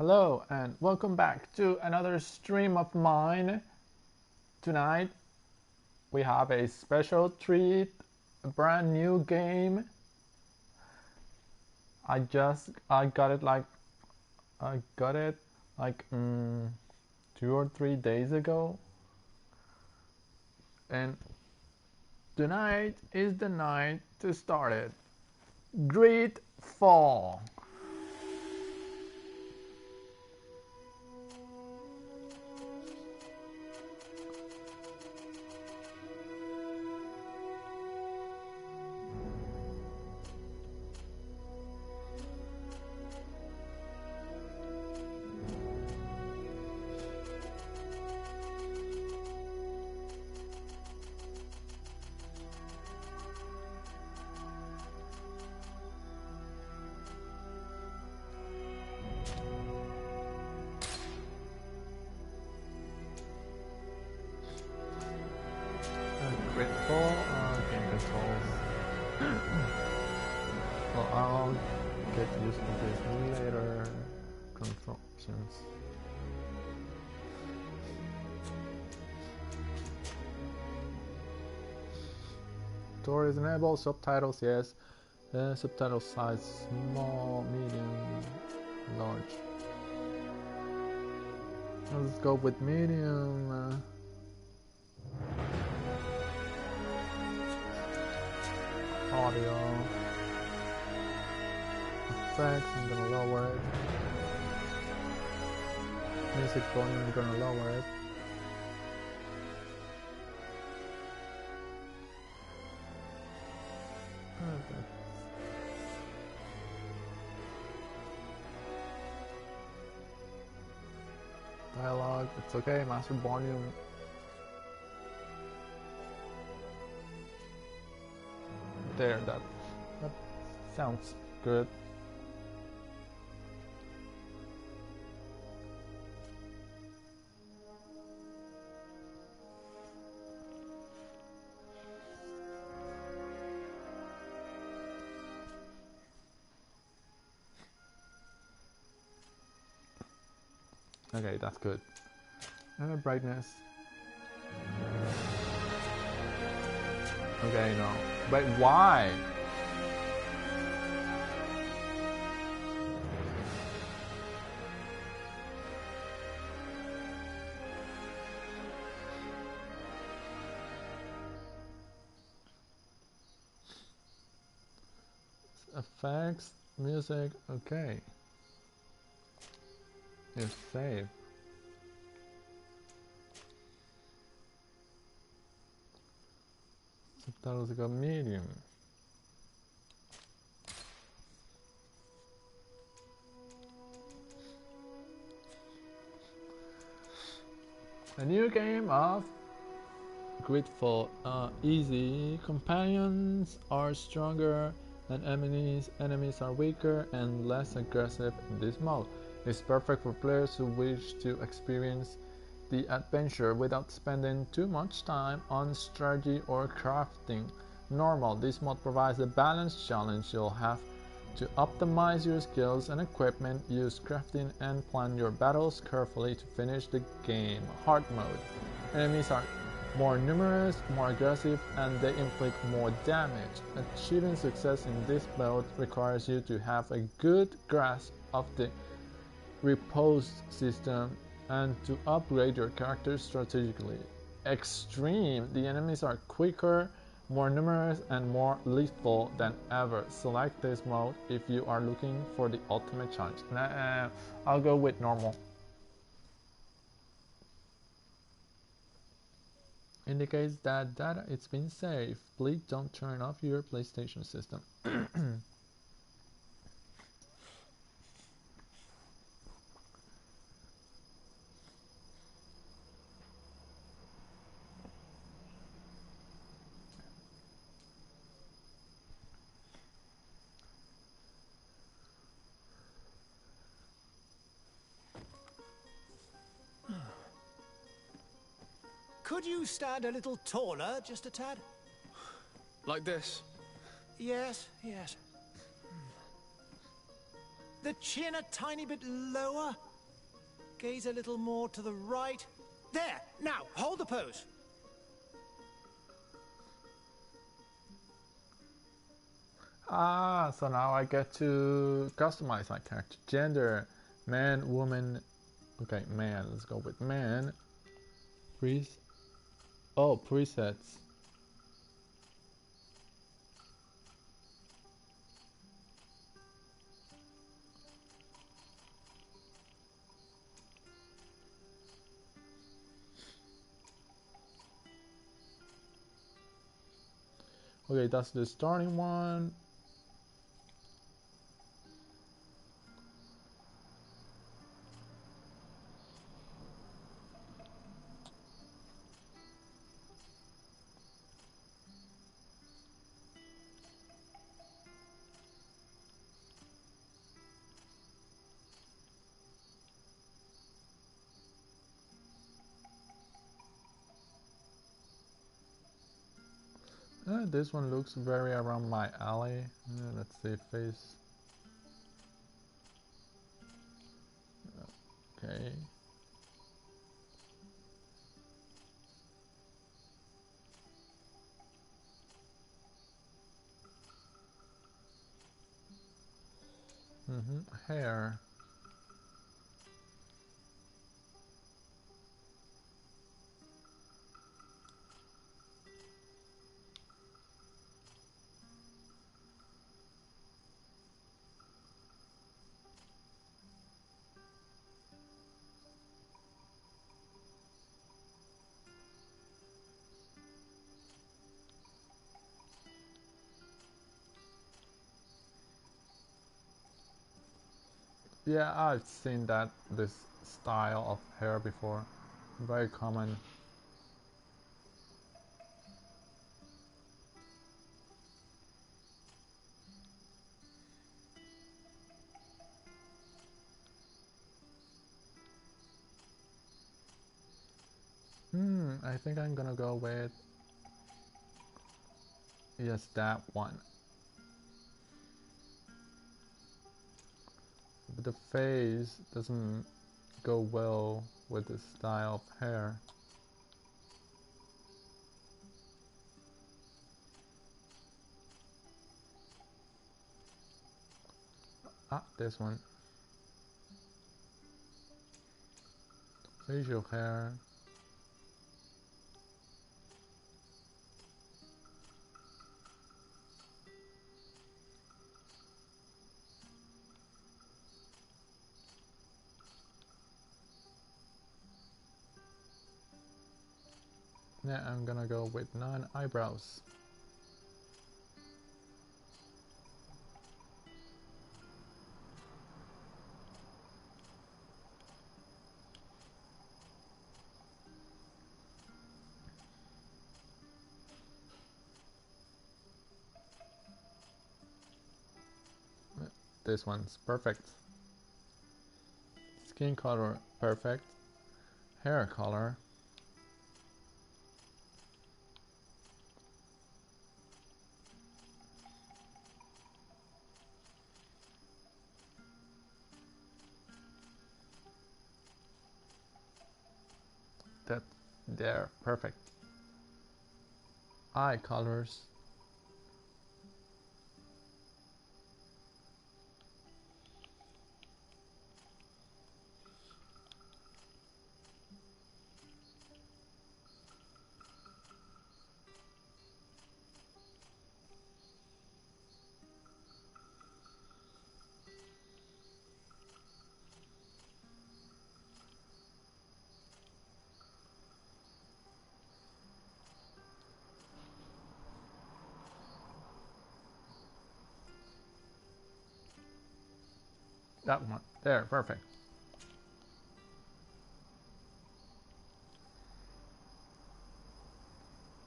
Hello and welcome back to another stream of mine. Tonight we have a special treat, a brand new game. I got it like 2 or 3 days ago, and tonight is the night to start it. GreedFall. GreedFall, game controls. Well, I'll get used to this later. Control options. Story is enabled. Subtitles, yes. Subtitle size small, medium, large. Let's go with medium. Audio. Effects, I'm gonna lower it. Music volume, I'm gonna lower it. Okay. Dialogue, it's okay, master volume. There, that sounds good. Okay, that's good. Brightness. Okay, no. But why? Effects, music, okay. It's saved. Subtitles got medium. A new game of GreedFall. Easy. Companions are stronger than enemies. Enemies are weaker and less aggressive in this mode. It's perfect for players who wish to experience the adventure without spending too much time on strategy or crafting. Normal. This mod provides a balanced challenge. You'll have to optimize your skills and equipment, use crafting, and plan your battles carefully to finish the game. Hard mode. Enemies are more numerous, more aggressive, and they inflict more damage. Achieving success in this mode requires you to have a good grasp of the repose system and to upgrade your character strategically. Extreme. The enemies are quicker, more numerous, and more lethal than ever. Select this mode if you are looking for the ultimate challenge. I'll go with normal. Indicates that data it's been saved. Please don't turn off your PlayStation system. Could you stand a little taller, just a tad? Like this? Yes, yes. The chin a tiny bit lower? Gaze a little more to the right. There! Now, hold the pose. Ah, so now I get to customize my character. Gender, man, woman. Okay, man. Let's go with man. Presets. Okay, that's the starting one. This one looks very around my alley. Let's see, face. Okay. Hair. Yeah, I've seen this style of hair before. Very common. I think I'm gonna go with yes, that one. But the face doesn't go well with this style of hair. This one. Facial hair. Yeah, I'm gonna go with non-eyebrows. This one's perfect. Skin color, perfect. Hair color. That there, perfect. Eye colors. That one, there, perfect.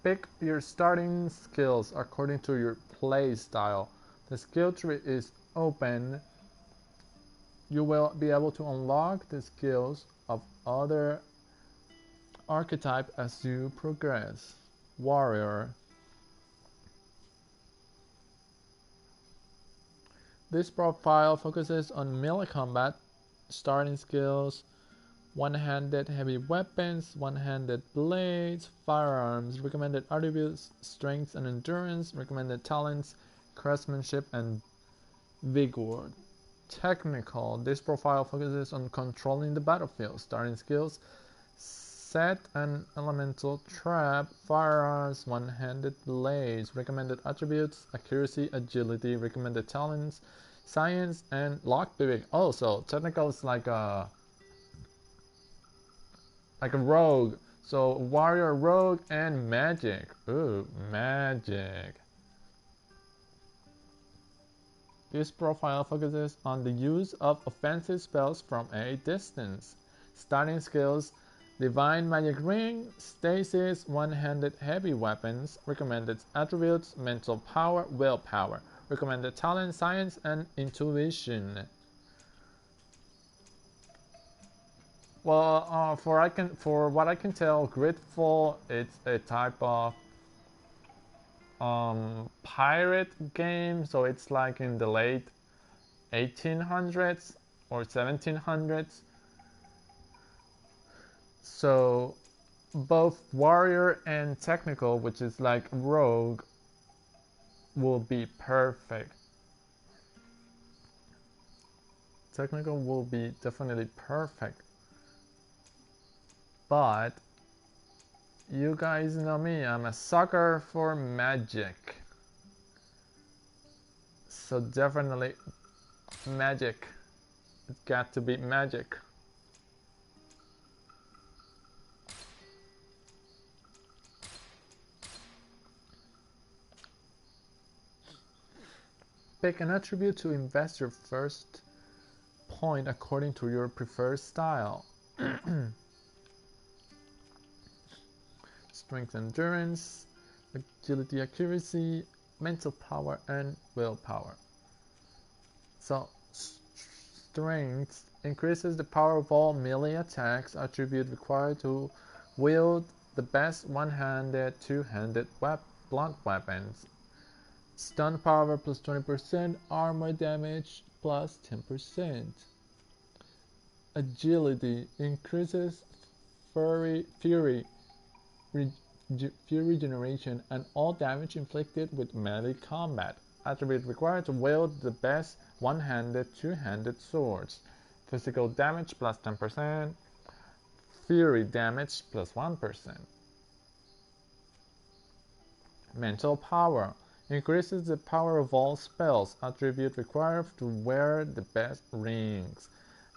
Pick your starting skills according to your play style. The skill tree is open. You will be able to unlock the skills of other archetype as you progress. Warrior. This profile focuses on melee combat, starting skills, one-handed heavy weapons, one-handed blades, firearms. Recommended attributes: strength and endurance. Recommended talents: craftsmanship and vigor. Technical. This profile focuses on controlling the battlefield. Starting skills: set an elemental trap, firearms, one-handed blades. Recommended attributes: accuracy, agility. Recommended talents: science and lockpicking. Oh, so technical is like a rogue. So warrior, rogue, and magic. Ooh, magic. This profile focuses on the use of offensive spells from a distance. Starting skills: Divine Magic Ring, Stasis, one-handed heavy weapons. Recommended attributes: mental power, willpower. Recommended talent: science and intuition. Well, for what I can tell, GreedFall it's a type of pirate game, so it's like in the late 1800s or 1700s. So both warrior and technical, which is like rogue, will be perfect. Technical will be definitely perfect. But you guys know me, I'm a sucker for magic. So definitely magic. It's got to be magic. Pick an attribute to invest your first point according to your preferred style. Strength, endurance, agility, accuracy, mental power, and willpower. So strength increases the power of all melee attacks, attribute required to wield the best one-handed, two-handed blunt weapons. Stun power plus 20%, armor damage plus 10%. Agility increases fury generation and all damage inflicted with melee combat. Attribute required to wield the best one-handed, two-handed swords. Physical damage plus 10%. Fury damage plus 1%. Mental power increases the power of all spells. Attribute required to wear the best rings.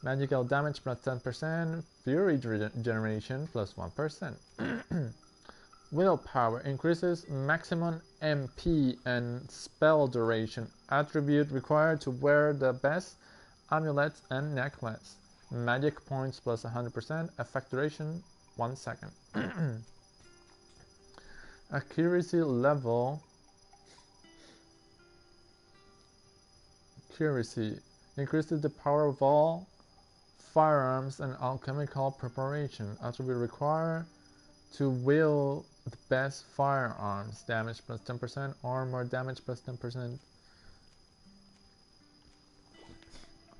Magical damage plus 10%. Fury generation plus 1%. Willpower increases maximum MP and spell duration. Attribute required to wear the best amulets and necklace. Magic points plus 100%. Effect duration 1 second. Accuracy level. Accuracy increases the power of all firearms and alchemical preparation. Attribute required to wield the best firearms. Damage plus 10%. Armor damage plus 10%.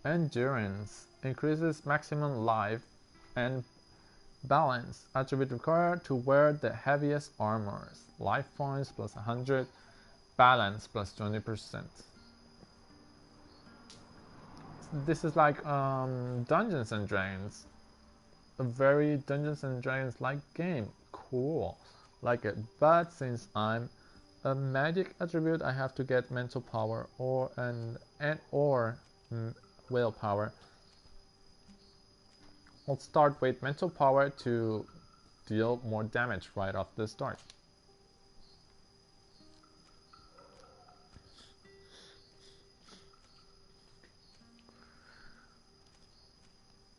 Endurance increases maximum life and balance. Attribute required to wear the heaviest armors. Life points plus 100. Balance plus 20%. This is like Dungeons and Dragons. A very Dungeons and Dragons like game. Cool. Like it. But since I'm a magic attribute, I have to get mental power or willpower. I'll start with mental power to deal more damage right off the start.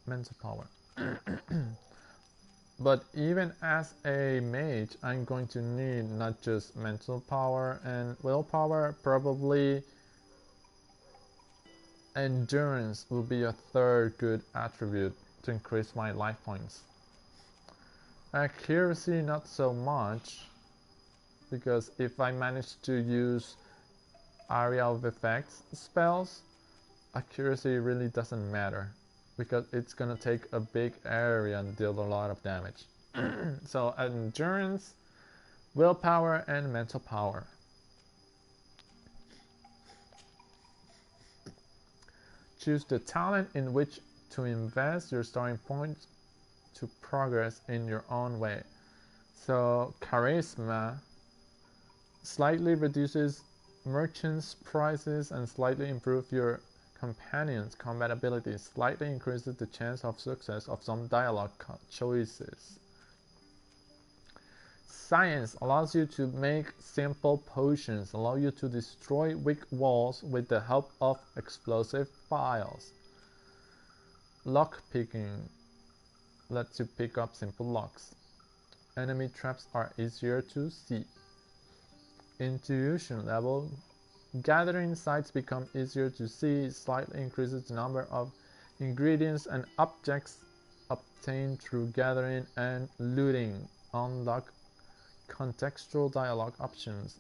Mental power. But even as a mage, I'm going to need not just mental power and willpower, probably endurance will be a third good attribute to increase my life points. Accuracy not so much, because if I manage to use area of effects spells, accuracy really doesn't matter. because it's gonna take a big area and deal a lot of damage. So endurance, willpower, and mental power. Choose the talent in which to invest your starting points to progress in your own way. So charisma slightly reduces merchants' prices and slightly improves your companion's combat abilities, slightly increases the chance of success of some dialogue choices. Science allows you to make simple potions, allow you to destroy weak walls with the help of explosive files. Lockpicking lets you pick up simple locks. Enemy traps are easier to see. Intuition level. Gathering sites become easier to see, slightly increases the number of ingredients and objects obtained through gathering and looting. Unlock contextual dialogue options.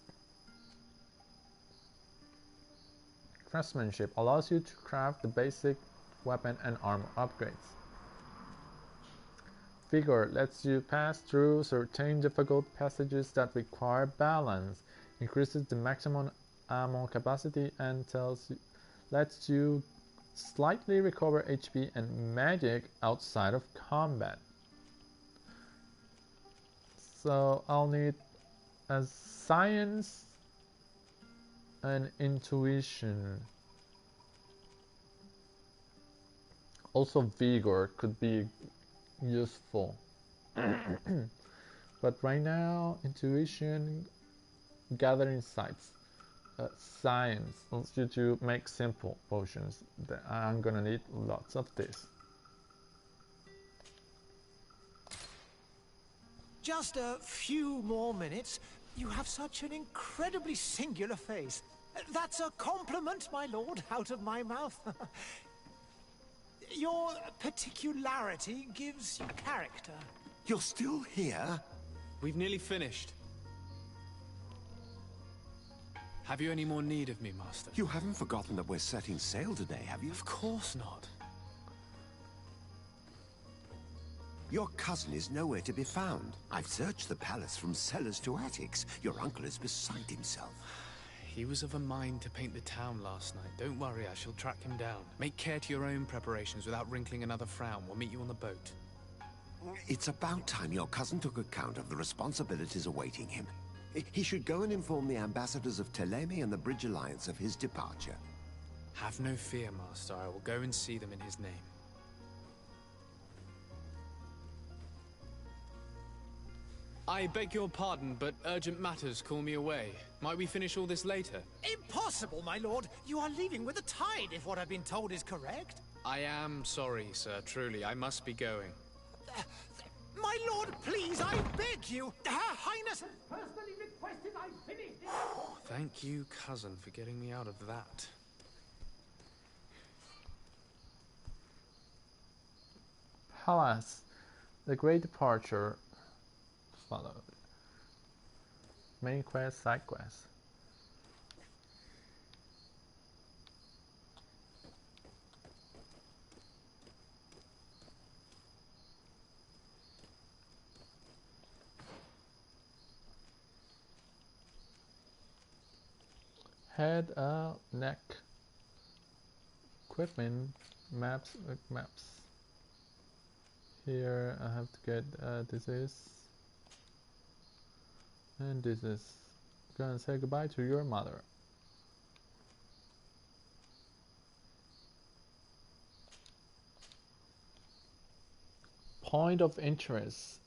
Craftsmanship allows you to craft the basic weapon and armor upgrades. Vigor lets you pass through certain difficult passages that require balance, increases the maximum ammo capacity, and lets you slightly recover HP and magic outside of combat. So I'll need a science and intuition. Also vigor could be useful. But right now, intuition, gathering sites, science allows you to make simple potions. I'm gonna need lots of this. Just a few more minutes. You have such an incredibly singular face. That's a compliment, my lord, out of my mouth. Your particularity gives you character. You're still here? We've nearly finished. Have you any more need of me, Master? You haven't forgotten that we're setting sail today, have you? Of course not. Your cousin is nowhere to be found. I've searched the palace from cellars to attics. Your uncle is beside himself. He was of a mind to paint the town last night. Don't worry, I shall track him down. Make care to your own preparations without wrinkling another frown. We'll meet you on the boat. It's about time your cousin took account of the responsibilities awaiting him. He should go and inform the ambassadors of Teleme and the Bridge Alliance of his departure. Have no fear, Master. I will go and see them in his name. I beg your pardon, but urgent matters call me away. Might we finish all this later? Impossible, my lord. You are leaving with the tide, if what I've been told is correct. I am sorry, sir. Truly, I must be going. My lord, please, I beg you. Her Highness has personally requested I finish this. Thank you, cousin, for getting me out of that. Alas, the Great Departure followed. Main quest, side quest. Head, neck, equipment, maps, maps. Here I have to get this is, and this is. Go and say goodbye to your mother. Point of interest.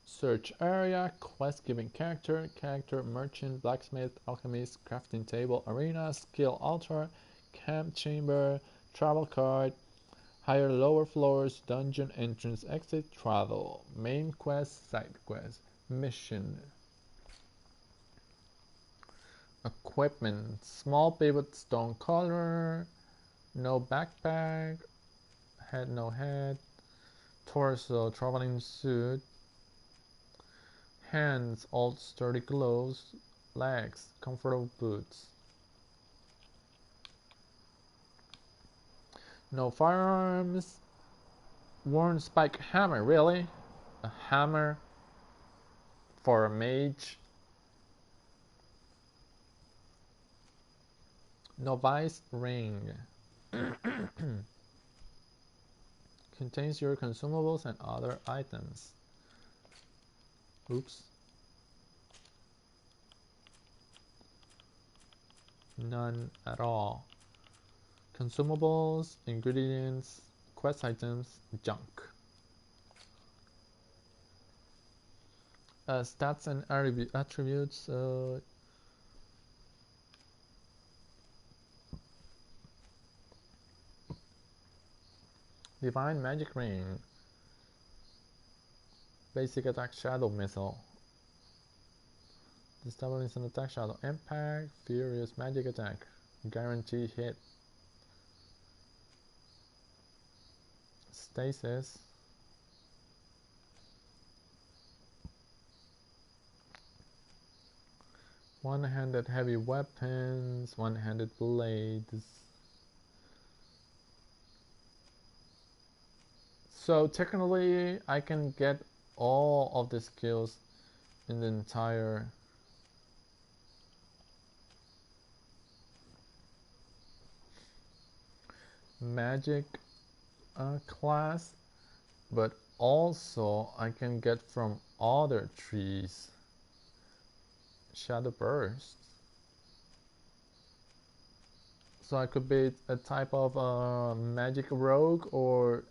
Search area, quest giving character, character, merchant, blacksmith, alchemist, crafting table, arena, skill altar, camp chamber, travel card, higher lower floors, dungeon entrance exit, travel, main quest, side quest, mission. Equipment, small pivot stone collar, no backpack, head no head, torso traveling suit, hands old sturdy gloves, legs comfortable boots. No firearms, Worn spike hammer, really? A hammer for a mage? Novice ring. Contains your consumables and other items. Oops. None at all. Consumables, ingredients, quest items, junk. Stats and attributes. Divine Magic Ring. Basic attack Shadow Missile. Destabilizing attack Shadow Impact. Furious Magic Attack. Guarantee hit. Stasis. One-handed heavy weapons. One-handed blades. So technically I can get all of the skills in the entire magic class, but also I can get from other trees. Shadow Burst. So I could be a type of magic rogue or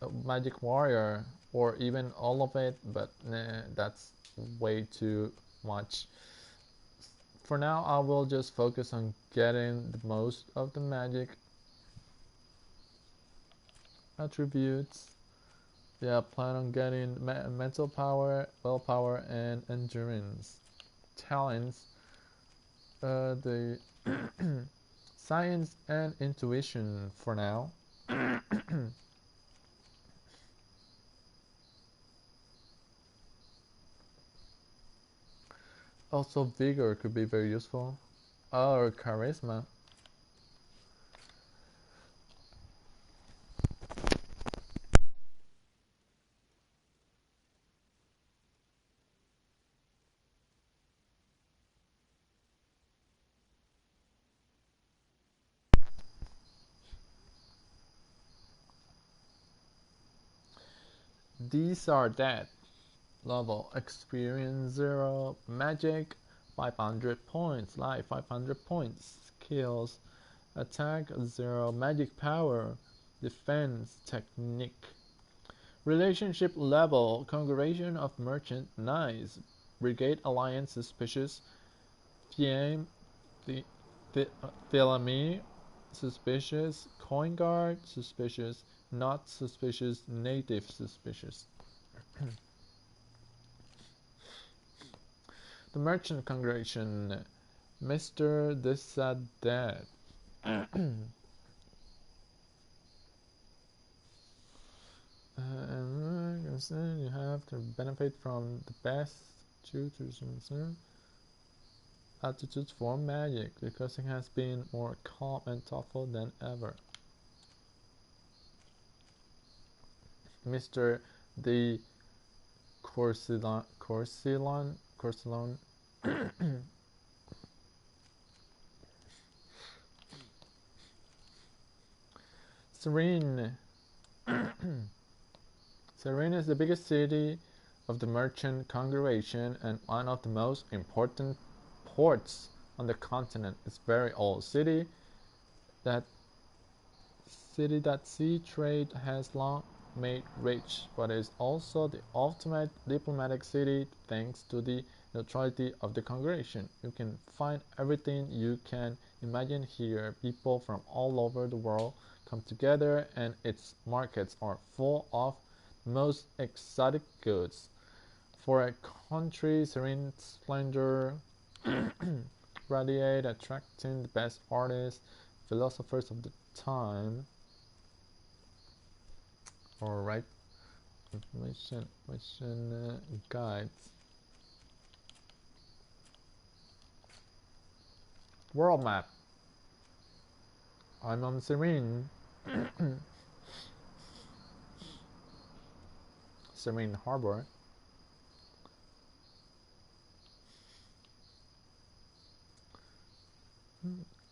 a magic warrior or even all of it, but nah, that's way too much. For now I will just focus on getting the most of the magic attributes. Yeah, plan on getting mental power, willpower, and endurance. Talents, the science and intuition for now. Also, vigor could be very useful. Or charisma. These are that. Level experience 0, magic 500 points, life 500 points, skills attack 0, magic power, defense, technique. Relationship level, congregation of merchant, nice. Brigade alliance, suspicious. Fiame, Thelamy, suspicious. Coin guard, suspicious. Not suspicious, native suspicious. The merchant congregation, Mr. Dead. And you have to benefit from the best tutors attitudes for magic, because it has been more calm and thoughtful than ever. Mr. the Corsilon Serene. Serene is the biggest city of the merchant congregation and one of the most important ports on the continent. It's a very old city that sea trade has long made rich, but is also the ultimate diplomatic city thanks to the neutrality of the congregation. You can find everything you can imagine here. People from all over the world come together, and its markets are full of most exotic goods. For a country, serene splendor radiate, attracting the best artists, philosophers of the time. Alright, information guides. World map. I'm on Serene. serene harbor.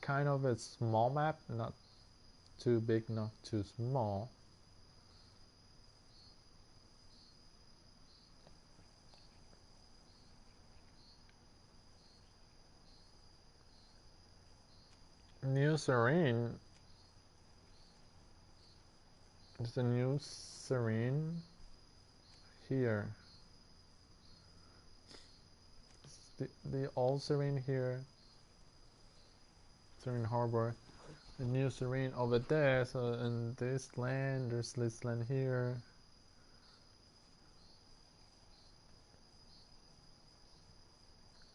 Kind of a small map, not too big, not too small. New Serene. There's a new Serene here. The old Serene here. Serene Harbor. The new Serene over there. So in this land, there's this land here.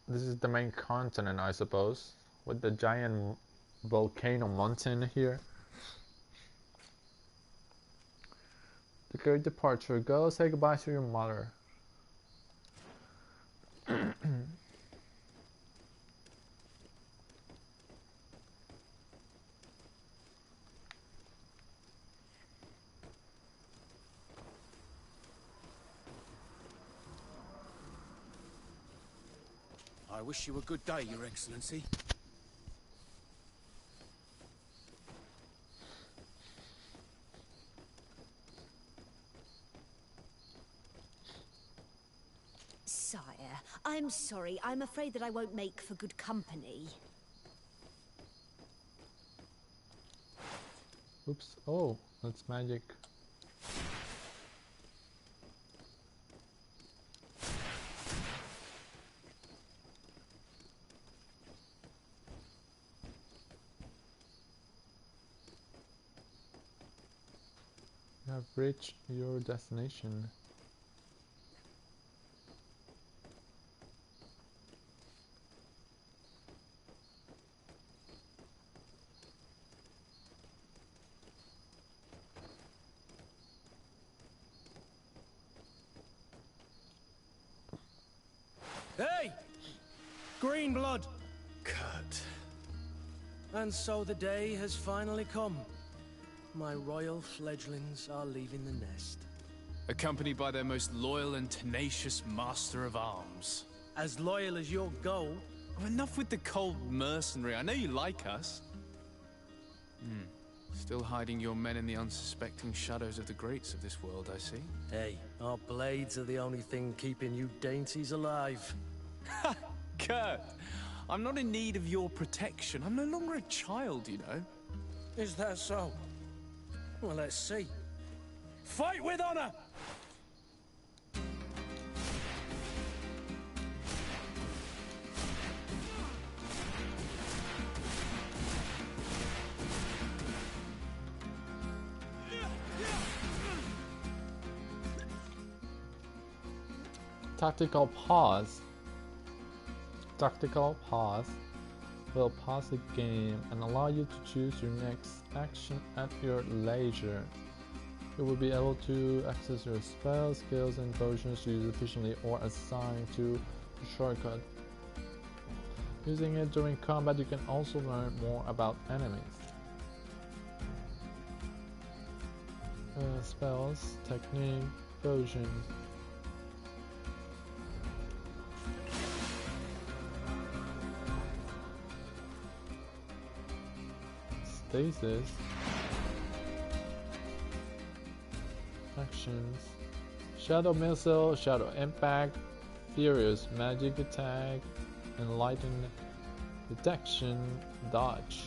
This is the main continent, I suppose, with the giant volcano mountain here. The great departure. Go say goodbye to your mother. I wish you a good day, Your Excellency. Sire, I'm sorry. I'm afraid that I won't make for good company. Oops. Oh, that's magic. You have reached your destination. Hey! Green blood! Kurt. And so the day has finally come. My royal fledglings are leaving the nest. Accompanied by their most loyal and tenacious master of arms. As loyal as your goal. Oh, enough with the cold mercenary. I know you like us. Still hiding your men in the unsuspecting shadows of the greats of this world, I see. Hey, our blades are the only thing keeping you dainties alive. Ha! Kurt! I'm not in need of your protection. I'm no longer a child, you know. Is that so? Well, let's see. Fight with honor! Tactical pause. Tactical pause will pause the game and allow you to choose your next action at your leisure. You will be able to access your spells, skills, and potions to use efficiently or assign to a shortcut. Using it during combat, you can also learn more about enemies. Spells, technique, potions. Stasis. Actions. Shadow Missile, Shadow Impact, Furious Magic Attack, Enlightened Detection, Dodge.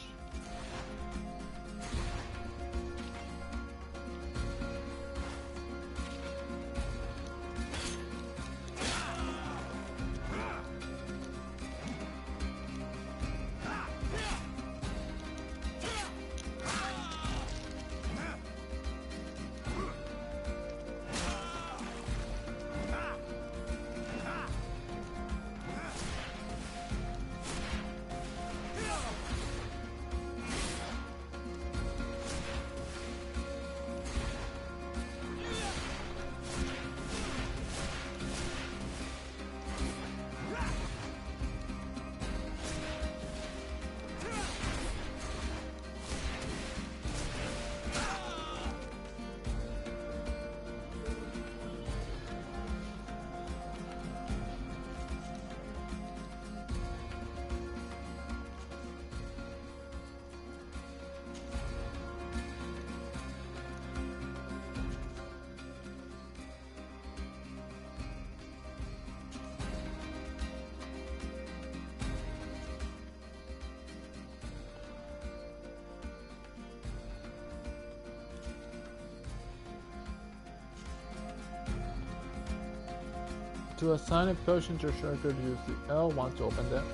To assign a potion to a shortcut, use the L1 to open them.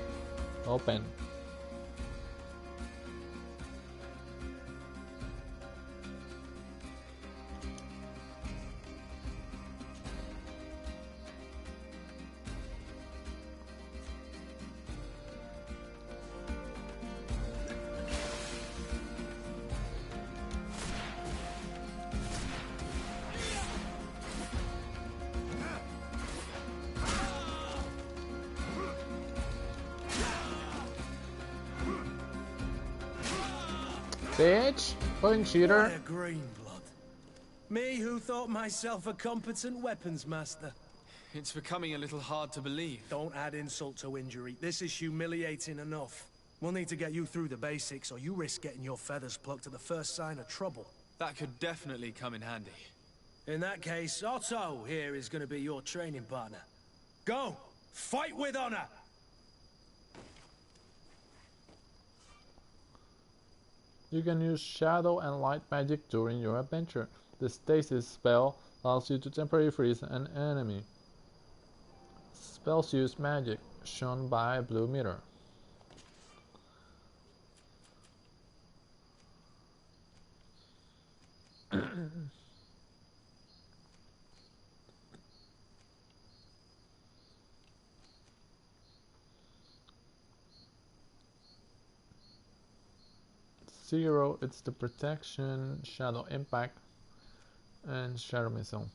Open. Bitch! Fucking cheater! What a green blood. Me who thought myself a competent weapons master. It's becoming a little hard to believe. Don't add insult to injury. This is humiliating enough. We'll need to get you through the basics, or you risk getting your feathers plucked at the first sign of trouble. That could definitely come in handy. In that case, Otto here is going to be your training partner. Go! Fight with honor! You can use shadow and light magic during your adventure. The stasis spell allows you to temporarily freeze an enemy. Spells use magic, shown by a blue meter. Zero, it's the protection, shadow impact, and shadow missile.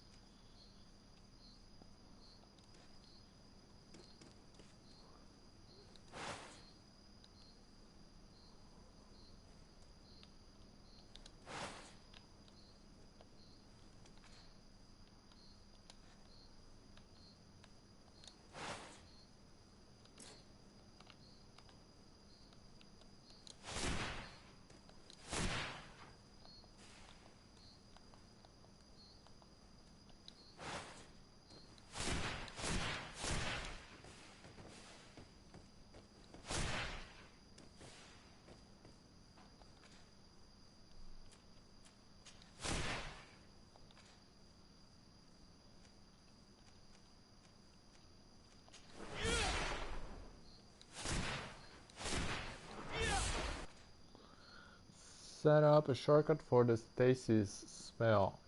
Set up a shortcut for the stasis spell.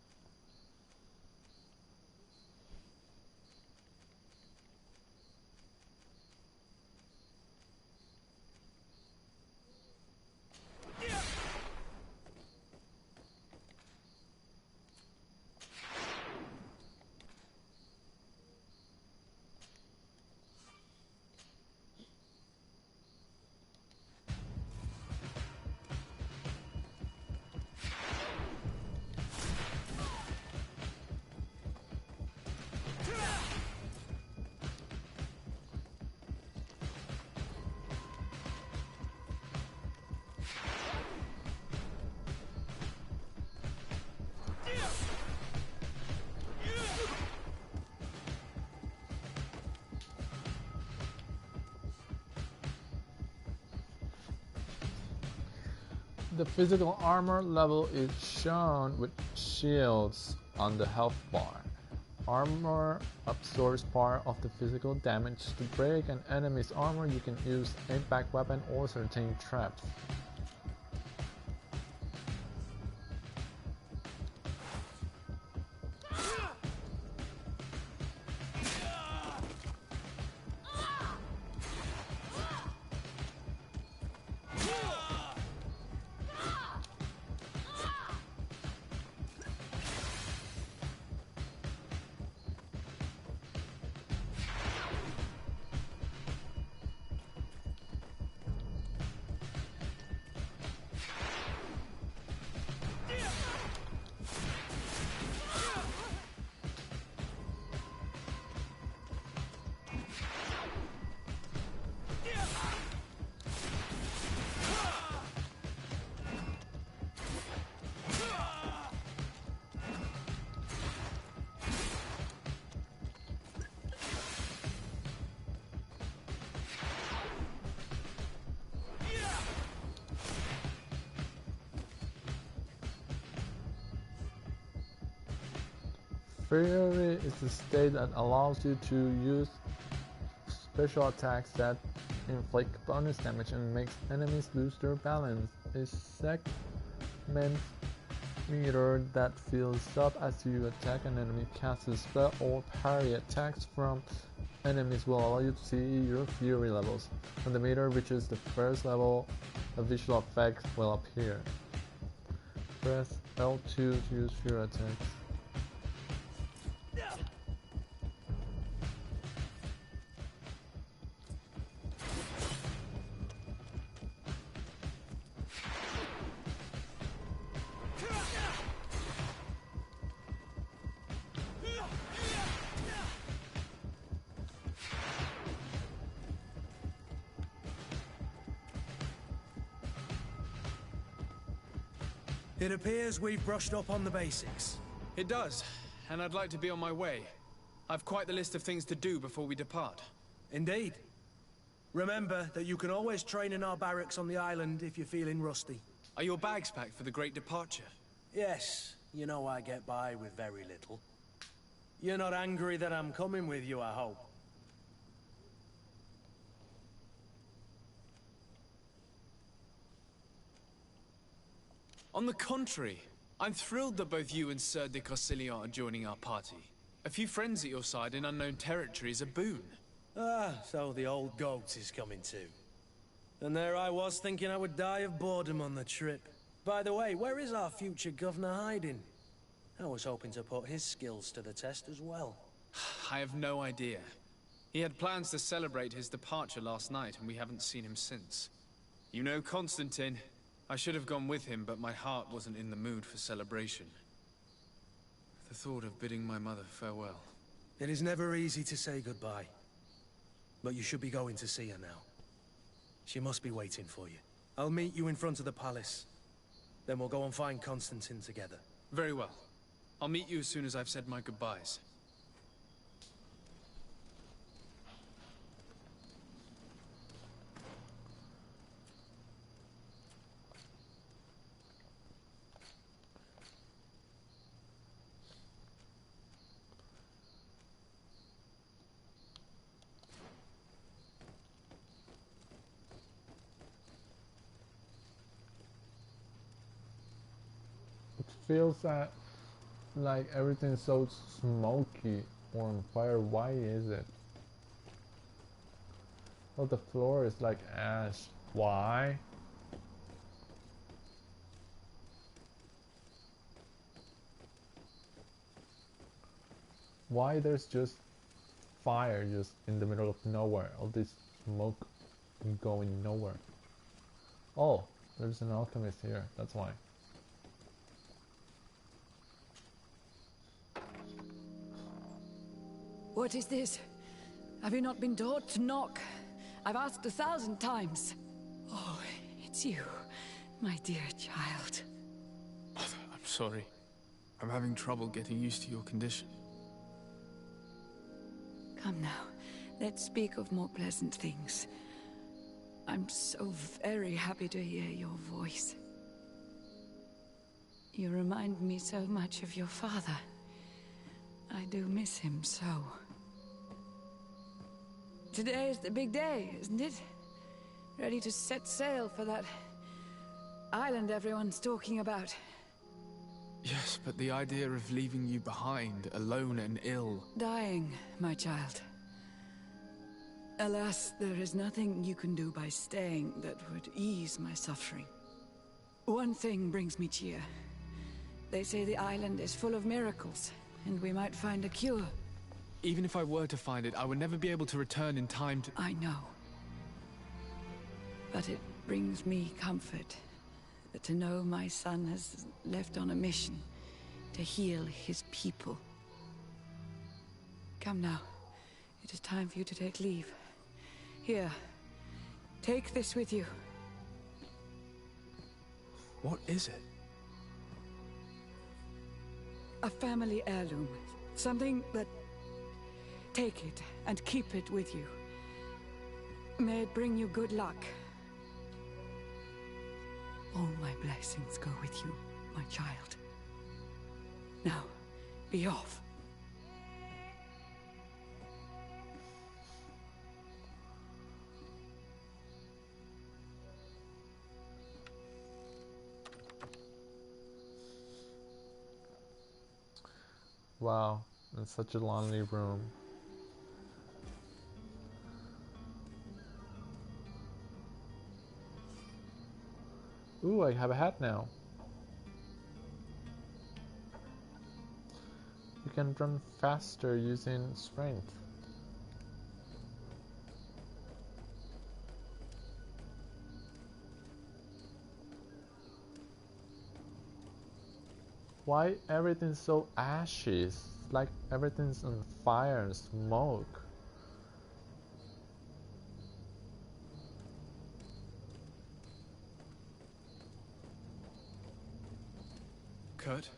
The physical armor level is shown with shields on the health bar. Armor absorbs part of the physical damage. To break an enemy's armor, you can use impact weapon or certain traps. Inferiority is the state that allows you to use special attacks that inflict bonus damage and makes enemies lose their balance. A segment meter that fills up as you attack an enemy, casts a spell, or parry attacks from enemies will allow you to see your fury levels. When the meter reaches the first level, a visual effect will appear. Press L2 to use fury attacks. It appears we've brushed up on the basics. It does, and I'd like to be on my way. I've quite the list of things to do before we depart. Indeed. Remember that you can always train in our barracks on the island if you're feeling rusty. Are your bags packed for the great departure? Yes, you know I get by with very little. You're not angry that I'm coming with you, I hope. On the contrary, I'm thrilled that both you and Sir de Corsillon are joining our party. A few friends at your side in unknown territory is a boon. Ah, so the old goat is coming too. And there I was thinking I would die of boredom on the trip. By the way, where is our future governor hiding? I was hoping to put his skills to the test as well. I have no idea. He had plans to celebrate his departure last night, and we haven't seen him since. You know Constantine. I should have gone with him, but my heart wasn't in the mood for celebration. The thought of bidding my mother farewell. It is never easy to say goodbye. But you should be going to see her now. She must be waiting for you. I'll meet you in front of the palace. Then we'll go and find Constantine together. Very well. I'll meet you as soon as I've said my goodbyes. Feels that like everything's so smoky or on fire. Why is it? Well, the floor is like ash. Why? Why there's just fire just in the middle of nowhere? All this smoke going nowhere. Oh, there's an alchemist here. That's why. What is this? Have you not been taught to knock? I've asked 1,000 times. Oh, it's you, my dear child. Mother, I'm sorry. I'm having trouble getting used to your condition. Come now, let's speak of more pleasant things. I'm so very happy to hear your voice. You remind me so much of your father. I do miss him so. Today is the big day, isn't it? Ready to set sail for that island everyone's talking about. Yes, but the idea of leaving you behind, alone and ill... Dying, my child. Alas, there is nothing you can do by staying that would ease my suffering. One thing brings me cheer. They say the island is full of miracles, and we might find a cure. Even if I were to find it, I would never be able to return in time to... I know. But it brings me comfort to know my son has left on a mission to heal his people. Come now. It is time for you to take leave. Here, take this with you. What is it? A family heirloom. Something that... Take it and keep it with you. May it bring you good luck. All my blessings go with you, my child. Now, be off. Wow, in such a lonely room. Ooh, I have a hat now. You can run faster using strength. Why everything's so ashy? It's like everything's on fire and smoke. Kurt,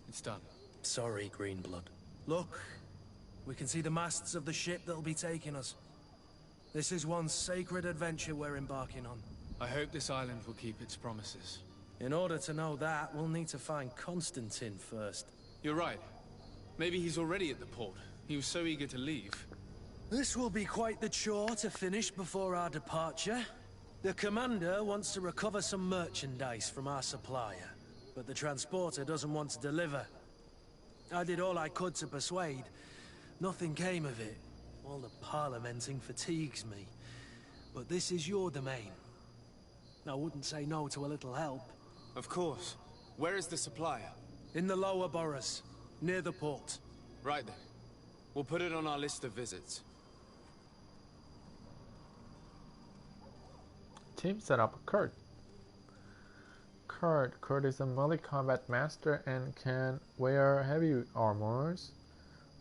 it's done. Sorry, Greenblood. Look, we can see the masts of the ship that'll be taking us. This is one sacred adventure we're embarking on. I hope this island will keep its promises. In order to know that, we'll need to find Constantine first. You're right. Maybe he's already at the port. He was so eager to leave. This will be quite the chore to finish before our departure. The commander wants to recover some merchandise from our supplier, but the transporter doesn't want to deliver. I did all I could to persuade. Nothing came of it. All the parliamenting fatigues me. But this is your domain. I wouldn't say no to a little help. Of course. Where is the supplier? In the lower boroughs, near the port. Right then. We'll put it on our list of visits. Team setup. Kurt. Kurt is a melee combat master and can wear heavy armors,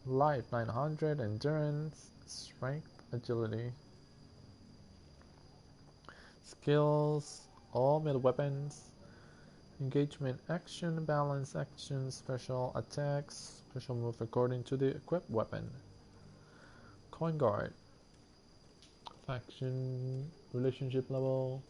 life 900, endurance, strength, agility. Skills, all melee weapons, engagement action, balance action, special attacks, special moves according to the equipped weapon. Coin guard, faction, relationship level.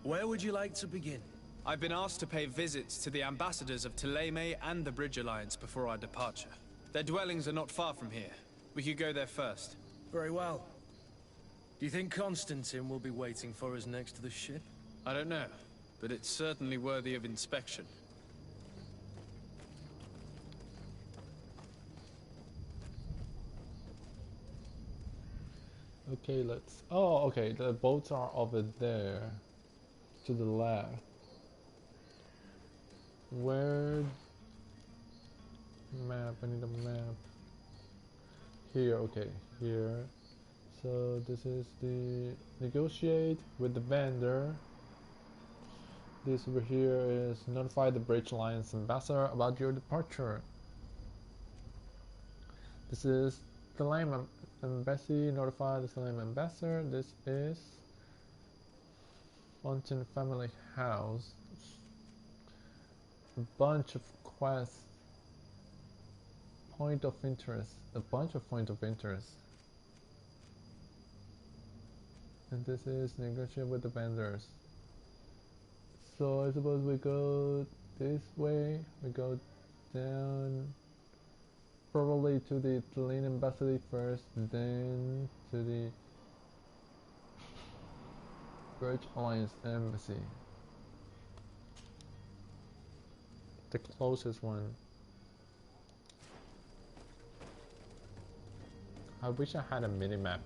Where would you like to begin? I've been asked to pay visits to the ambassadors of Thélème and the Bridge Alliance before our departure. Their dwellings are not far from here. We could go there first. Very well. Do you think Constantine will be waiting for us next to the ship? I don't know, but it's certainly worthy of inspection. Okay, let's... Oh, okay, the boats are over there. To the left. Where... Map, I need a map. Here, okay, here. So this is the... Negotiate with the vendor. This over here is notify the Bridge Alliance ambassador about your departure. This is the Thélème embassy, notify the Thélème ambassador. This is Fontaine family house. A bunch of quests. Point of interest. A bunch of point of interest. And this is negotiate with the vendors. So I suppose we go this way. We go down. Probably to the Thélème embassy first, then to the Bridge Alliance embassy. The closest one. I wish I had a mini-map.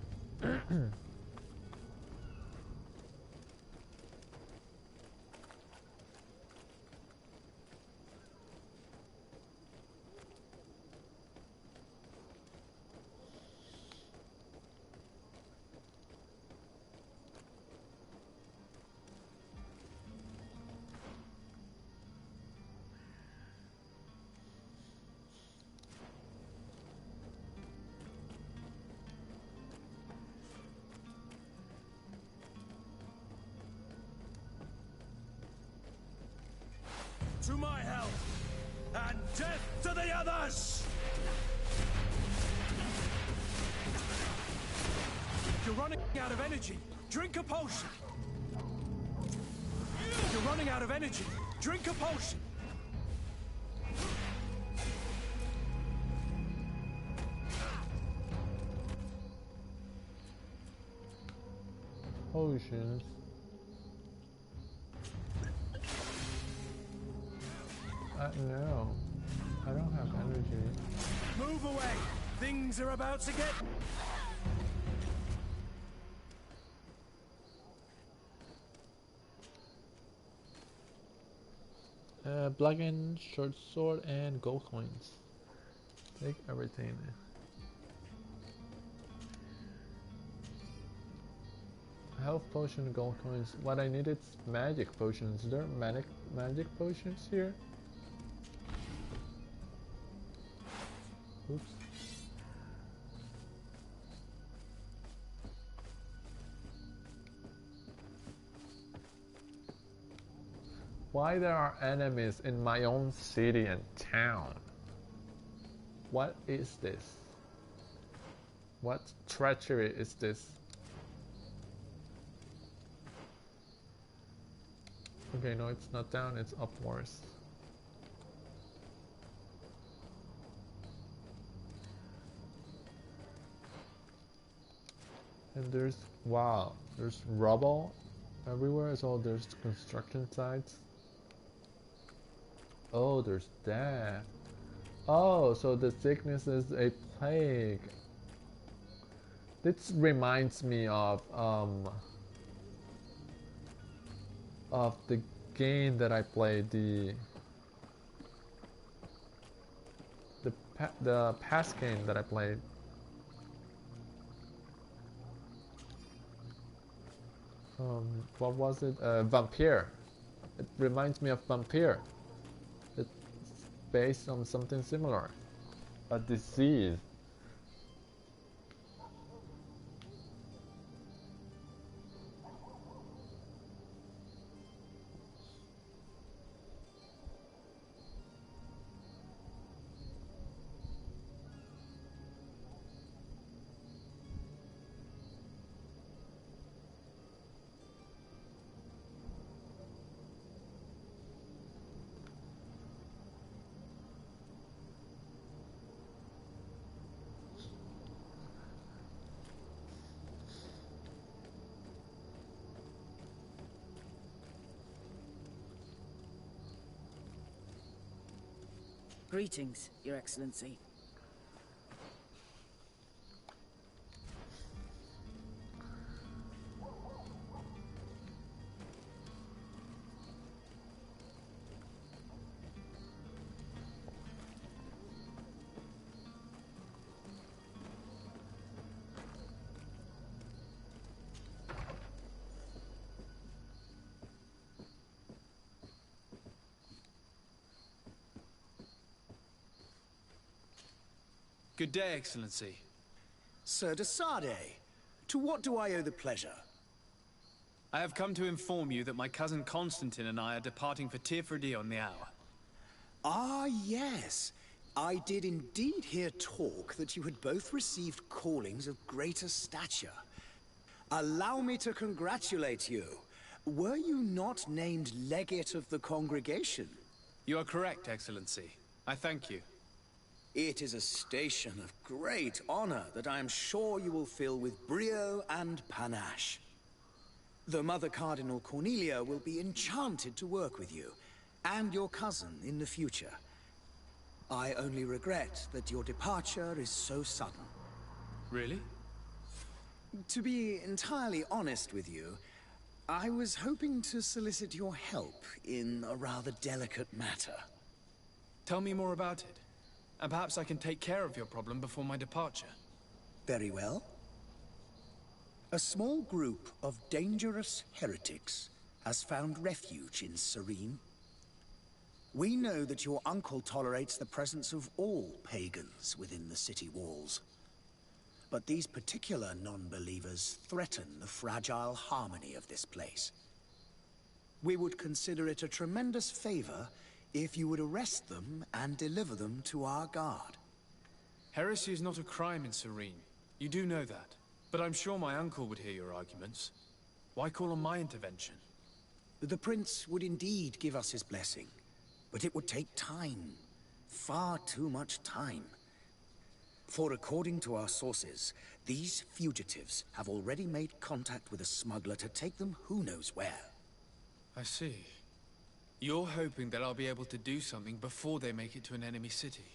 To my help, and death to the others! You're running out of energy. Drink a potion. You're running out of energy. Drink a potion. Potions. No. I don't have energy. Move away. Things are about to get... Plug-in, short sword, and gold coins. Take everything. Health potion, gold coins. What I need is magic potions. Is there magic potions here? Oops. Why there are enemies in my own city and town? What is this? What treachery is this? Okay, no, it's not down, it's upwards. And there's, wow, there's rubble everywhere, so there's construction sites. Oh, there's that. Oh, so the sickness is a plague. This reminds me of the game that I played, the past game that I played. What was it? Vampire. It reminds me of Vampire. It's based on something similar. A disease. Greetings, Your Excellency. Good day, Excellency. Sir de Sade, to what do I owe the pleasure? I have come to inform you that my cousin Constantine and I are departing for Tirfredi on the hour. Ah, yes. I did indeed hear talk that you had both received callings of greater stature. Allow me to congratulate you. Were you not named legate of the congregation? You are correct, Excellency. I thank you. It is a station of great honor that I am sure you will fill with brio and panache. The Mother Cardinal Cornelia will be enchanted to work with you, and your cousin in the future. I only regret that your departure is so sudden. Really? To be entirely honest with you, I was hoping to solicit your help in a rather delicate matter. Tell me more about it. And perhaps I can take care of your problem before my departure. Very well. A small group of dangerous heretics has found refuge in Serene. We know that your uncle tolerates the presence of all pagans within the city walls. But these particular non-believers threaten the fragile harmony of this place. We would consider it a tremendous favor if you would arrest them and deliver them to our guard. Heresy is not a crime in Serene. You do know that. But I'm sure my uncle would hear your arguments. Why call on my intervention? The prince would indeed give us his blessing, but it would take time. Far too much time. For according to our sources, these fugitives have already made contact with a smuggler to take them who knows where. I see. You're hoping that I'll be able to do something before they make it to an enemy city.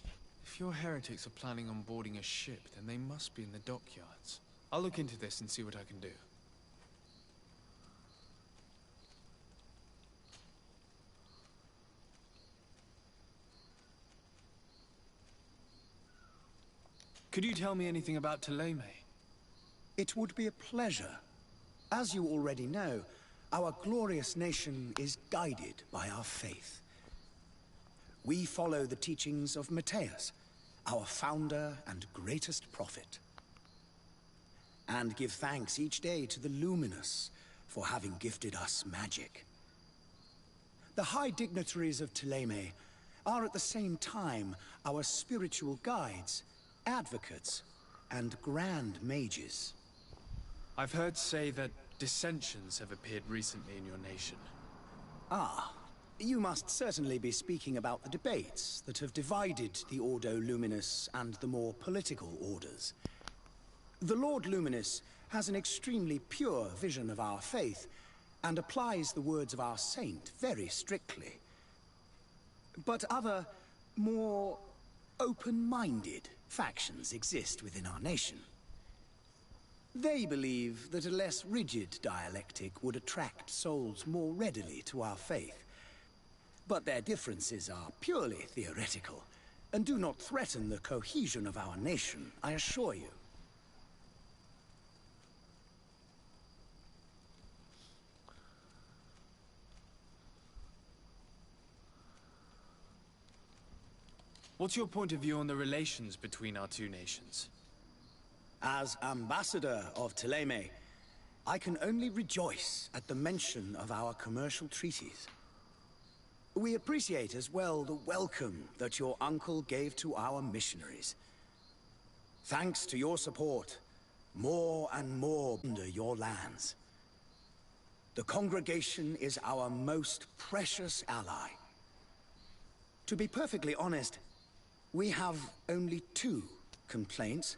If your heretics are planning on boarding a ship, then they must be in the dockyards. I'll look into this and see what I can do. Could you tell me anything about Thélème? It would be a pleasure. As you already know, our glorious nation is guided by our faith. We follow the teachings of Matthias, our founder and greatest prophet, and give thanks each day to the Luminous for having gifted us magic. The high dignitaries of Thélème are at the same time our spiritual guides, advocates, and grand mages. I've heard say that dissensions have appeared recently in your nation. Ah, you must certainly be speaking about the debates that have divided the Ordo Luminous and the more political orders. The Lord Luminous has an extremely pure vision of our faith, and applies the words of our saint very strictly. But other, more open-minded factions exist within our nation. They believe that a less rigid dialectic would attract souls more readily to our faith. But their differences are purely theoretical, and do not threaten the cohesion of our nation, I assure you. What's your point of view on the relations between our two nations? As ambassador of Thélème, I can only rejoice at the mention of our commercial treaties. We appreciate as well the welcome that your uncle gave to our missionaries. Thanks to your support, more and more under your lands. The congregation is our most precious ally. To be perfectly honest, we have only two complaints.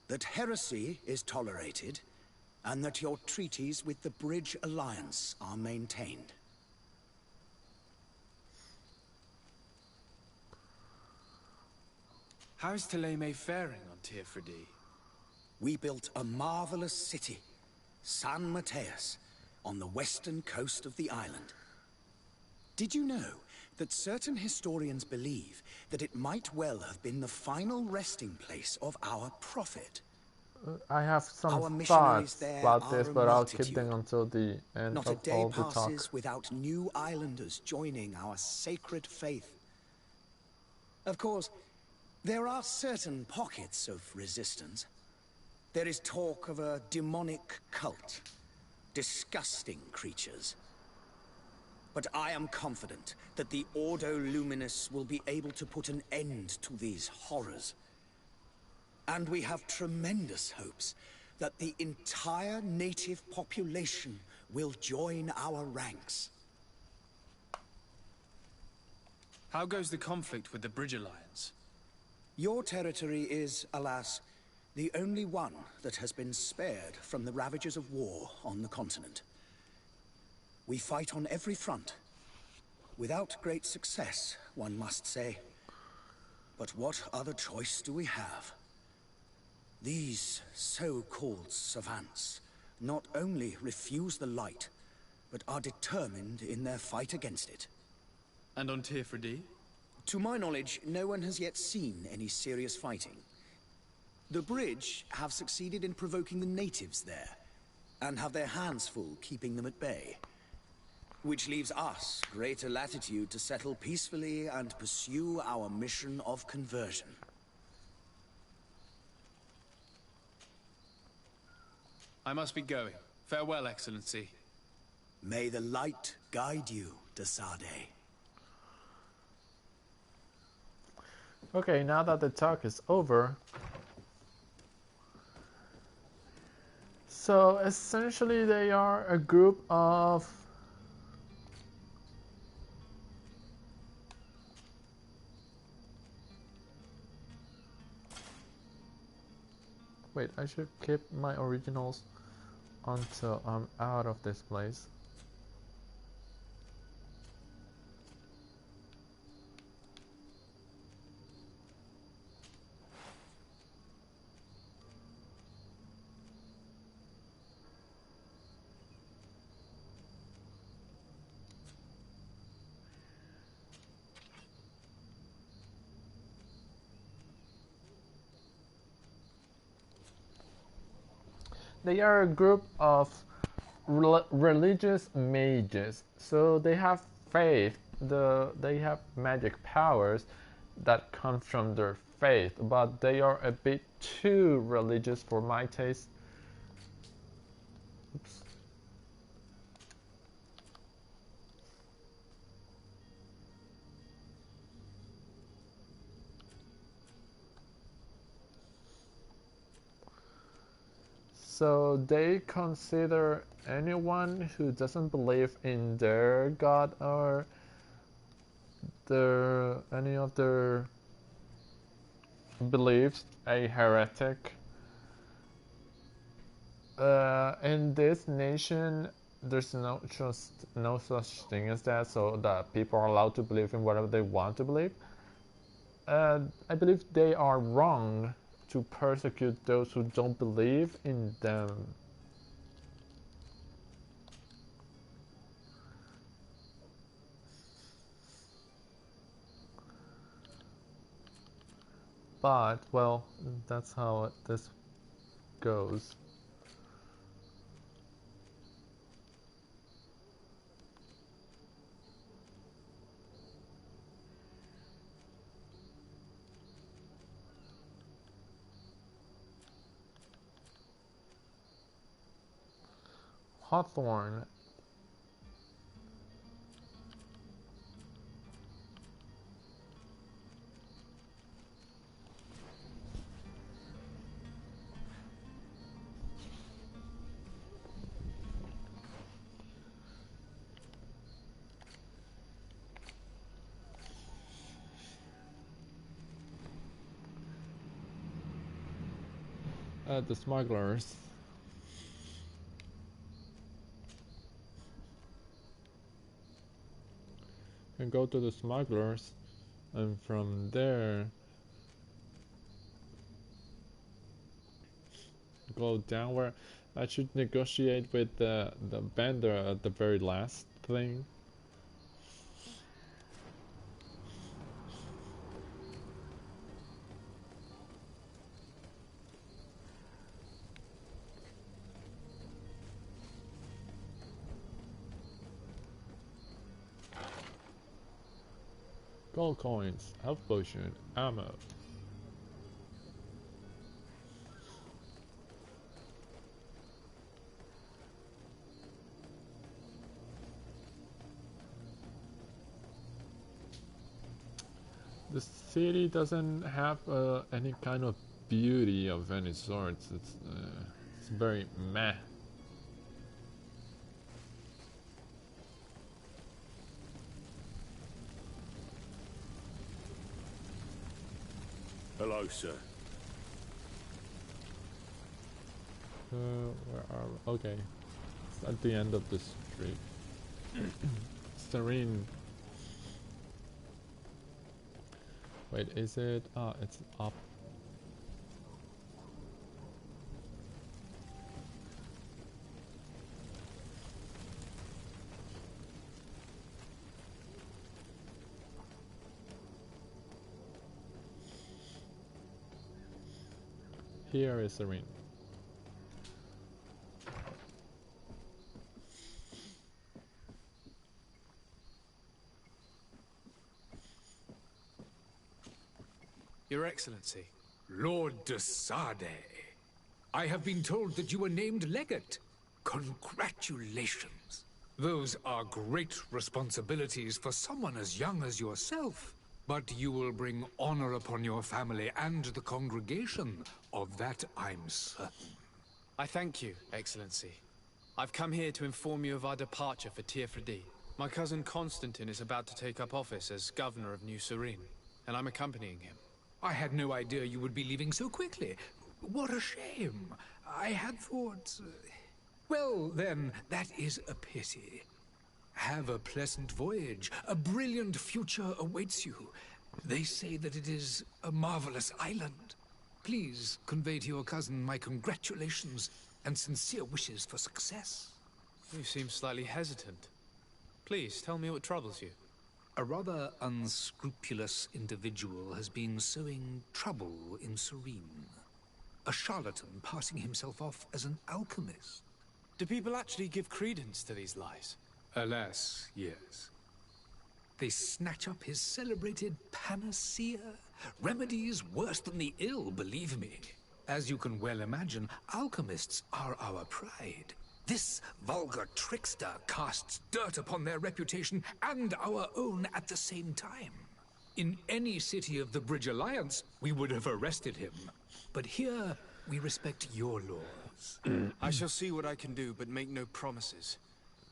That heresy is tolerated, and that your treaties with the Bridge Alliance are maintained. How is Thélème faring on Tirfredi? We built a marvelous city, San Matthias, on the western coast of the island. Did you know that certain historians believe that it might well have been the final resting place of our prophet? I have Our some missionaries thoughts there about are this, a but I'll keep multitude. them until the end Not a of day all the talk. passes without new islanders joining our sacred faith. Of course, there are certain pockets of resistance. There is talk of a demonic cult, disgusting creatures. But I am confident that the Ordo Luminous will be able to put an end to these horrors. And we have tremendous hopes that the entire native population will join our ranks. How goes the conflict with the Bridge Alliance? Your territory is, alas, the only one that has been spared from the ravages of war on the continent. We fight on every front. Without great success, one must say. But what other choice do we have? These so-called savants not only refuse the light, but are determined in their fight against it. And on Tirfredi? To my knowledge, no one has yet seen any serious fighting. The Bridge have succeeded in provoking the natives there, and have their hands full keeping them at bay. Which leaves us greater latitude to settle peacefully and pursue our mission of conversion. I must be going. Farewell, Excellency. May the light guide you, Desade. Okay, now that the talk is over, So essentially they are a group of wait, I should keep my originals until I'm out of this place. They are a group of religious mages, so they have faith. They have magic powers that come from their faith, but they are a bit too religious for my taste. Oops. So they consider anyone who doesn't believe in their god or any of their beliefs a heretic. In this nation, there's no such thing as that, so that people are allowed to believe in whatever they want to believe. I believe they are wrong to persecute those who don't believe in them. But, well, that's how this goes. Hawthorne. The smugglers. Can go to the smugglers, and from there go downward. I should negotiate with the vendor at the very last thing. Gold coins, health potion, ammo. The city doesn't have any kind of beauty of any sort. It's very meh. Hello, sir. Where are we? Okay. It's at the end of the street. Serene. Wait, is it? Ah, it's up. Here is Serene. Your Excellency. Lord de Sade, I have been told that you were named legate. Congratulations. Those are great responsibilities for someone as young as yourself. But you will bring honor upon your family and the congregation. Of that I'm certain. I thank you, Excellency. I've come here to inform you of our departure for Teerfredi. My cousin Constantine is about to take up office as governor of New Serene, and I'm accompanying him. I had no idea you would be leaving so quickly. What a shame. I had thought... Well, then, that is a pity. Have a pleasant voyage. A brilliant future awaits you. They say that it is a marvelous island. Please convey to your cousin my congratulations and sincere wishes for success. You seem slightly hesitant. Please, tell me what troubles you. A rather unscrupulous individual has been sowing trouble in Serene. A charlatan passing himself off as an alchemist. Do people actually give credence to these lies? Alas, yes. They snatch up his celebrated panacea. Remedies worse than the ill, believe me. As you can well imagine, alchemists are our pride. This vulgar trickster casts dirt upon their reputation and our own at the same time. In any city of the Bridge Alliance, we would have arrested him. But here, we respect your laws. I shall see what I can do, but make no promises.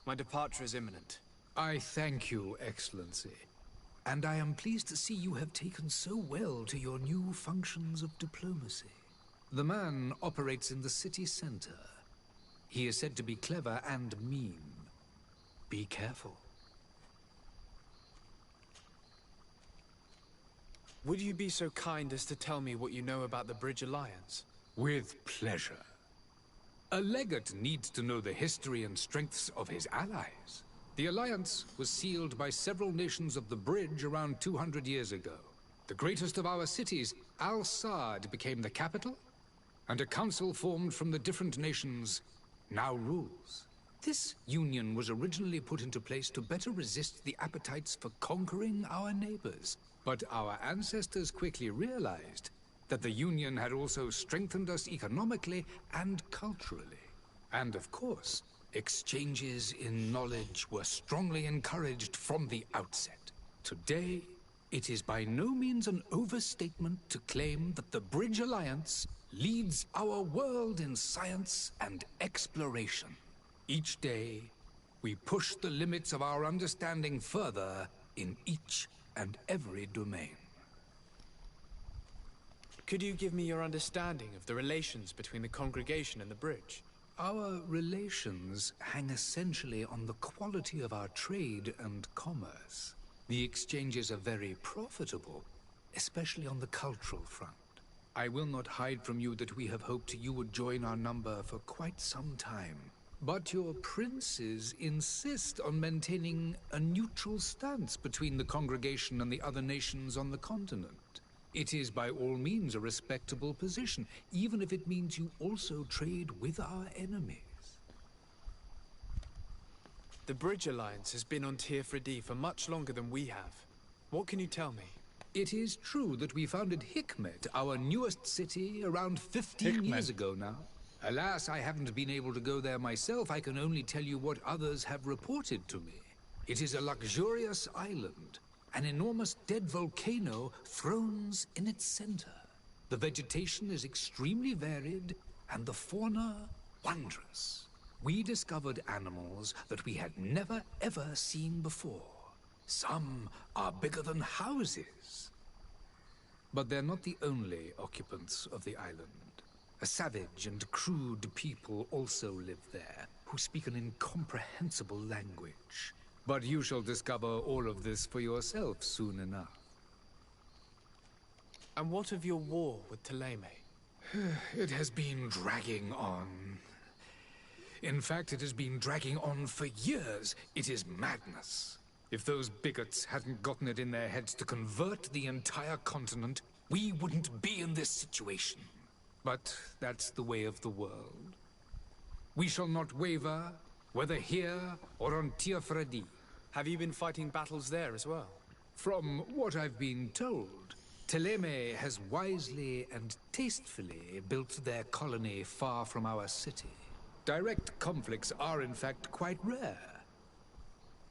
My departure is imminent. I thank you, Excellency. And I am pleased to see you have taken so well to your new functions of diplomacy. The man operates in the city center. He is said to be clever and mean. Be careful. Would you be so kind as to tell me what you know about the Bridge Alliance? With pleasure. A legate needs to know the history and strengths of his allies. The alliance was sealed by several nations of the Bridge around 200 years ago. The greatest of our cities, Al-Saad, became the capital, and a council formed from the different nations now rules. This union was originally put into place to better resist the appetites for conquering our neighbors. But our ancestors quickly realized that the union had also strengthened us economically and culturally. And of course, exchanges in knowledge were strongly encouraged from the outset. Today, it is by no means an overstatement to claim that the Bridge Alliance leads our world in science and exploration. Each day, we push the limits of our understanding further in each and every domain. Could you give me your understanding of the relations between the congregation and the Bridge? Our relations hang essentially on the quality of our trade and commerce. The exchanges are very profitable, especially on the cultural front. I will not hide from you that we have hoped you would join our number for quite some time. But your princes insist on maintaining a neutral stance between the congregation and the other nations on the continent. It is by all means a respectable position, even if it means you also trade with our enemies. The Bridge Alliance has been on Teerfredi for much longer than we have. What can you tell me? It is true that we founded Hikmet, our newest city, around 15 years ago now. Alas, I haven't been able to go there myself. I can only tell you what others have reported to me. It is a luxurious island. An enormous dead volcano thrones in its center. The vegetation is extremely varied, and the fauna wondrous. We discovered animals that we had never ever seen before. Some are bigger than houses. But they're not the only occupants of the island. A savage and crude people also live there, who speak an incomprehensible language. But you shall discover all of this for yourself soon enough. And what of your war with Thélème? It has been dragging on. In fact, it has been dragging on for years. It is madness. If those bigots hadn't gotten it in their heads to convert the entire continent, we wouldn't be in this situation. But that's the way of the world. We shall not waver, whether here or on Teerfredi. Have you been fighting battles there as well? From what I've been told, Thélème has wisely and tastefully built their colony far from our city. Direct conflicts are in fact quite rare.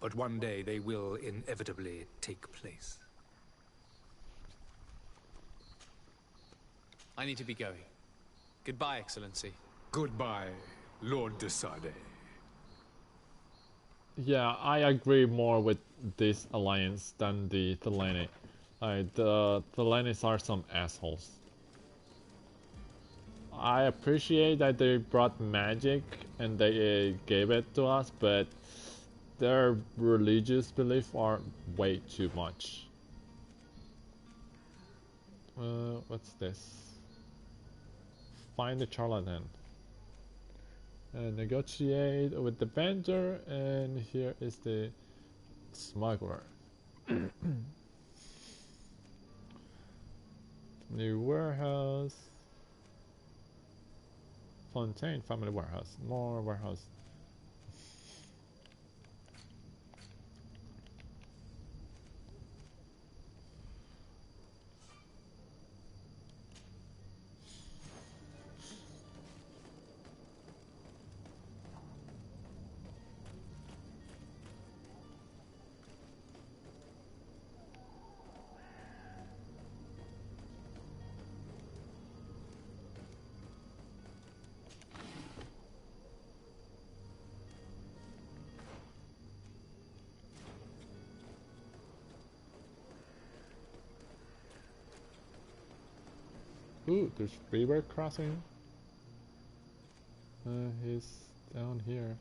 But one day they will inevitably take place. I need to be going. Goodbye, Excellency. Goodbye, Lord de Sade. Yeah, I agree more with this alliance than the Thelani. The Thelanis are some assholes. I appreciate that they brought magic and they gave it to us, but their religious beliefs are way too much. What's this? Find the charlatan. Negotiate with the vendor, and here is the smuggler. New warehouse. Fontaine family warehouse. More warehouse. Ooh, there's river crossing. He's down here.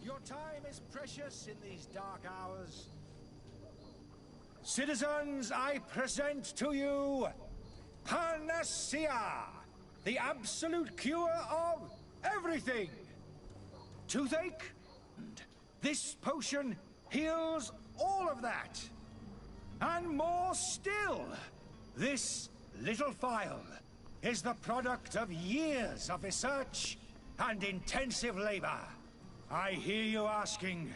Your time is precious in these dark hours. Citizens, I present to you Panacea, the absolute cure of everything. Toothache? This potion heals all of that. And more still, this little phial is the product of years of research and intensive labor. I hear you asking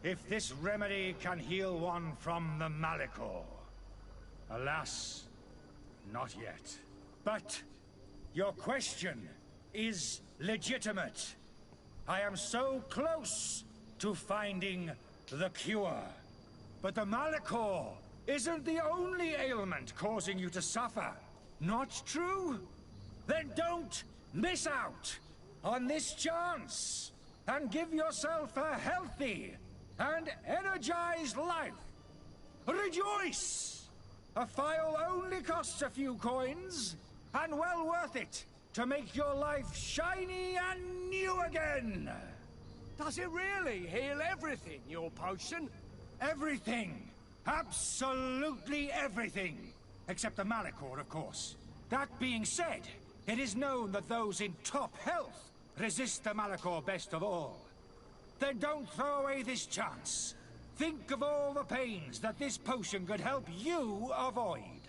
if this remedy can heal one from the Malachor. Alas, not yet. But your question is legitimate. I am so close to finding the cure. But the Malachor isn't the only ailment causing you to suffer. Not true? Then don't miss out on this chance and give yourself a healthy and energized life. Rejoice! A phial only costs a few coins, and well worth it to make your life shiny and new again. Does it really heal everything, your potion? Everything. Absolutely everything. Except the Malachor, of course. That being said, it is known that those in top health resist the Malachor best of all. Then don't throw away this chance. Think of all the pains that this potion could help you avoid.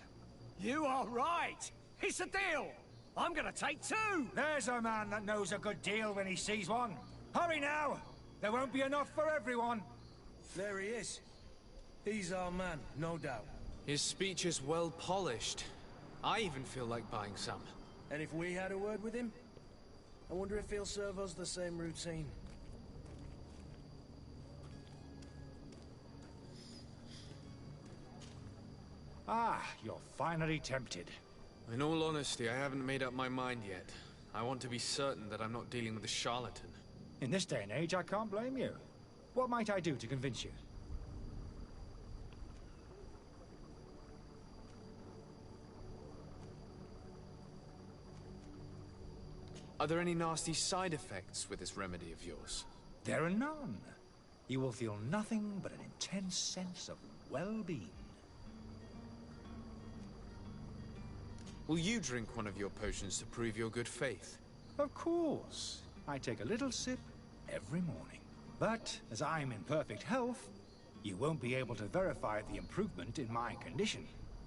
You are right. It's a deal. I'm gonna take two. There's a man that knows a good deal when he sees one. Hurry now. There won't be enough for everyone. There he is. He's our man, no doubt. His speech is well polished. I even feel like buying some. And if we had a word with him? I wonder if he'll serve us the same routine. Ah, you're finally tempted. In all honesty, I haven't made up my mind yet. I want to be certain that I'm not dealing with a charlatan. In this day and age, I can't blame you. What might I do to convince you? Are there any nasty side effects with this remedy of yours? There are none. You will feel nothing but an intense sense of well-being. Will you drink one of your potions to prove your good faith? Of course. I take a little sip every morning. But as I'm in perfect health, You won't be able to verify the improvement in my condition.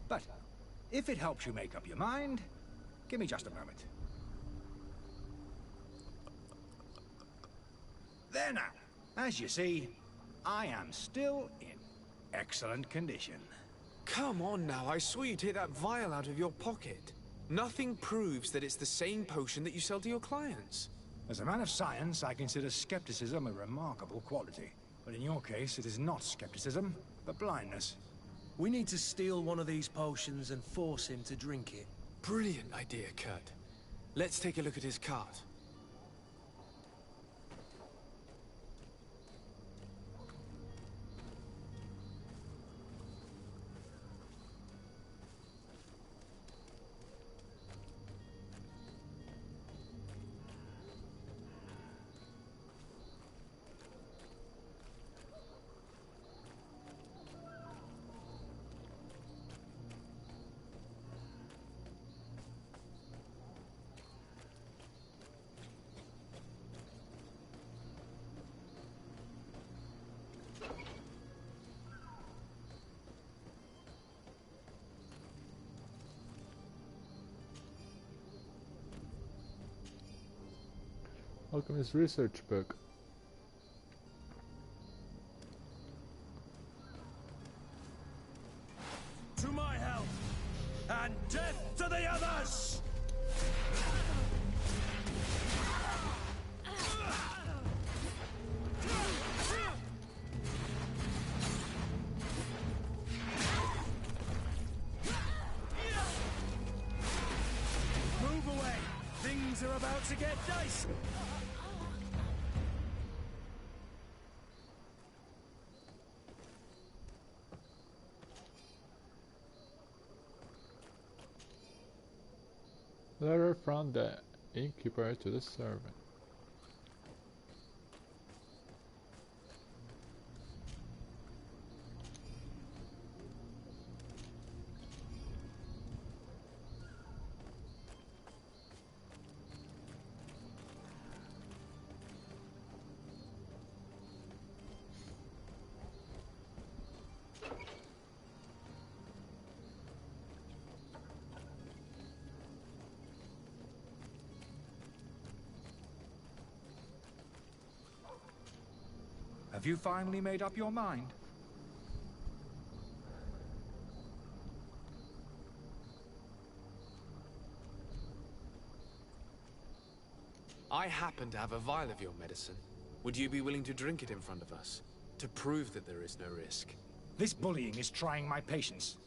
But if it helps you make up your mind, give me just a moment. There now. As you see, I am still in excellent condition. Come on now, I swore you'd take that vial out of your pocket. Nothing proves that it's the same potion that you sell to your clients. As a man of science, I consider skepticism a remarkable quality. But in your case, it is not skepticism, but blindness. We need to steal one of these potions and force him to drink it. Brilliant idea, Kurt. Let's take a look at his cart. Alchemist research book. To my help, and death to the others! Move away! Things are about to get dicey! Letter from the innkeeper to the servant. Have you finally made up your mind? I happen to have a vial of your medicine. Would you be willing to drink it in front of us? To prove that there is no risk? This bullying is trying my patience.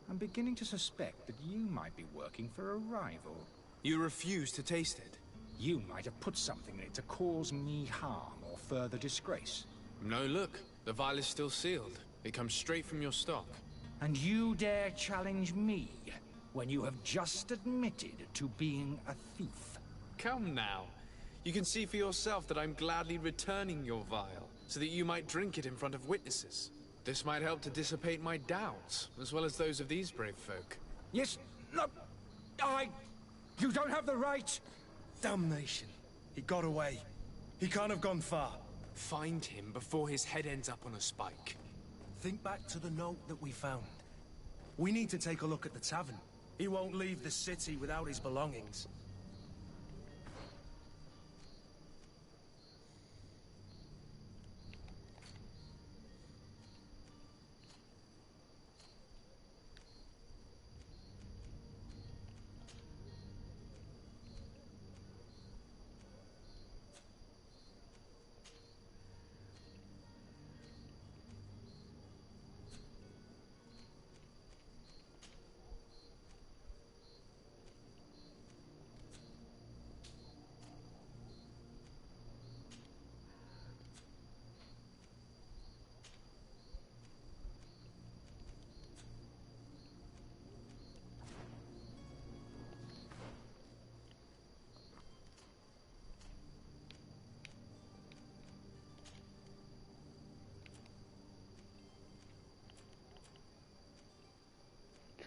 I'm beginning to suspect that you might be working for a rival. You refuse to taste it? You might have put something in it to cause me harm or further disgrace. No, look. The vial is still sealed. It comes straight from your stock. And you dare challenge me when you have just admitted to being a thief? Come now. You can see for yourself that I'm gladly returning your vial, so that you might drink it in front of witnesses. This might help to dissipate my doubts, as well as those of these brave folk. Yes, no, you don't have the right! Damnation. He got away. He can't have gone far. Find him before his head ends up on a spike. Think back to the note that we found. We need to take a look at the tavern. He won't leave the city without his belongings.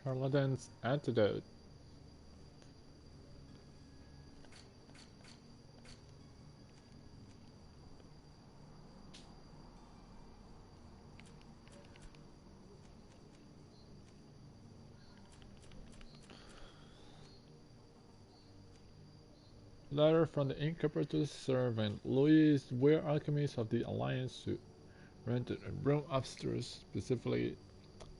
Charlatan's antidote. Letter from the innkeeper to the servant. Louis, we're alchemists of the Alliance who rented a room upstairs, specifically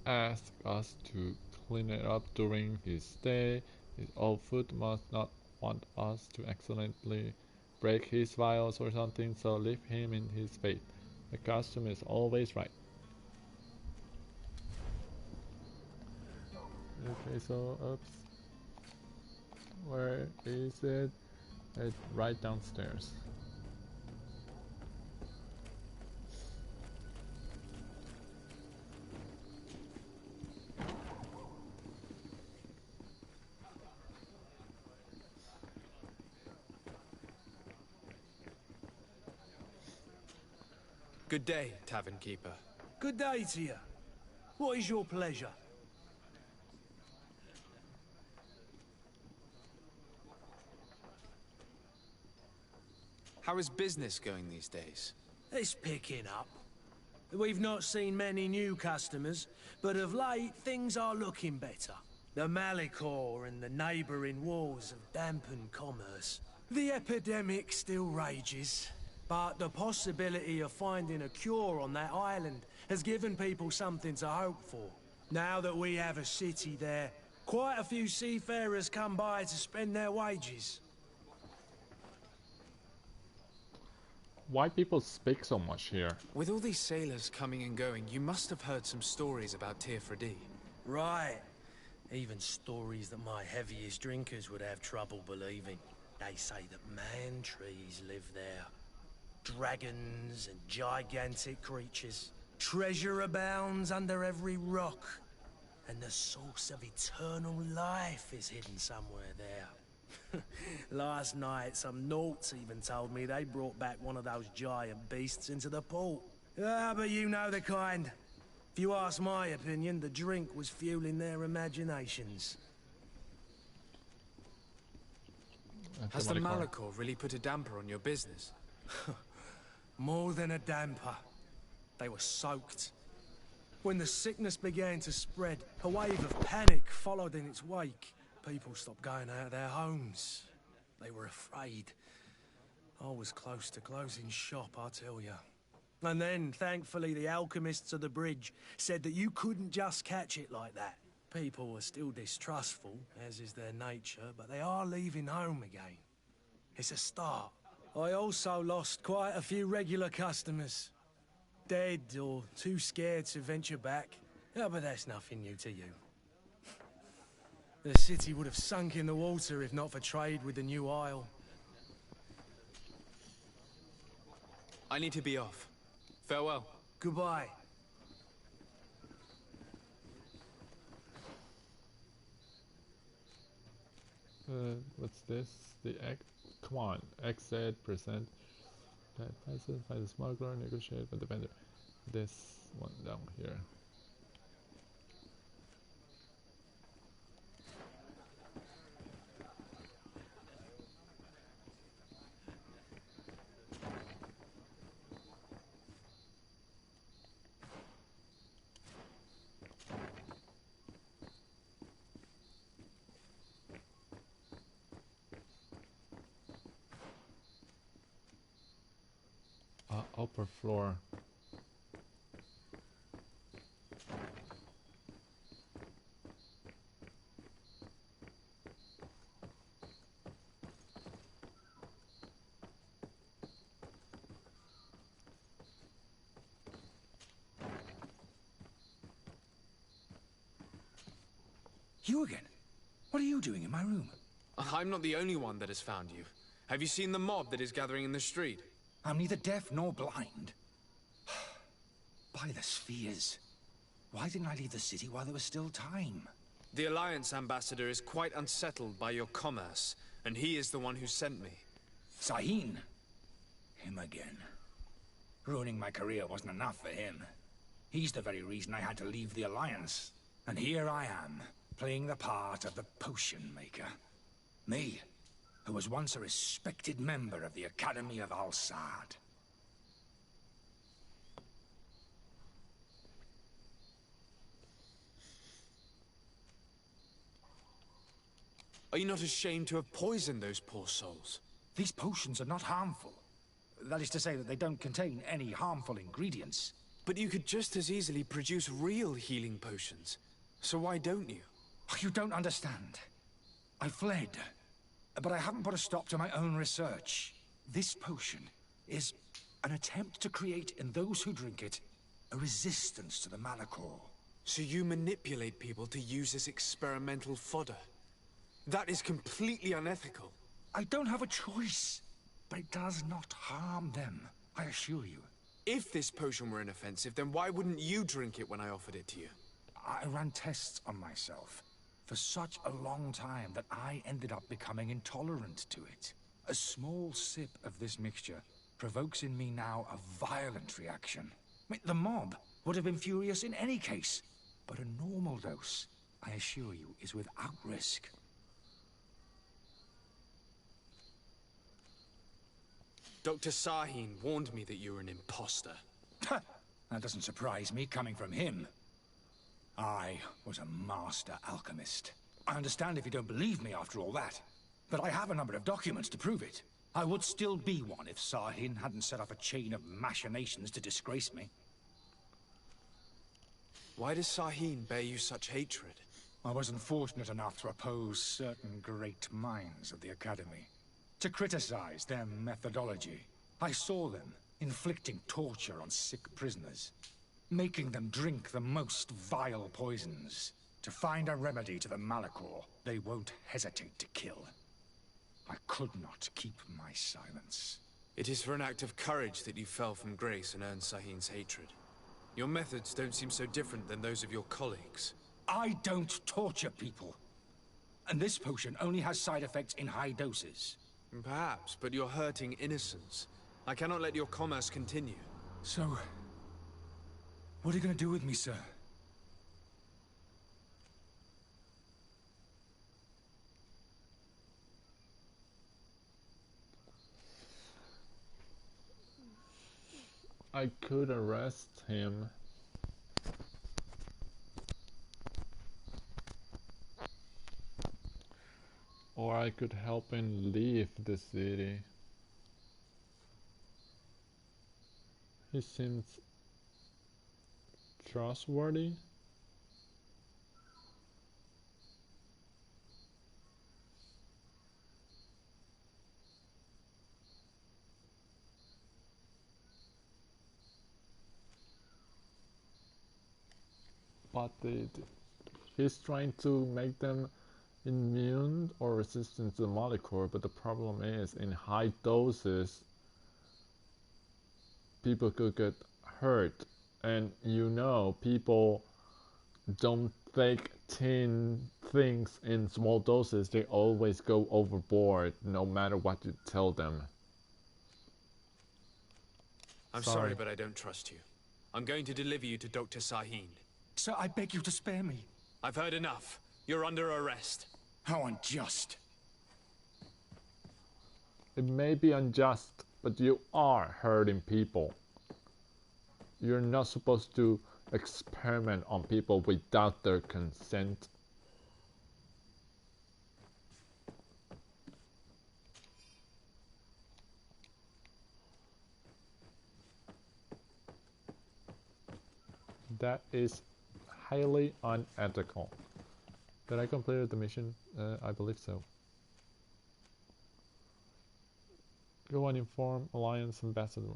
asked us to clean it up during his stay. His old foot must not want us to accidentally break his vials or something, so leave him in his fate. The costume is always right. Okay, so oops. Where is it? It's right downstairs. Good day, tavern keeper. Good day to you. What is your pleasure? How is business going these days? It's picking up. We've not seen many new customers, but of late things are looking better. The Malicor and the neighbouring wars have dampened commerce. The epidemic still rages, but the possibility of finding a cure on that island has given people something to hope for. Now that we have a city there, quite a few seafarers come by to spend their wages. Why people speak so much here? With all these sailors coming and going, you must have heard some stories about Tirfredi. Right. Even stories that my heaviest drinkers would have trouble believing. They say that man-trees live there. Dragons and gigantic creatures. Treasure abounds under every rock. And the source of eternal life is hidden somewhere there. Last night, some Nauts even told me they brought back one of those giant beasts into the port. Ah, but you know the kind. If you ask my opinion, the drink was fueling their imaginations. Has the Malicor really put a damper on your business? More than a damper. They were soaked. When the sickness began to spread, a wave of panic followed in its wake. People stopped going out of their homes. They were afraid. I was close to closing shop, I tell you. And then, thankfully, the alchemists of the bridge said that you couldn't just catch it like that. People were still distrustful, as is their nature, but they are leaving home again. It's a start. I also lost quite a few regular customers. Dead or too scared to venture back. Yeah, but that's nothing new to you. The city would have sunk in the water if not for trade with the new isle. I need to be off. Farewell. Goodbye. What's this? The act. Come on, exit, present. Peasant, find the smuggler, negotiate with the vendor. This one down here. Upper floor. You again? What are you doing in my room? I'm not the only one that has found you. Have you seen the mob that is gathering in the street? I'm neither deaf nor blind. By the spheres. Why didn't I leave the city while there was still time? The Alliance ambassador is quite unsettled by your commerce, and he is the one who sent me. Sahin? Him again. Ruining my career wasn't enough for him. He's the very reason I had to leave the Alliance. And here I am, playing the part of the potion maker. Me, who was once a respected member of the Academy of Al-Sad. Are you not ashamed to have poisoned those poor souls? These potions are not harmful. That is to say that they don't contain any harmful ingredients. But you could just as easily produce real healing potions. So why don't you? You don't understand. I fled, but I haven't put a stop to my own research. This potion is an attempt to create in those who drink it a resistance to the Malachor. So you manipulate people to use as experimental fodder? That is completely unethical. I don't have a choice, but it does not harm them, I assure you. If this potion were inoffensive, then why wouldn't you drink it when I offered it to you? I ran tests on myself for such a long time that I ended up becoming intolerant to it. A small sip of this mixture provokes in me now a violent reaction. I mean, the mob would have been furious in any case, but a normal dose, I assure you, is without risk. Dr. Sahin warned me that you were an imposter. That doesn't surprise me, coming from him. I was a master alchemist. I understand if you don't believe me after all that, but I have a number of documents to prove it. I would still be one if Sahin hadn't set up a chain of machinations to disgrace me. Why does Sahin bear you such hatred? I wasn't fortunate enough to oppose certain great minds of the Academy, to criticize their methodology. I saw them inflicting torture on sick prisoners, making them drink the most vile poisons. To find a remedy to the Malachor, they won't hesitate to kill. I could not keep my silence. It is for an act of courage that you fell from grace and earned Sahin's hatred. Your methods don't seem so different than those of your colleagues. I don't torture people. And this potion only has side effects in high doses. Perhaps, but you're hurting innocents. I cannot let your commerce continue. So, what are you going to do with me, sir? I could arrest him. Or I could help him leave the city. He seems trustworthy. But he's trying to make them immune or resistant to the molecule, but the problem is in high doses people could get hurt, and people don't take things in small doses. They always go overboard no matter what you tell them. I'm sorry, but I don't trust you. I'm going to deliver you to Dr. Sahin. Sir, I beg you to spare me. I've heard enough. You're under arrest. How unjust. It may be unjust, but you are hurting people. You're not supposed to experiment on people without their consent. That is highly unethical. Did I complete the mission? I believe so. Go and inform Alliance Ambassador.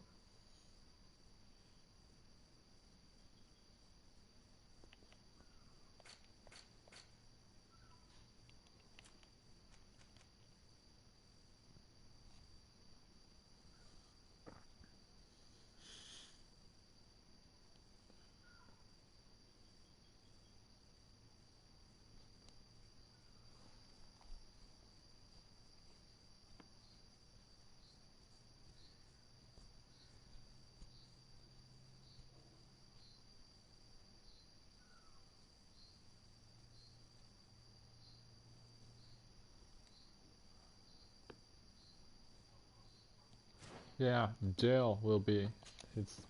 Yeah, jail will be his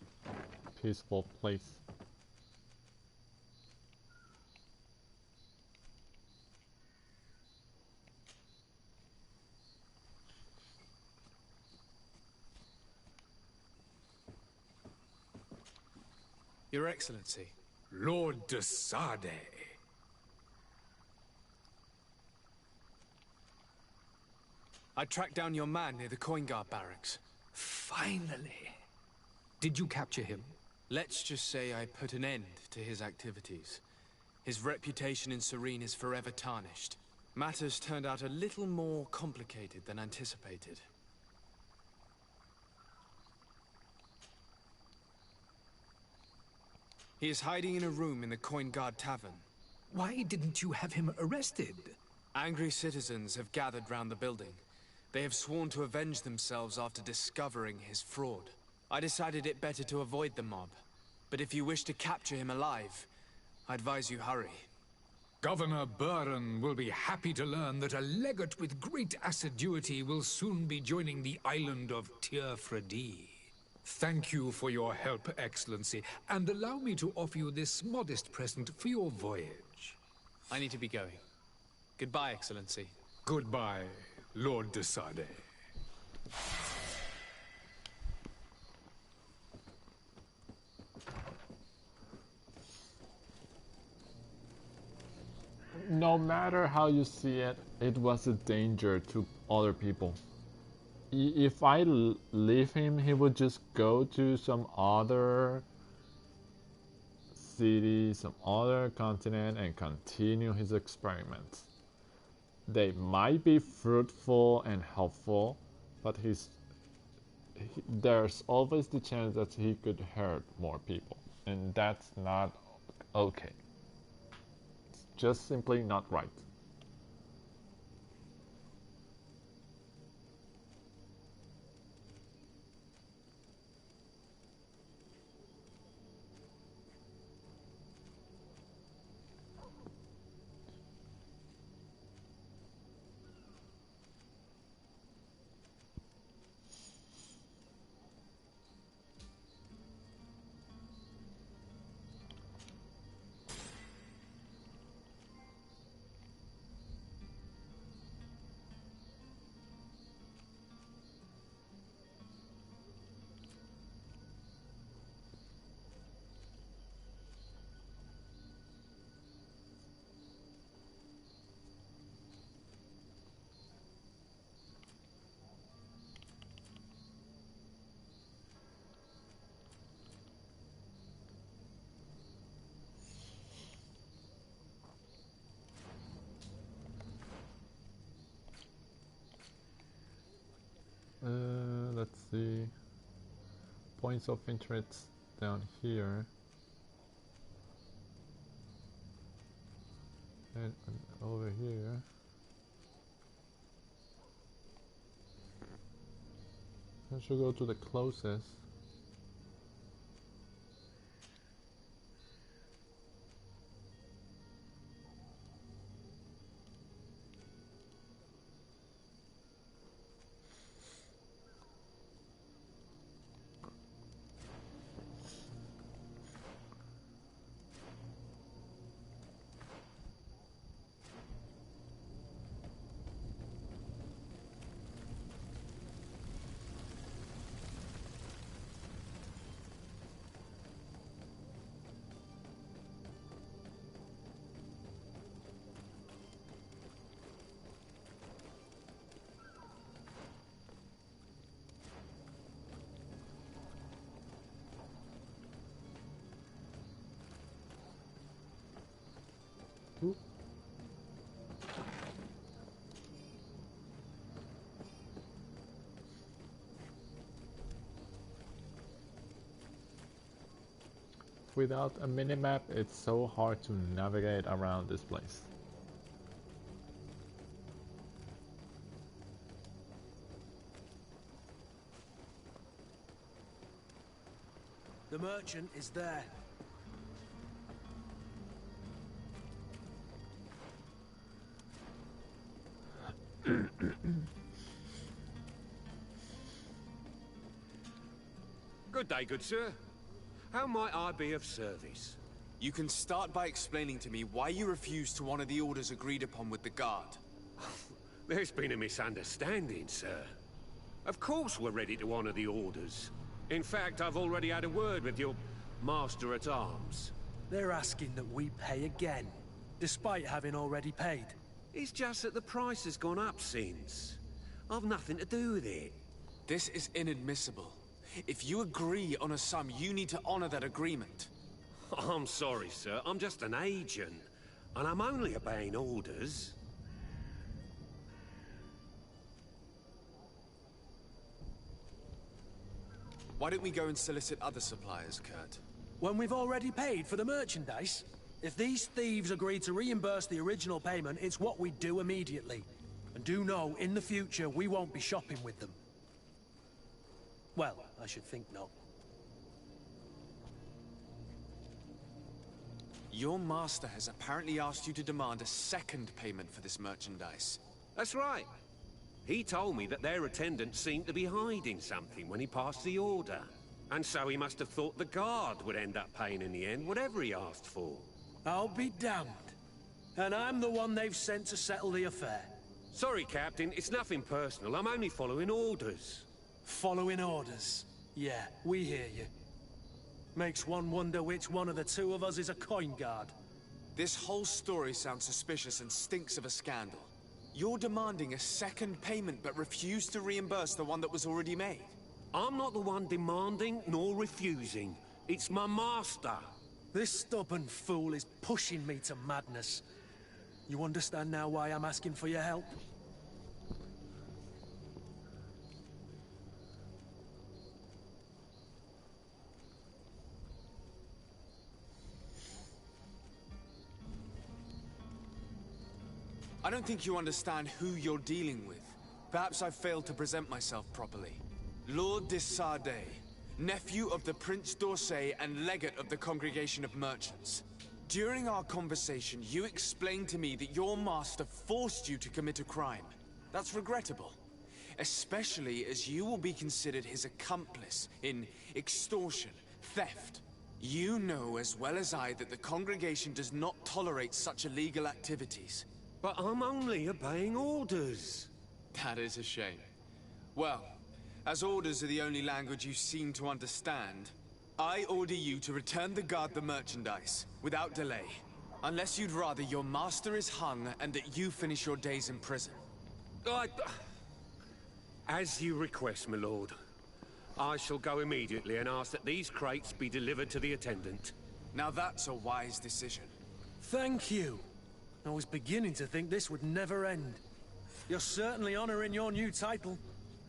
peaceful place. Your Excellency. Lord de Sade. I tracked down your man near the Coin Guard barracks. Finally. Did you capture him? Let's just say I put an end to his activities. His reputation in Serene is forever tarnished. Matters turned out a little more complicated than anticipated. He is hiding in a room in the Coin Guard Tavern. Why didn't you have him arrested? Angry citizens have gathered round the building. They have sworn to avenge themselves after discovering his fraud. I decided it better to avoid the mob. But if you wish to capture him alive, I advise you hurry. Governor Buren will be happy to learn that a legate with great assiduity will soon be joining the island of Tir-Fredi. Thank you for your help, Excellency, and allow me to offer you this modest present for your voyage. I need to be going. Goodbye, Excellency. Goodbye, Lord de Sade. No matter how you see it, it was a danger to other people. If I leave him, he would just go to some other city, some other continent, and continue his experiments. They might be fruitful and helpful, but there's always the chance that he could hurt more people, and that's not okay. It's just simply not right. Let's see. Points of interest down here. And over here. I should go to the closest. Ooh. Without a minimap, it's so hard to navigate around this place. The merchant is there. Good day, good sir. How might I be of service? You can start by explaining to me why you refused to honor the orders agreed upon with the guard. There's been a misunderstanding, sir. Of course we're ready to honor the orders. In fact, I've already had a word with your Master-at-Arms. They're asking that we pay again, despite having already paid. It's just that the price has gone up since. I've nothing to do with it. This is inadmissible. If you agree on a sum, you need to honor that agreement. I'm sorry, sir. I'm just an agent. And I'm only obeying orders. Why don't we go and solicit other suppliers, Kurt? When we've already paid for the merchandise? If these thieves agree to reimburse the original payment, it's what we do immediately. And do know, in the future, we won't be shopping with them. Well, I should think not. Your master has apparently asked you to demand a second payment for this merchandise. That's right. He told me that their attendant seemed to be hiding something when he passed the order. And so he must have thought the guard would end up paying in the end, whatever he asked for. I'll be damned. And I'm the one they've sent to settle the affair. Sorry, Captain, it's nothing personal. I'm only following orders. Following orders? Yeah, we hear you. Makes one wonder which one of the two of us is a coin guard. This whole story sounds suspicious and stinks of a scandal. You're demanding a second payment but refuse to reimburse the one that was already made. I'm not the one demanding nor refusing. It's my master. This stubborn fool is pushing me to madness. You understand now why I'm asking for your help? I don't think you understand who you're dealing with. Perhaps I failed to present myself properly. Lord de Sardet, nephew of the Prince d'Orsay and legate of the Congregation of Merchants. During our conversation, you explained to me that your master forced you to commit a crime. That's regrettable, especially as you will be considered his accomplice in extortion, theft. You know as well as I that the Congregation does not tolerate such illegal activities. But I'm only obeying orders. That is a shame. Well, as orders are the only language you seem to understand, I order you to return the guard the merchandise, without delay. Unless you'd rather your master is hung and that you finish your days in prison. As you request, my lord. I shall go immediately and ask that these crates be delivered to the attendant. Now that's a wise decision. Thank you. I was beginning to think this would never end. You're certainly honoring your new title.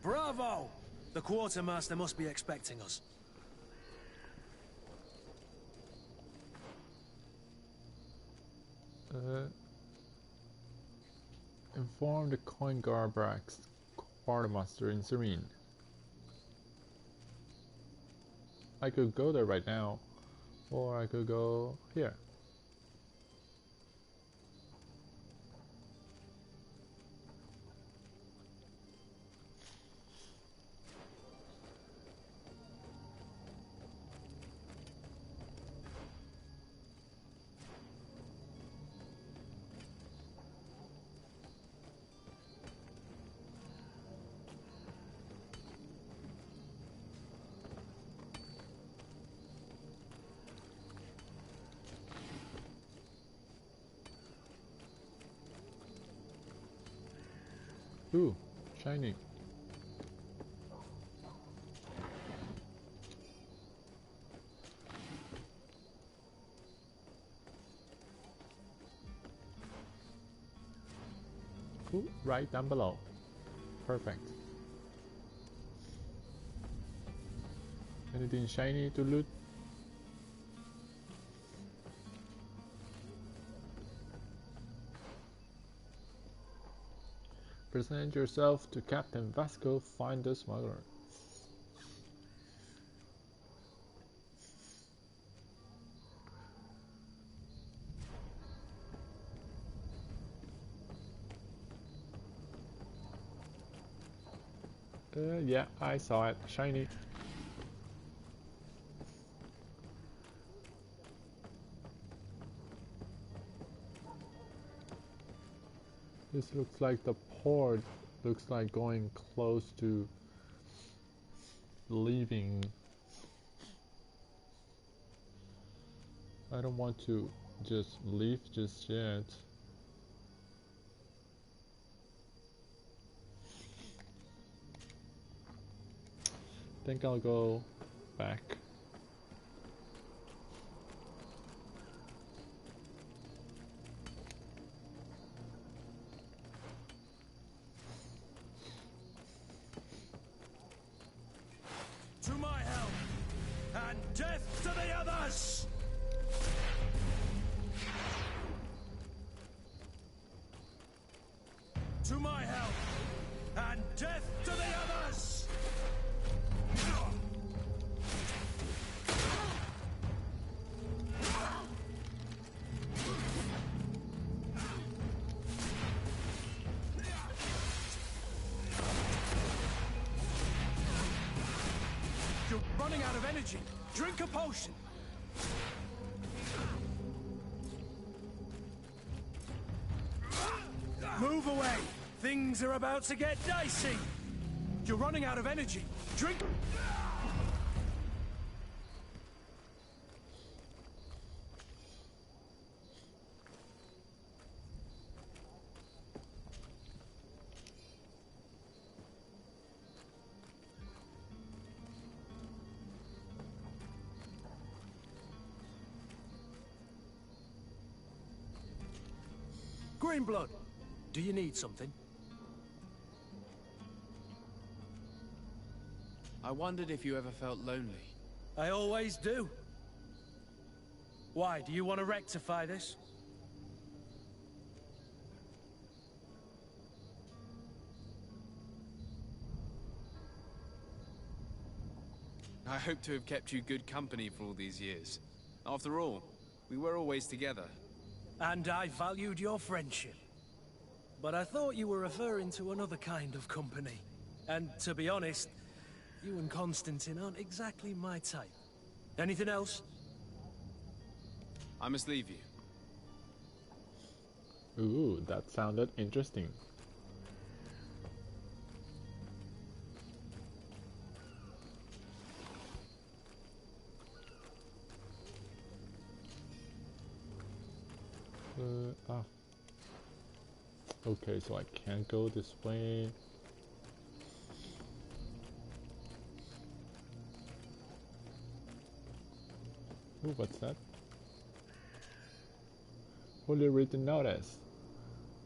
Bravo! The quartermaster must be expecting us. Inform the coin guard barracks quartermaster in Serene. I could go there right now, or I could go here. Ooh, shiny. Ooh, right down below. Perfect. Anything shiny to loot? Present yourself to Captain Vasco, find the smuggler. Yeah, I saw it. Shiny. This looks like the port looks like going close to leaving. I don't want to just leave just yet. Think I'll go back. To my help, and death to the others! To my help, and death to the others! You're running out of energy. Drink a potion. Move away. Things are about to get dicey. You're running out of energy. Drink. Greenblood, do you need something? I wondered if you ever felt lonely. I always do. Why, do you want to rectify this? I hope to have kept you good company for all these years. After all, we were always together. And I valued your friendship. But I thought you were referring to another kind of company. And to be honest, you and Constantine aren't exactly my type. Anything else? I must leave you. Ooh, that sounded interesting. Okay, so I can't go this way. Ooh, what's that? Holy written notice.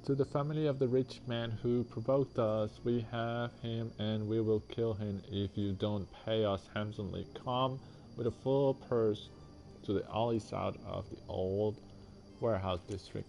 To the family of the rich man who provoked us, we have him and we will kill him if you don't pay us handsomely. Come with a full purse to the alley south of the old warehouse district.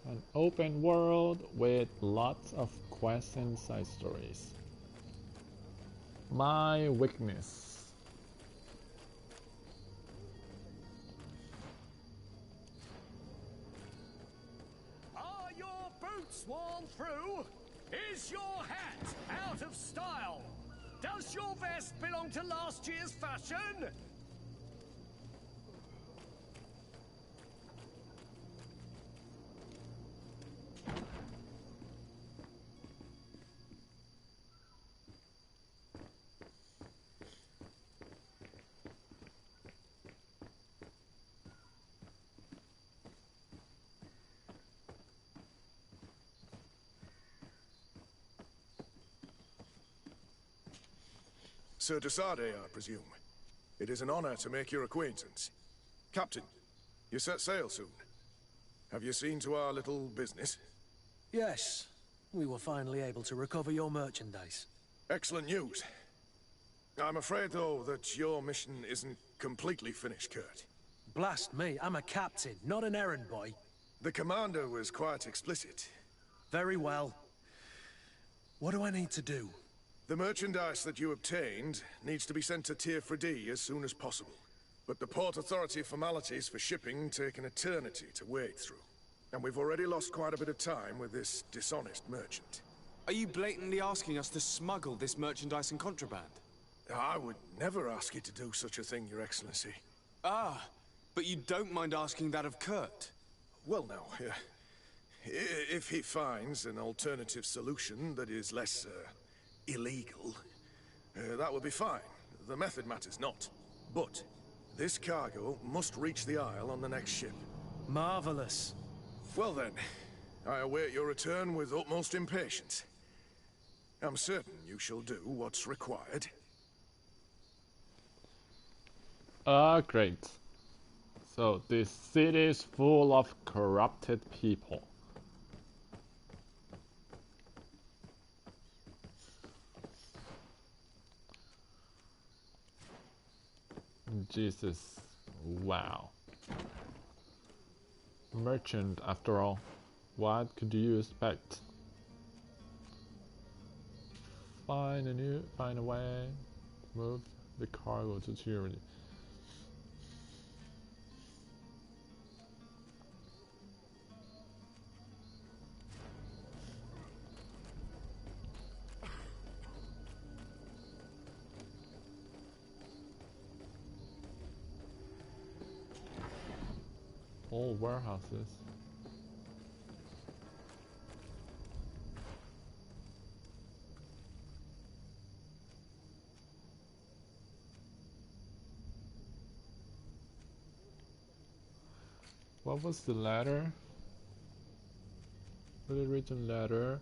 An open world with lots of quests and side stories. My weakness. Are your boots worn through? Is your hat out of style? Does your vest belong to last year's fashion? Sir Desade, I presume. It is an honor to make your acquaintance. Captain, you set sail soon. Have you seen to our little business? Yes. We were finally able to recover your merchandise. Excellent news. I'm afraid, though, that your mission isn't completely finished, Kurt. Blast me, I'm a captain, not an errand boy. The commander was quite explicit. Very well. What do I need to do? The merchandise that you obtained needs to be sent to Tier 4D as soon as possible. But the Port Authority formalities for shipping take an eternity to wade through. And we've already lost quite a bit of time with this dishonest merchant. Are you blatantly asking us to smuggle this merchandise and contraband? I would never ask you to do such a thing, Your Excellency. Ah, but you don't mind asking that of Kurt? Well, no. If he finds an alternative solution that is less, illegal, that would be fine. The method matters not. But this cargo must reach the Isle on the next ship. Marvelous. Well then, I await your return with utmost impatience. I'm certain you shall do what's required. Great. So this city is full of corrupted people. Jesus, wow. Merchant, after all. What could you expect? Find a way. Move the cargo to tyranny. All warehouses. What was the letter? Really written letter.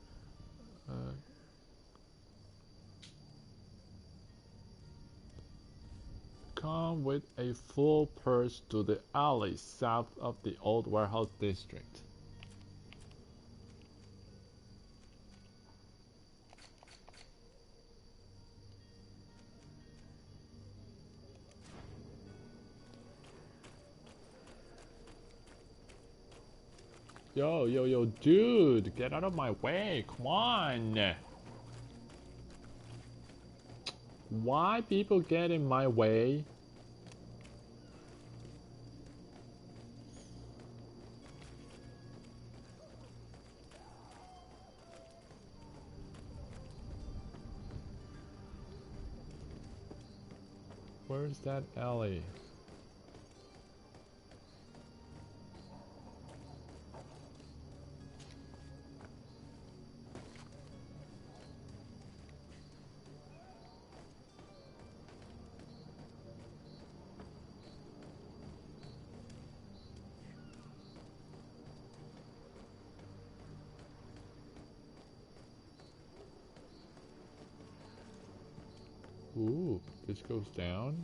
Come with a full purse to the alley south of the old warehouse district. Yo, dude, get out of my way, come on. Why people get in my way? Where's that alley? Ooh, this goes down.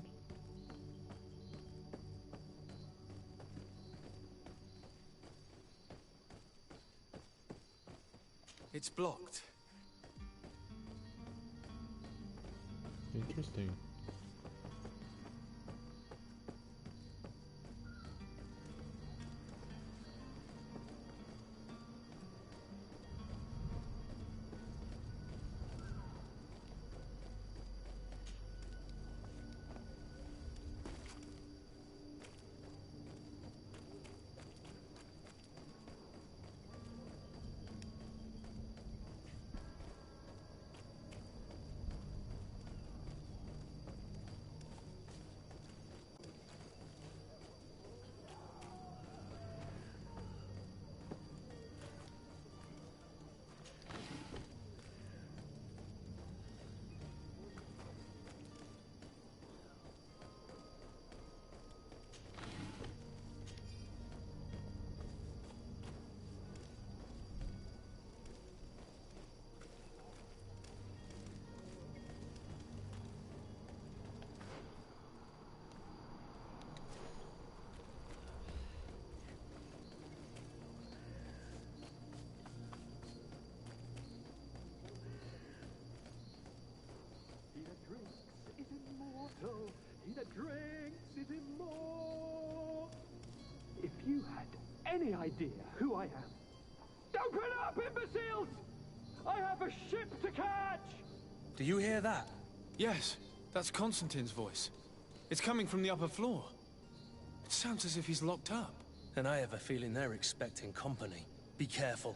It's blocked. Interesting. any idea who I am? Open up, imbeciles! I have a ship to catch! Do you hear that? Yes, that's Constantine's voice. It's coming from the upper floor. It sounds as if he's locked up. And I have a feeling they're expecting company. Be careful.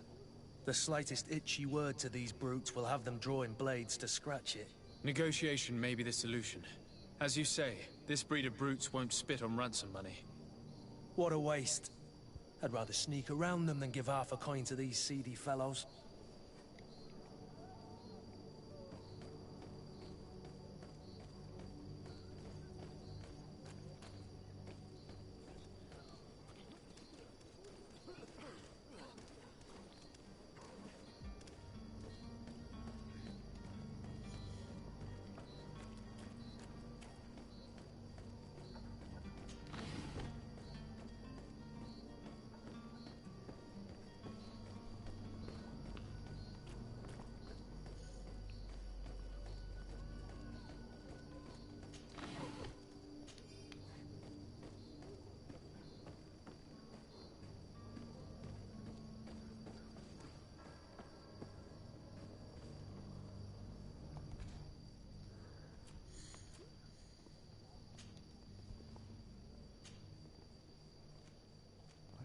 The slightest itchy word to these brutes will have them drawing blades to scratch it. Negotiation may be the solution. As you say, this breed of brutes won't spit on ransom money. What a waste. I'd rather sneak around them than give half a coin to these seedy fellows.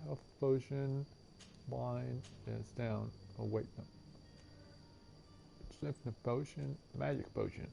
Health potion, wine is down. Oh wait, no. Strength potion, magic potion.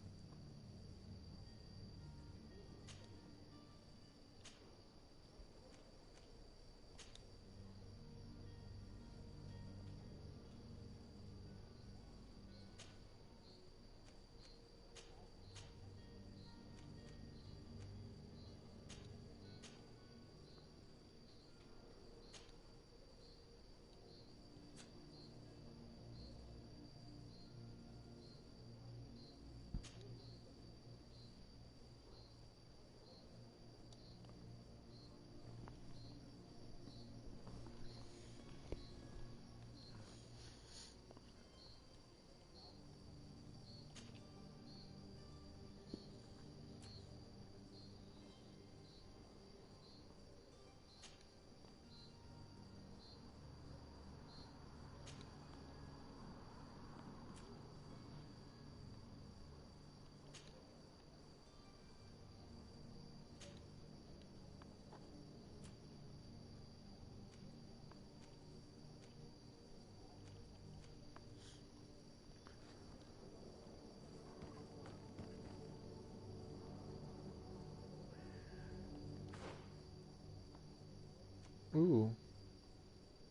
Ooh.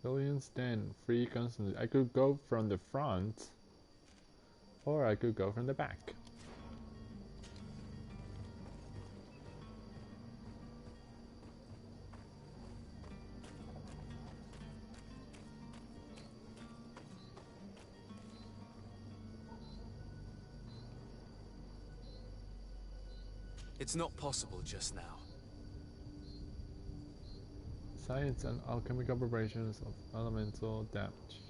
Billions stand free constantly. I could go from the front, or I could go from the back. It's not possible just now. Science and alchemical preparations of elemental damage.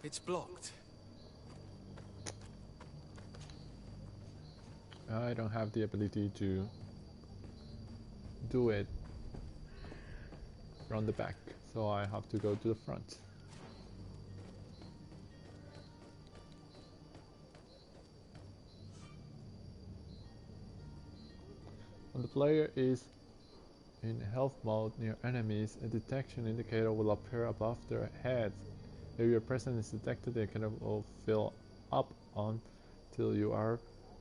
It's blocked. I don't have the ability to do it from the back, so I have to go to the front. When the player is in health mode near enemies, a detection indicator will appear above their heads. If your presence is detected, the indicator will fill up until you are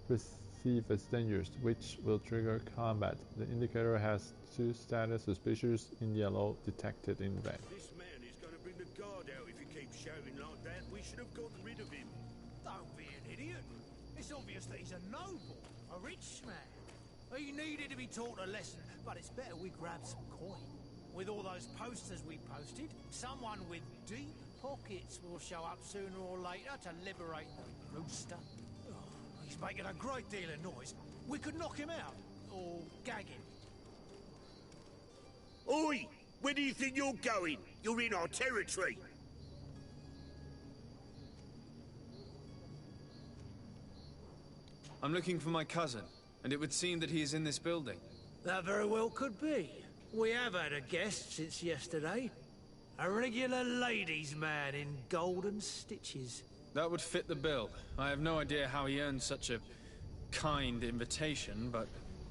perceived as dangerous, which will trigger combat. The indicator has two status: suspicious in yellow, detected in red. This man is going to bring the guard out if he keeps shouting like that. We should have gotten rid of him. Don't be an idiot. It's obvious that he's a noble, a rich man. He needed to be taught a lesson, but it's better we grab some coin. With all those posters we posted, someone with deep pockets will show up sooner or later to liberate the rooster. Oh, he's making a great deal of noise. We could knock him out, or gag him. Oi! Where do you think you're going? You're in our territory. I'm looking for my cousin, and it would seem that he is in this building. That very well could be. We have had a guest since yesterday. A regular ladies' man in golden stitches. That would fit the bill. I have no idea how he earned such a kind invitation, but...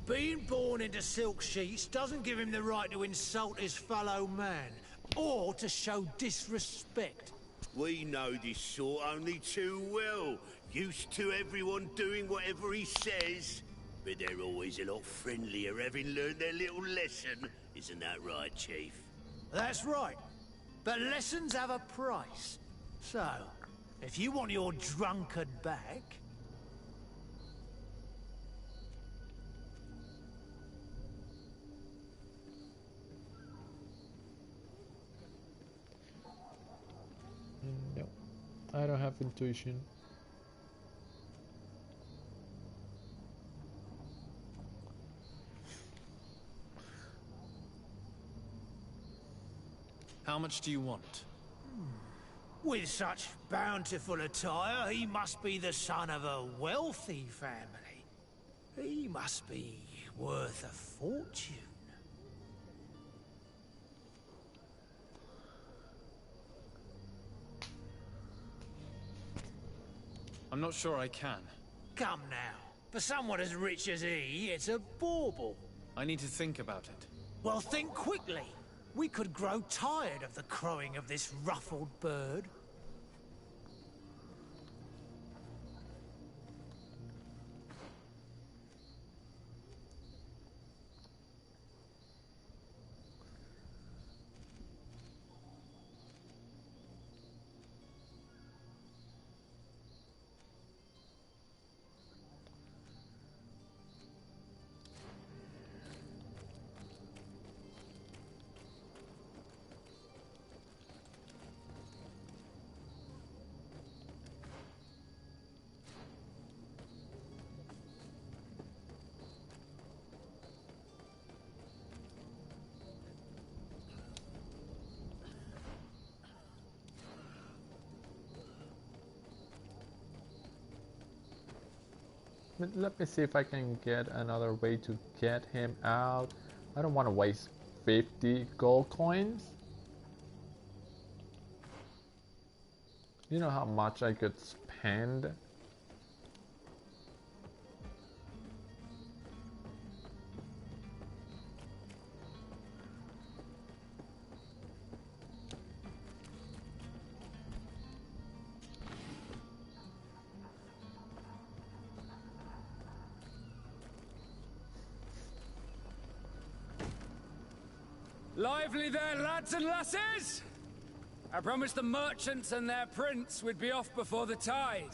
Being born into silk sheets doesn't give him the right to insult his fellow man, or to show disrespect. We know this sort only too well. Used to everyone doing whatever he says. But they're always a lot friendlier having learned their little lesson. Isn't that right, Chief? That's right. But lessons have a price. So, if you want your drunkard back... No, I don't have intuition. How much do you want? With such bountiful attire, he must be the son of a wealthy family. He must be worth a fortune. I'm not sure I can. Come now. For someone as rich as he, it's a bauble. I need to think about it. Well, think quickly. We could grow tired of the crowing of this ruffled bird. Let me see if I can get another way to get him out. I don't want to waste 50 gold coins. You know how much I could spend? Lively there, lads and lasses! I promised the merchants and their prince we'd be off before the tide.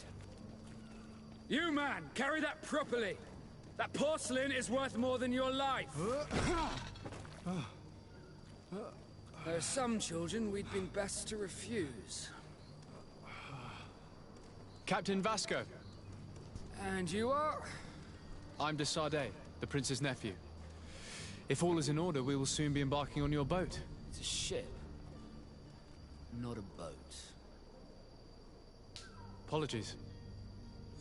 You, man, carry that properly. That porcelain is worth more than your life. There are some children we'd been best to refuse. Captain Vasco. And you are? I'm de Sardet, the prince's nephew. If all is in order, we will soon be embarking on your boat. It's a ship, not a boat. Apologies.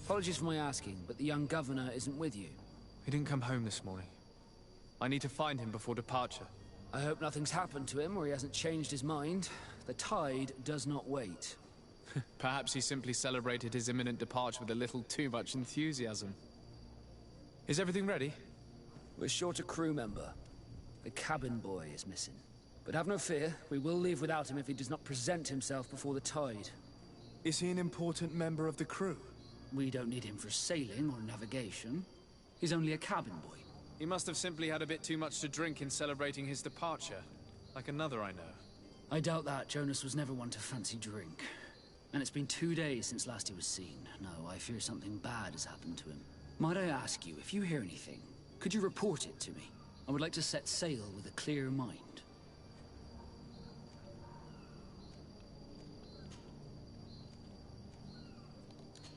Apologies for my asking, but the young governor isn't with you. He didn't come home this morning. I need to find him before departure. I hope nothing's happened to him or he hasn't changed his mind. The tide does not wait. Perhaps he simply celebrated his imminent departure with a little too much enthusiasm. Is everything ready? We're short a crew member. The cabin boy is missing. But have no fear, we will leave without him if he does not present himself before the tide. Is he an important member of the crew? We don't need him for sailing or navigation. He's only a cabin boy. He must have simply had a bit too much to drink in celebrating his departure. Like another I know. I doubt that. Jonas was never one to fancy drink. And it's been 2 days since last he was seen. No, I fear something bad has happened to him. Might I ask you, if you hear anything, could you report it to me? I would like to set sail with a clear mind.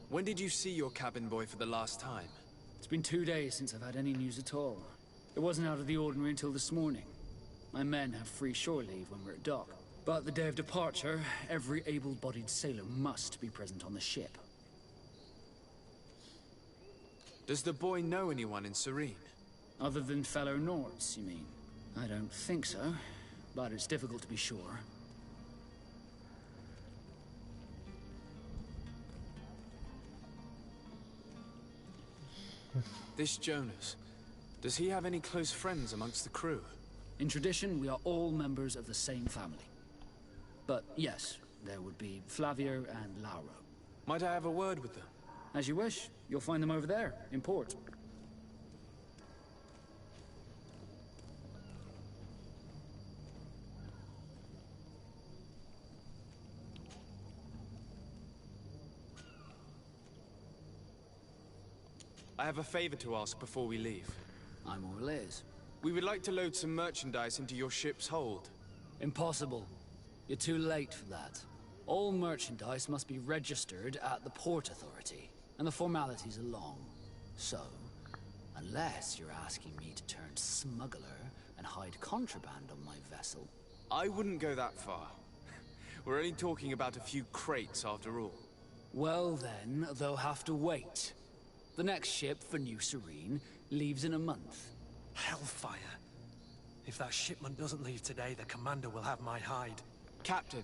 When did you see your cabin boy for the last time? It's been 2 days since I've had any news at all. It wasn't out of the ordinary until this morning. My men have free shore leave when we're at dock. But the day of departure, every able-bodied sailor must be present on the ship. Does the boy know anyone in Serene? Other than fellow Nords, you mean? I don't think so, but it's difficult to be sure. This Jonas, does he have any close friends amongst the crew? In tradition, we are all members of the same family. But yes, there would be Flavio and Lauro. Might I have a word with them? As you wish. You'll find them over there, in port. I have a favor to ask before we leave. I'm all ears. We would like to load some merchandise into your ship's hold. Impossible. You're too late for that. All merchandise must be registered at the Port Authority, and the formalities are long. So, unless you're asking me to turn smuggler and hide contraband on my vessel... I wouldn't go that far. We're only talking about a few crates after all. Well then, they'll have to wait. The next ship for New Serene leaves in a month. Hellfire. If that shipment doesn't leave today, the commander will have my hide. Captain,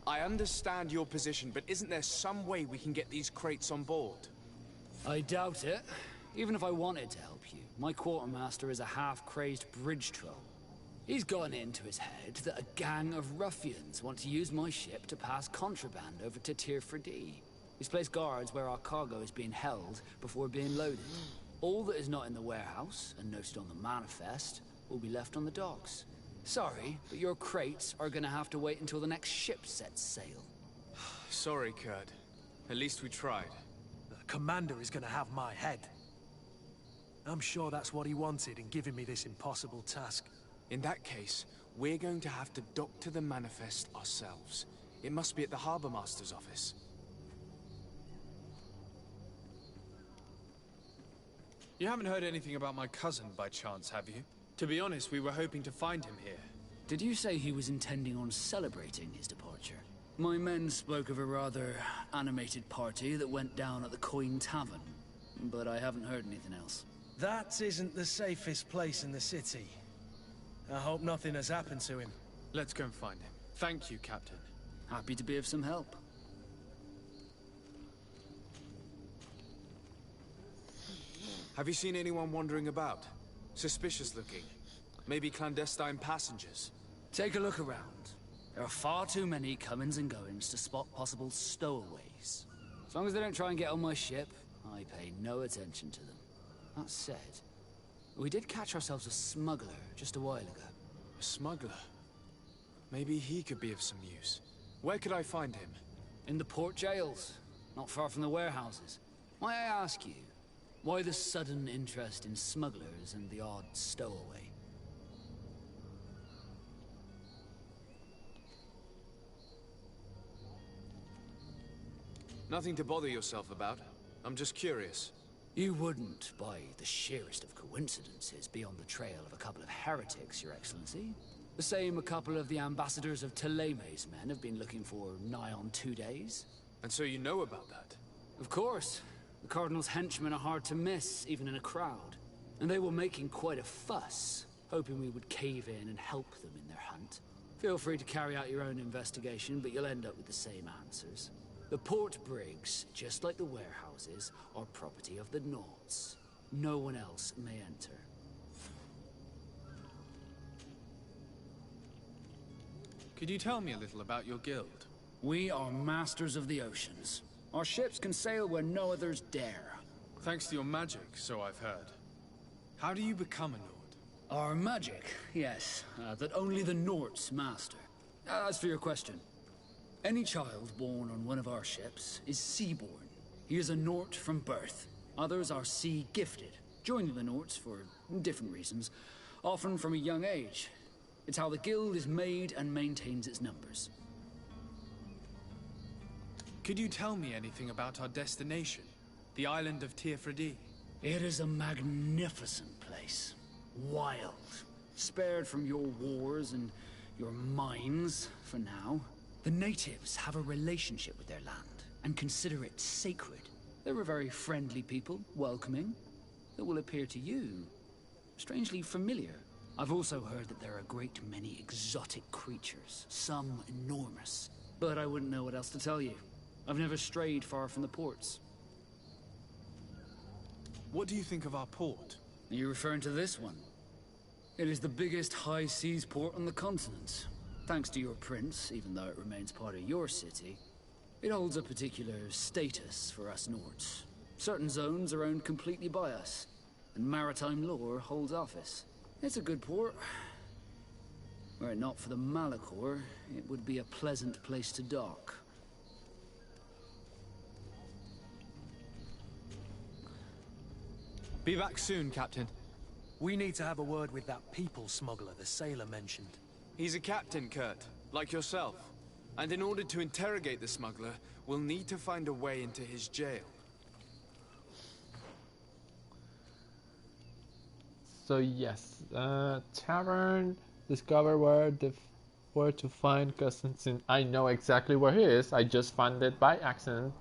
I understand your position, but isn't there some way we can get these crates on board? I doubt it. Even if I wanted to help you, my quartermaster is a half-crazed bridge troll. He's gotten it into his head that a gang of ruffians want to use my ship to pass contraband over to Tier 4D. He's placed guards where our cargo is being held before being loaded. All that is not in the warehouse, and noted on the manifest, will be left on the docks. Sorry, but your crates are gonna have to wait until the next ship sets sail. Sorry, Kurt. At least we tried. The commander is gonna have my head. I'm sure that's what he wanted in giving me this impossible task. In that case, we're going to have to doctor the manifest ourselves. It must be at the Harbour Master's office. You haven't heard anything about my cousin by chance, have you? To be honest, we were hoping to find him here. Did you say he was intending on celebrating his departure? My men spoke of a rather animated party that went down at the Coin Tavern, but I haven't heard anything else. That isn't the safest place in the city. I hope nothing has happened to him. Let's go and find him. Thank you, Captain. Happy to be of some help. Have you seen anyone wandering about? Suspicious looking. Maybe clandestine passengers. Take a look around. There are far too many comings and goings to spot possible stowaways. As long as they don't try and get on my ship, I pay no attention to them. That said, we did catch ourselves a smuggler just a while ago. A smuggler? Maybe he could be of some use. Where could I find him? In the port jails, not far from the warehouses. Might I ask you, why the sudden interest in smugglers and the odd stowaway? Nothing to bother yourself about. I'm just curious. You wouldn't, by the sheerest of coincidences, be on the trail of a couple of heretics, Your Excellency. The same a couple of the ambassadors of Teleme's men have been looking for nigh on 2 days. And so you know about that? Of course. The Cardinal's henchmen are hard to miss, even in a crowd. And they were making quite a fuss, hoping we would cave in and help them in their hunt. Feel free to carry out your own investigation, but you'll end up with the same answers. The port brigs, just like the warehouses, are property of the Nauts. No one else may enter. Could you tell me a little about your guild? We are masters of the oceans. Our ships can sail where no others dare. Thanks to your magic, so I've heard. How do you become a Nord? Our magic, yes, that only the Norts master. As for your question, any child born on one of our ships is sea-born. He is a Nort from birth. Others are sea-gifted, joining the Norts for different reasons, often from a young age. It's how the guild is made and maintains its numbers. Could you tell me anything about our destination? The island of Tier 4D? It is a magnificent place. Wild. Spared from your wars and your mines, for now. The natives have a relationship with their land, and consider it sacred. They're a very friendly people, welcoming, that will appear to you strangely familiar. I've also heard that there are a great many exotic creatures, some enormous. But I wouldn't know what else to tell you. I've never strayed far from the ports. What do you think of our port? Are you referring to this one? It is the biggest high seas port on the continent. Thanks to your prince, even though it remains part of your city, it holds a particular status for us Nords. Certain zones are owned completely by us, and maritime law holds office. It's a good port. Were it not for the Malachor, it would be a pleasant place to dock. Be back soon, Captain. We need to have a word with that people smuggler the sailor mentioned. He's a captain, Kurt, like yourself. And in order to interrogate the smuggler, we'll need to find a way into his jail. So yes, tavern. Discover where to find Constantine. I know exactly where he is. I just found it by accident.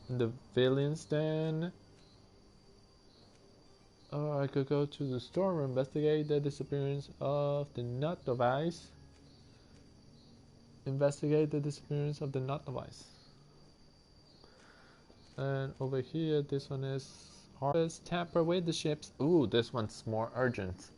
The villain's den. Or I could go to the store and investigate the disappearance of the nut device. Investigate the disappearance of the nut device. And over here, this one is harvest, tamper with the ships. Ooh, this one's more urgent.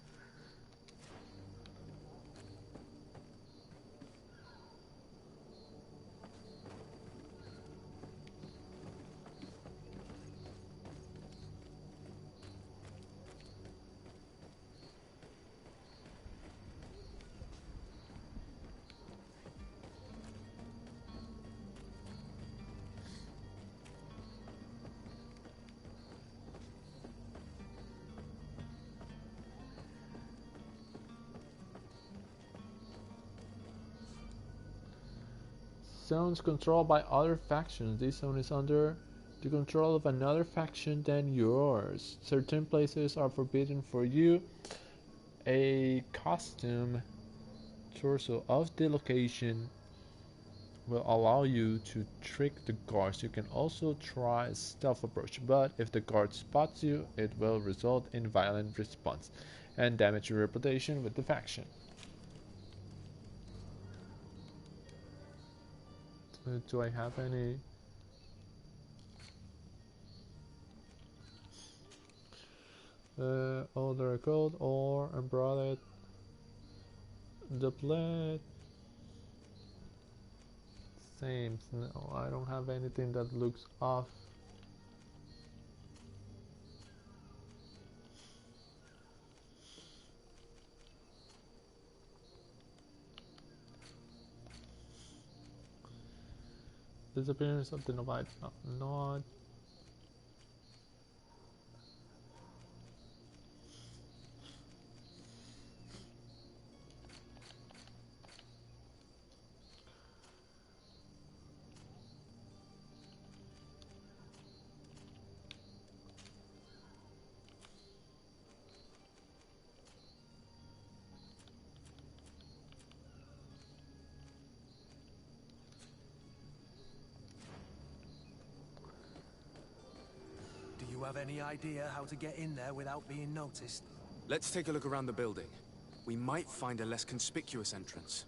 Zones controlled by other factions. This zone is under the control of another faction than yours. Certain places are forbidden for you. A costume torso of the location will allow you to trick the guards. You can also try a stealth approach, but if the guard spots you, it will result in violent response and damage your reputation with the faction. Do I have any? Older gold or embroidered doublet. Same. No, I don't have anything that looks off. Disappearance of the Novite. Not. Do you have any idea how to get in there without being noticed? Let's take a look around the building. We might find a less conspicuous entrance.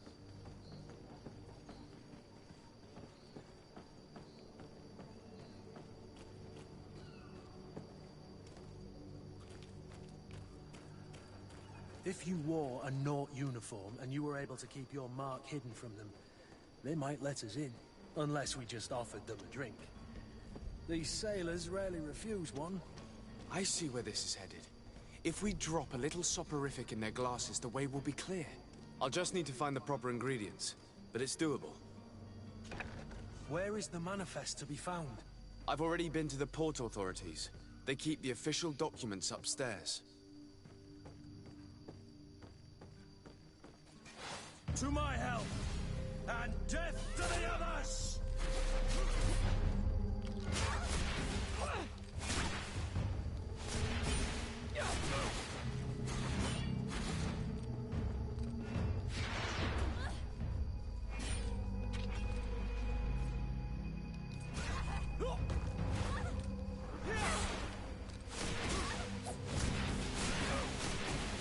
If you wore a Nort uniform and you were able to keep your mark hidden from them, they might let us in, unless we just offered them a drink. These sailors rarely refuse one. I see where this is headed. If we drop a little soporific in their glasses, the way will be clear. I'll just need to find the proper ingredients, but it's doable. Where is the manifest to be found? I've already been to the port authorities. They keep the official documents upstairs. To my help, and death to the others!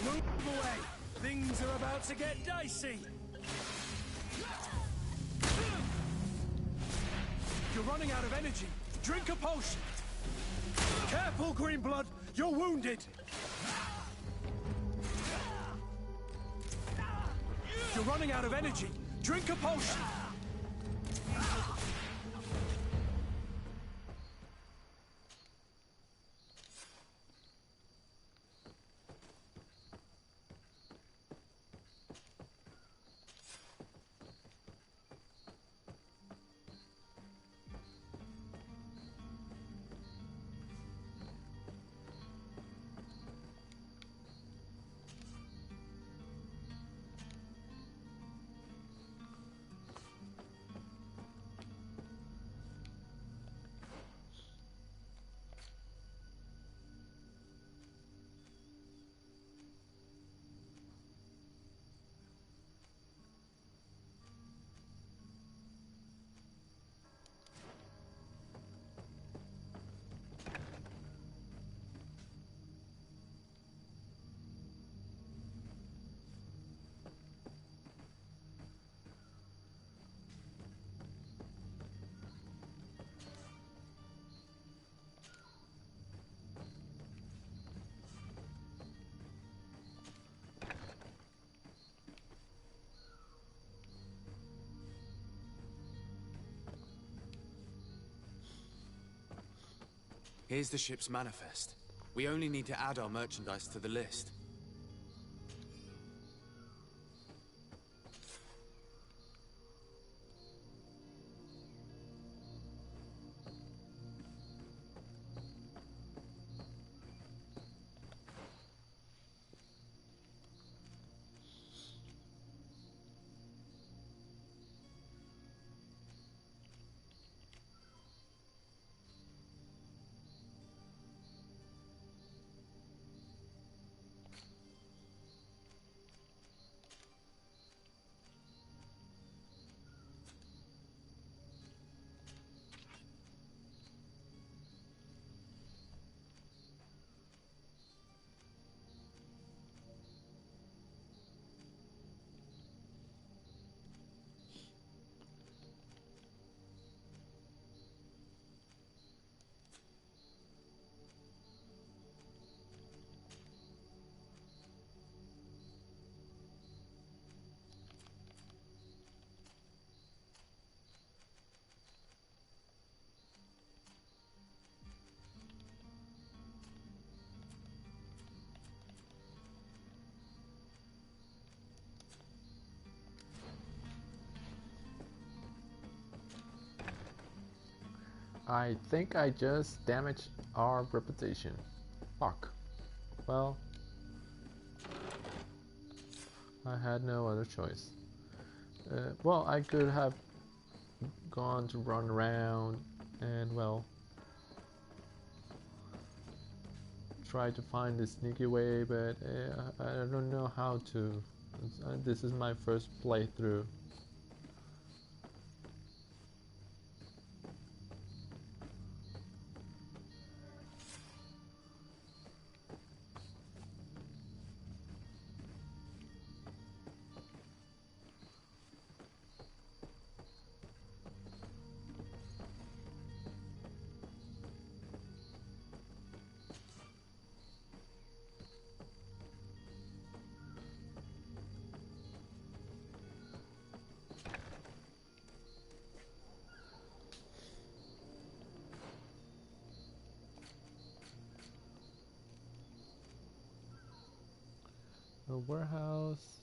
Move way! Things are about to get dicey! You're running out of energy. Drink a potion. Careful, Greenblood. You're wounded. You're running out of energy. Drink a potion. Here's the ship's manifest. We only need to add our merchandise to the list. I think I just damaged our reputation. Fuck. Well, I had no other choice. Well, I could have gone to run around and, well, try to find a sneaky way, but I don't know how to. This is my first playthrough. A warehouse,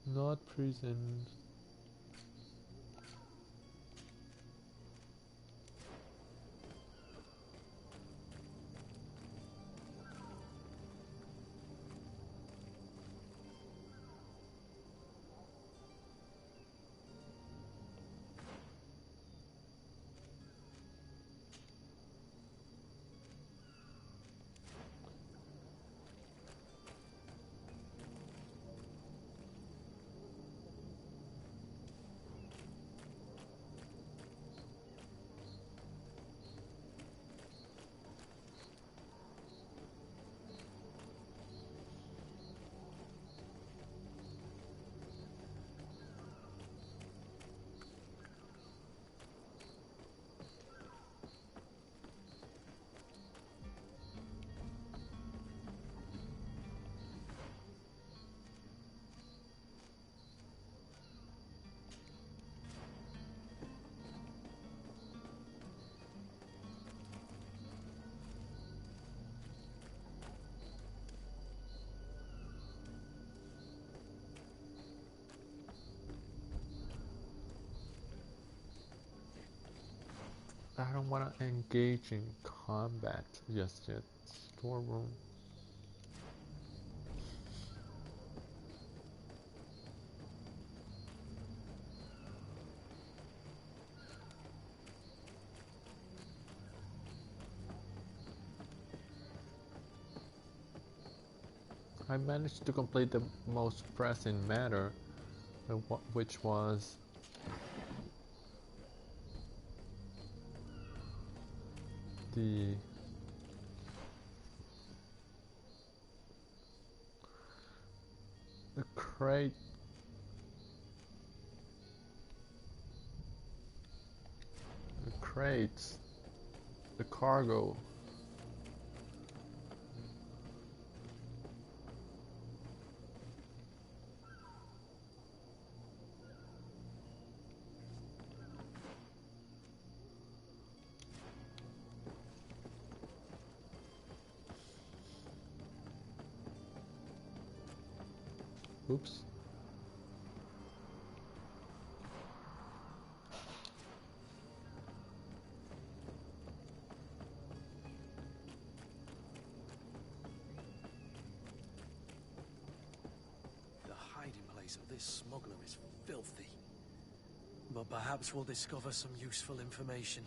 not prison. I don't want to engage in combat just yet. Storeroom. I managed to complete the most pressing matter, which was the crate. The crates. The cargo. Oops. The hiding place of this smuggler is filthy. But perhaps we'll discover some useful information.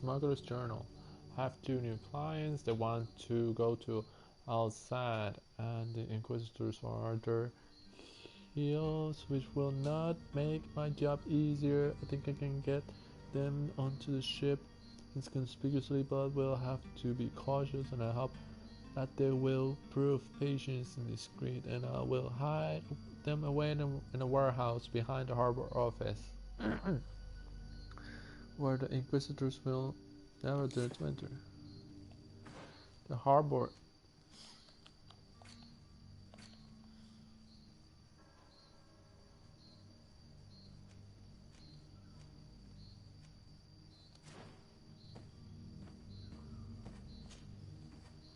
Smuggler's Journal. Have 2 new clients. They want to go to Al-Sad and the Inquisitors order heals, which will not make my job easier. I think I can get them onto the ship inconspicuously, but we'll have to be cautious, and I hope that they will prove patient and discreet, and I will hide them away in a warehouse behind the harbor office. Where the Inquisitors will never dare to enter. The harbor.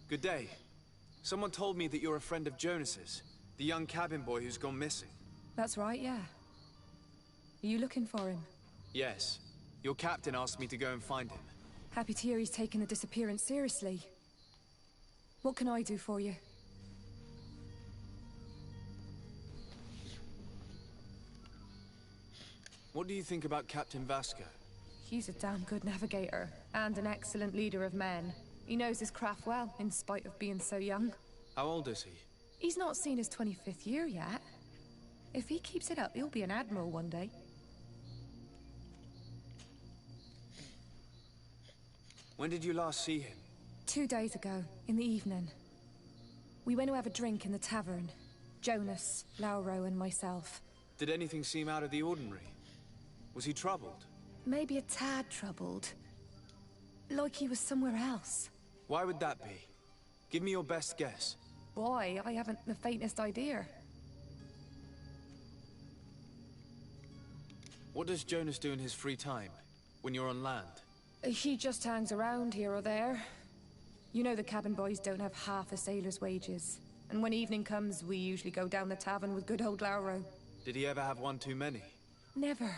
Good day. Someone told me that you're a friend of Jonas's, the young cabin boy who's gone missing. That's right, yeah. Are you looking for him? Yes. Your captain asked me to go and find him. Happy to hear he's taken the disappearance seriously. What can I do for you? What do you think about Captain Vasco? He's a damn good navigator, and an excellent leader of men. He knows his craft well, in spite of being so young. How old is he? He's not seen his 25th year yet. If he keeps it up, he'll be an admiral one day. When did you last see him? 2 days ago, in the evening. We went to have a drink in the tavern. Jonas, Lauro, and myself. Did anything seem out of the ordinary? Was he troubled? Maybe a tad troubled. Like he was somewhere else. Why would that be? Give me your best guess. Boy, I haven't the faintest idea. What does Jonas do in his free time, when you're on land? He just hangs around here or there. You know the cabin boys don't have half a sailor's wages. And when evening comes, we usually go down the tavern with good old Lauro. Did he ever have one too many? Never.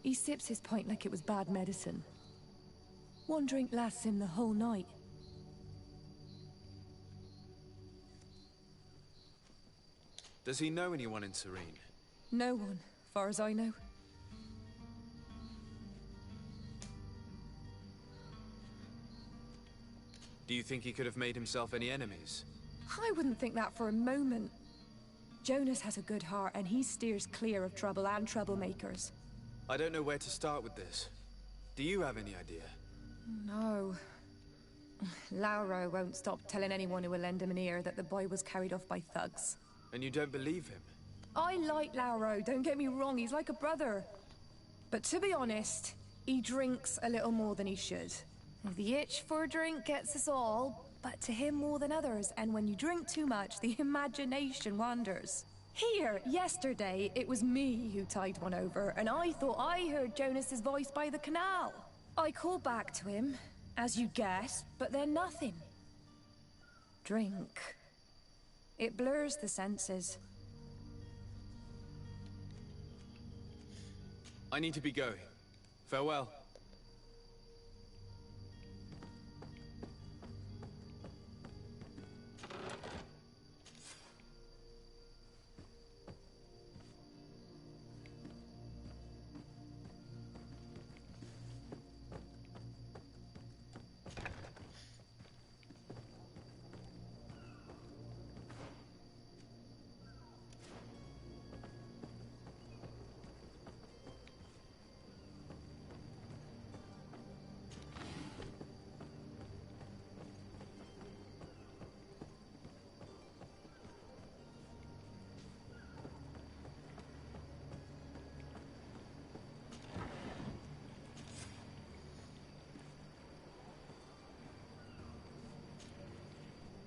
He sips his pint like it was bad medicine. One drink lasts him the whole night. Does he know anyone in Serene? No one, far as I know. Do you think he could have made himself any enemies? I wouldn't think that for a moment. Jonas has a good heart, and he steers clear of trouble and troublemakers. I don't know where to start with this. Do you have any idea? No. Lauro won't stop telling anyone who will lend him an ear that the boy was carried off by thugs. And you don't believe him? I like Lauro, don't get me wrong, he's like a brother. But to be honest, he drinks a little more than he should. The itch for a drink gets us all, but to him more than others, and when you drink too much, the imagination wanders. Here, yesterday, it was me who tied one over, and I thought I heard Jonas's voice by the canal. I called back to him, as you guessed, but then nothing. drink. It blurs the senses. I need to be going. Farewell.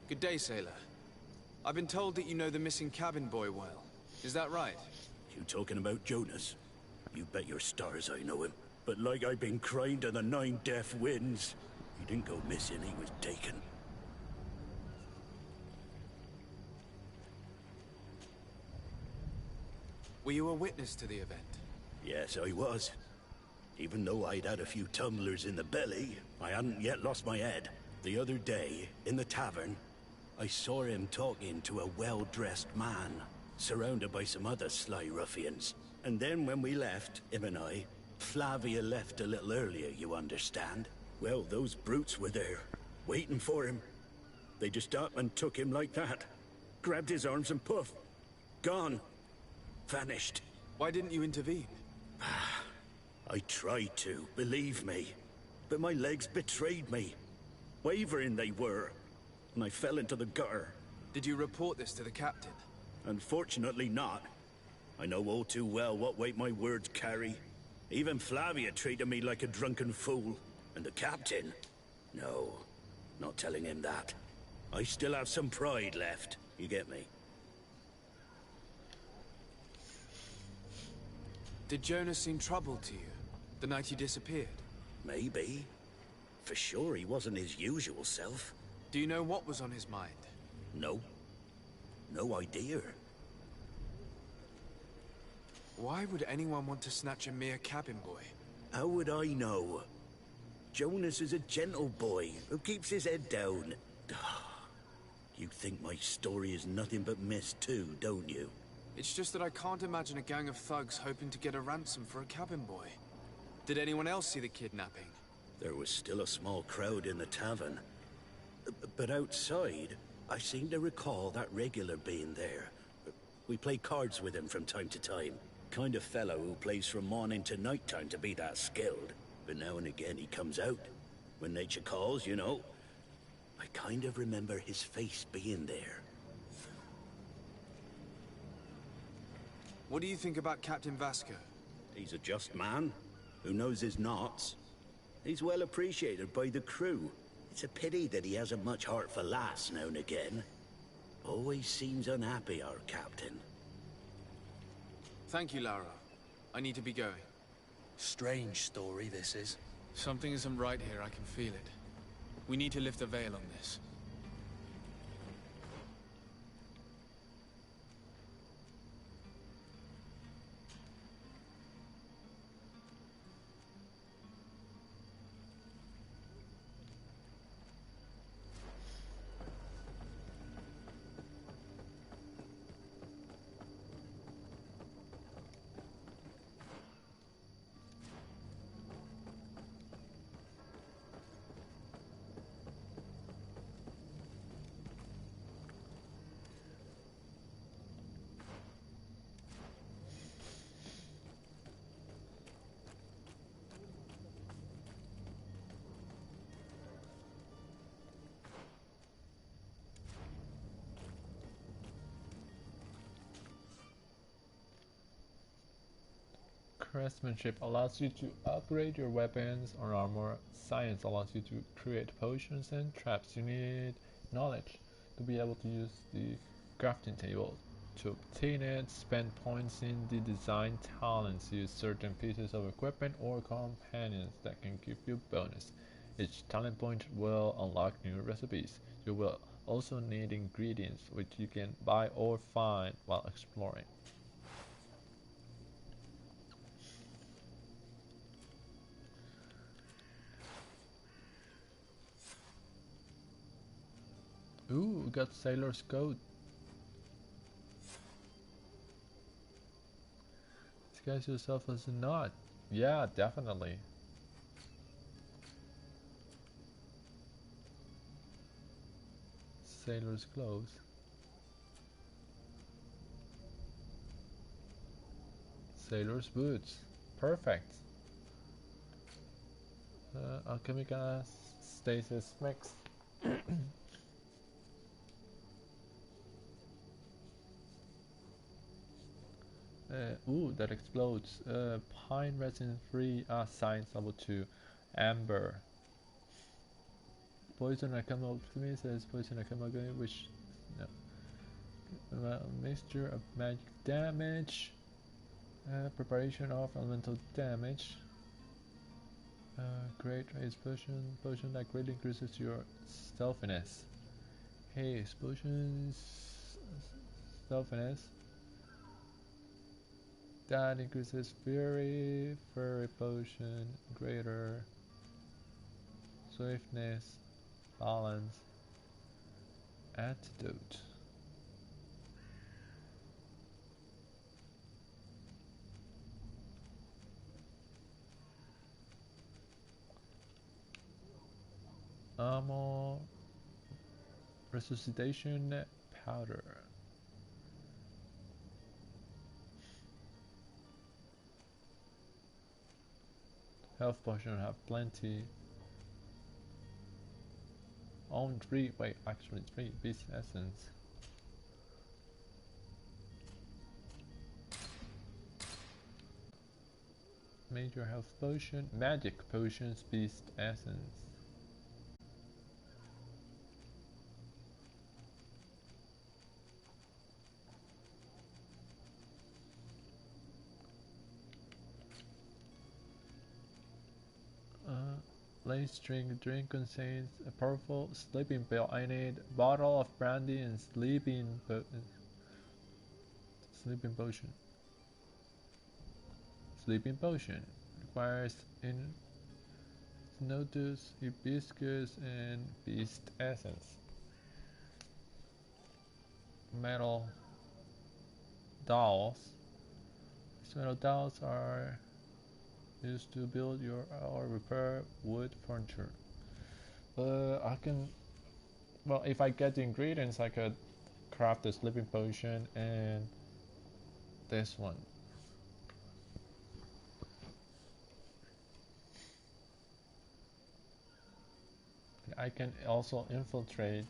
Good day, sailor. I've been told that you know the missing cabin boy well. Is that right? You talking about Jonas? You bet your stars I know him. But like I've been crying to the 9 deaf winds, he didn't go missing, he was taken. Were you a witness to the event? Yes, I was. Even though I'd had a few tumblers in the belly, I hadn't yet lost my head. The other day, in the tavern, I saw him talking to a well-dressed man, surrounded by some other sly ruffians. And then when we left, him and I, Flavia left a little earlier, you understand? Well, those brutes were there, waiting for him. They just up and took him like that. Grabbed his arms and poof, gone. Vanished. Why didn't you intervene? I tried to, believe me. But my legs betrayed me. Wavering they were, and I fell into the gutter. Did you report this to the captain? Unfortunately not. I know all too well what weight my words carry. Even Flavia treated me like a drunken fool. And the captain? No, not telling him that. I still have some pride left, you get me? Did Jonas seem troubled to you, the night he disappeared? Maybe. For sure he wasn't his usual self. Do you know what was on his mind? No. No idea. Why would anyone want to snatch a mere cabin boy? How would I know? Jonas is a gentle boy who keeps his head down. You think my story is nothing but mist too, don't you? It's just that I can't imagine a gang of thugs hoping to get a ransom for a cabin boy. Did anyone else see the kidnapping? There was still a small crowd in the tavern. But outside, I seem to recall that regular being there. We play cards with him from time to time. Kind of fellow who plays from morning to night time to be that skilled. But now and again he comes out. When nature calls, you know. I kind of remember his face being there. What do you think about Captain Vasco? He's a just man who knows his knots. He's well appreciated by the crew. It's a pity that he hasn't much heart for lass now and again. Always seems unhappy, our captain. Thank you, Lara. I need to be going. Strange story, this is. Something isn't right here, I can feel it. We need to lift the veil on this. Craftsmanship allows you to upgrade your weapons or armor. Science allows you to create potions and traps. You need knowledge to be able to use the crafting table. To obtain it, spend points in the design talents. Use certain pieces of equipment or companions that can give you bonus. Each talent point will unlock new recipes. You will also need ingredients which you can buy or find while exploring. Ooh, we got sailor's coat. Disguise yourself as a knot. Yeah, definitely. Sailor's clothes. Sailor's boots. Perfect. Alchemica stasis mix. Ooh, that explodes. Pine resin free. Science level 2. Amber. Poison alchemy says poison alchemy, which no. Mixture of magic damage. Preparation of elemental damage. Great race potion that greatly increases your stealthiness. Hey, potions stealthiness. That increases fury potion, greater swiftness, balance, antidote. Ammo, resuscitation powder. Health potion have plenty. Own 3, wait, actually 3 beast essence. Major health potion, magic potions, beast essence. Lace drink contains a powerful sleeping pill. I need a bottle of brandy and sleeping potion. Sleeping potion requires Notus, hibiscus, and beast essence. Metal dowels. These metal dowels are used to build or repair wood furniture. I can, well, if I get the ingredients, I could craft the sleeping potion and this one. I can also infiltrate.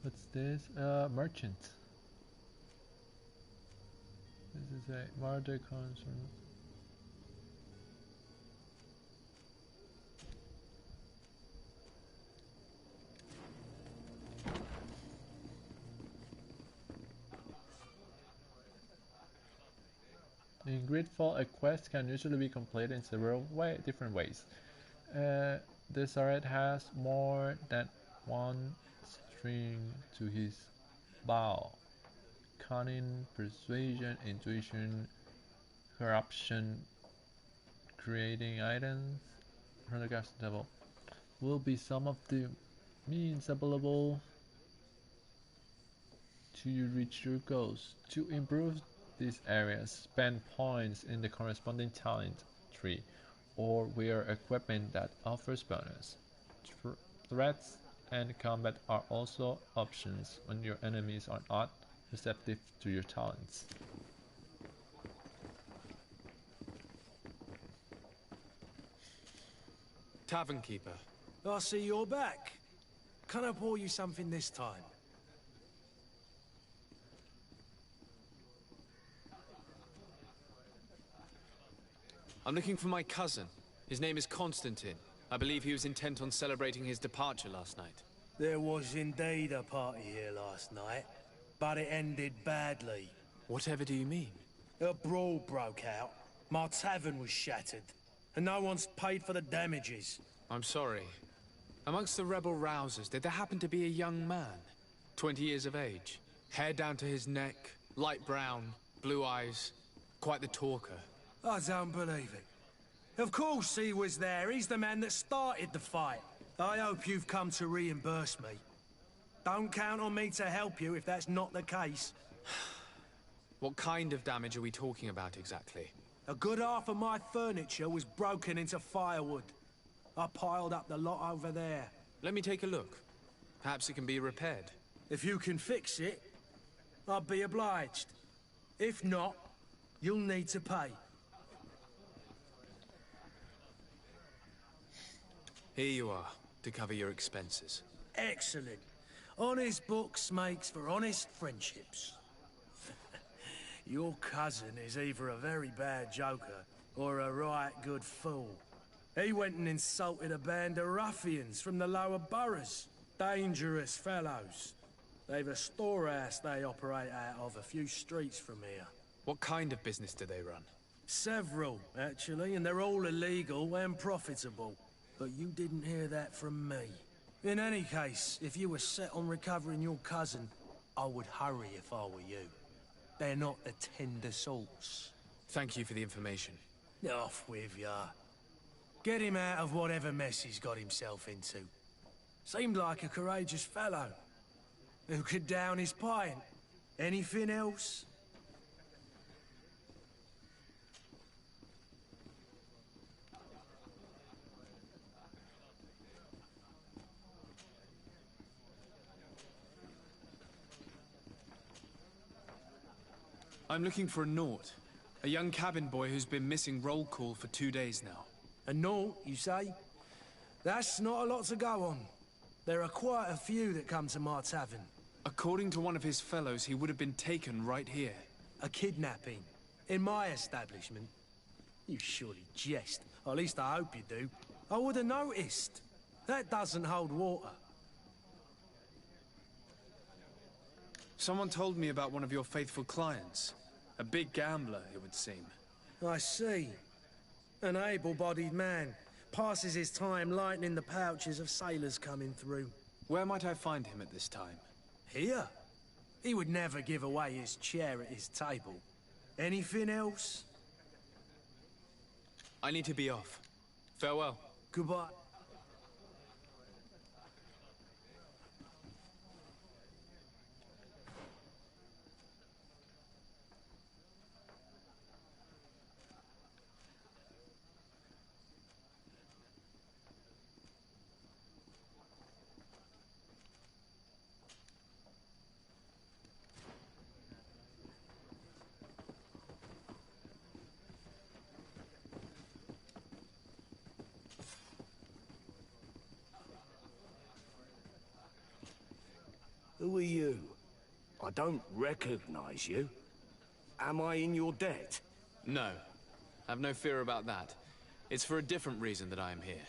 What's this? Merchant. This is a Marder concern. In GreedFall, a quest can usually be completed in several different ways. This turret has more than one string to his bow. Cunning, persuasion, intuition, corruption, creating items from the gas devil will be some of the means available. till you reach your goals. To improve these areas, spend points in the corresponding talent tree, or wear equipment that offers bonus. Threats and combat are also options when your enemies are not receptive to your talents. Tavern keeper. I see you're back. Can I pour you something this time? I'm looking for my cousin. His name is Constantine. I believe he was intent on celebrating his departure last night. There was indeed a party here last night, but it ended badly. Whatever do you mean? A brawl broke out. My tavern was shattered, and no one's paid for the damages. I'm sorry. Amongst the rebel rousers, did there happen to be a young man? 20 years of age. Hair down to his neck, light brown, blue eyes. Quite the talker. I don't believe it. Of course he was there. He's the man that started the fight. I hope you've come to reimburse me. Don't count on me to help you if that's not the case. What kind of damage are we talking about exactly? A good half of my furniture was broken into firewood. I piled up the lot over there. Let me take a look. Perhaps it can be repaired. If you can fix it, I'd be obliged. If not, you'll need to pay. Here you are, to cover your expenses. Excellent. Honest books makes for honest friendships. Your cousin is either a very bad joker or a right good fool. He went and insulted a band of ruffians from the lower boroughs. Dangerous fellows. They've a storehouse they operate out of a few streets from here. What kind of business do they run? Several, actually, and they're all illegal and profitable. But you didn't hear that from me. In any case, if you were set on recovering your cousin, I would hurry if I were you. They're not the tender sorts. Thank you for the information. Off with ya. Get him out of whatever mess he's got himself into. Seemed like a courageous fellow. Who could down his pint. Anything else? I'm looking for a Naut. A young cabin boy who's been missing roll call for 2 days now. A Naut, you say? That's not a lot to go on. There are quite a few that come to my tavern. According to one of his fellows, he would have been taken right here. A kidnapping? In my establishment? You surely jest. Or at least I hope you do. I would have noticed. That doesn't hold water. Someone told me about one of your faithful clients. A big gambler, it would seem. I see. An able-bodied man. Passes his time lightening the pouches of sailors coming through. Where might I find him at this time? Here? He would never give away his chair at his table. Anything else? I need to be off. Farewell. Goodbye. Who are you? I don't recognize you. Am I in your debt? No. Have no fear about that. It's for a different reason that I am here.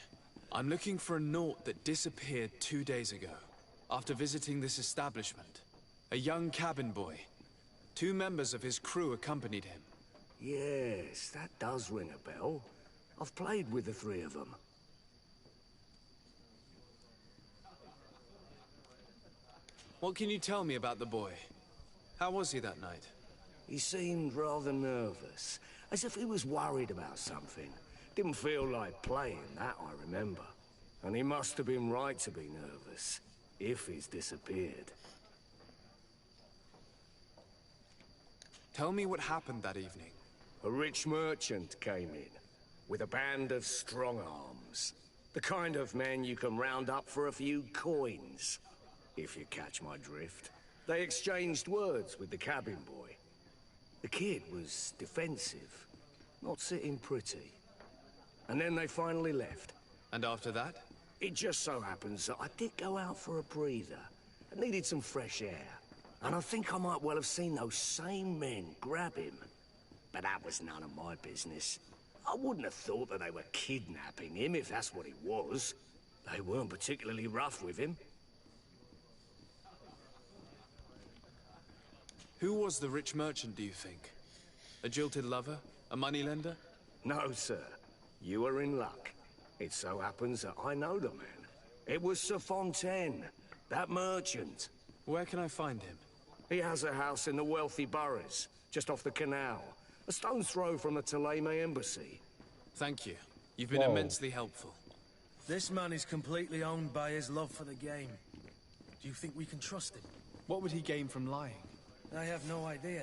I'm looking for a Naut that disappeared 2 days ago, after visiting this establishment. A young cabin boy. 2 members of his crew accompanied him. Yes, that does ring a bell. I've played with the 3 of them. What can you tell me about the boy? How was he that night? He seemed rather nervous, as if he was worried about something. Didn't feel like playing, that I remember. And he must have been right to be nervous, if he's disappeared. Tell me what happened that evening. A rich merchant came in, with a band of strong arms. The kind of men you can round up for a few coins, if you catch my drift. They exchanged words with the cabin boy. The kid was defensive, not sitting pretty. And then they finally left. And after that? It just so happens that I did go out for a breather. I needed some fresh air. And I think I might well have seen those same men grab him. But that was none of my business. I wouldn't have thought that they were kidnapping him, if that's what it was. They weren't particularly rough with him. Who was the rich merchant, do you think? A jilted lover? A moneylender? No, sir. You are in luck. It so happens that I know the man. It was Sir Fontaine, that merchant. Where can I find him? He has a house in the wealthy boroughs, just off the canal. A stone's throw from the Thélème embassy. Thank you. You've been immensely helpful. This man is completely owned by his love for the game. Do you think we can trust him? What would he gain from lying? I have no idea.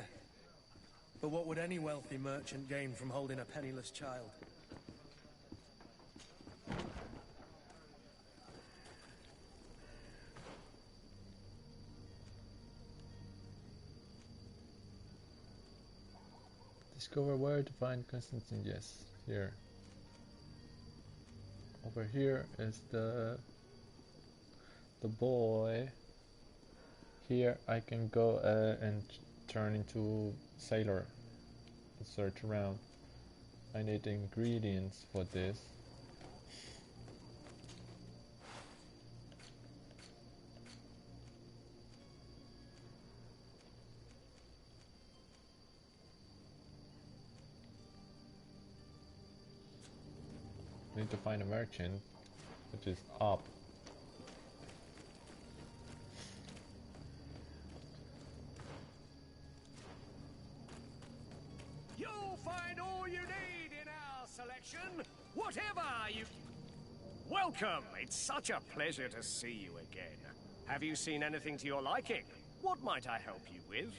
But what would any wealthy merchant gain from holding a penniless child? Discover where to find Constantine. Yes, here. Over here is the boy. Here I can go and turn into sailor and search around. I need ingredients for this. Need to find a merchant, which is up. You'll find all you need in our selection, whatever you... Welcome! It's such a pleasure to see you again. Have you seen anything to your liking? What might I help you with?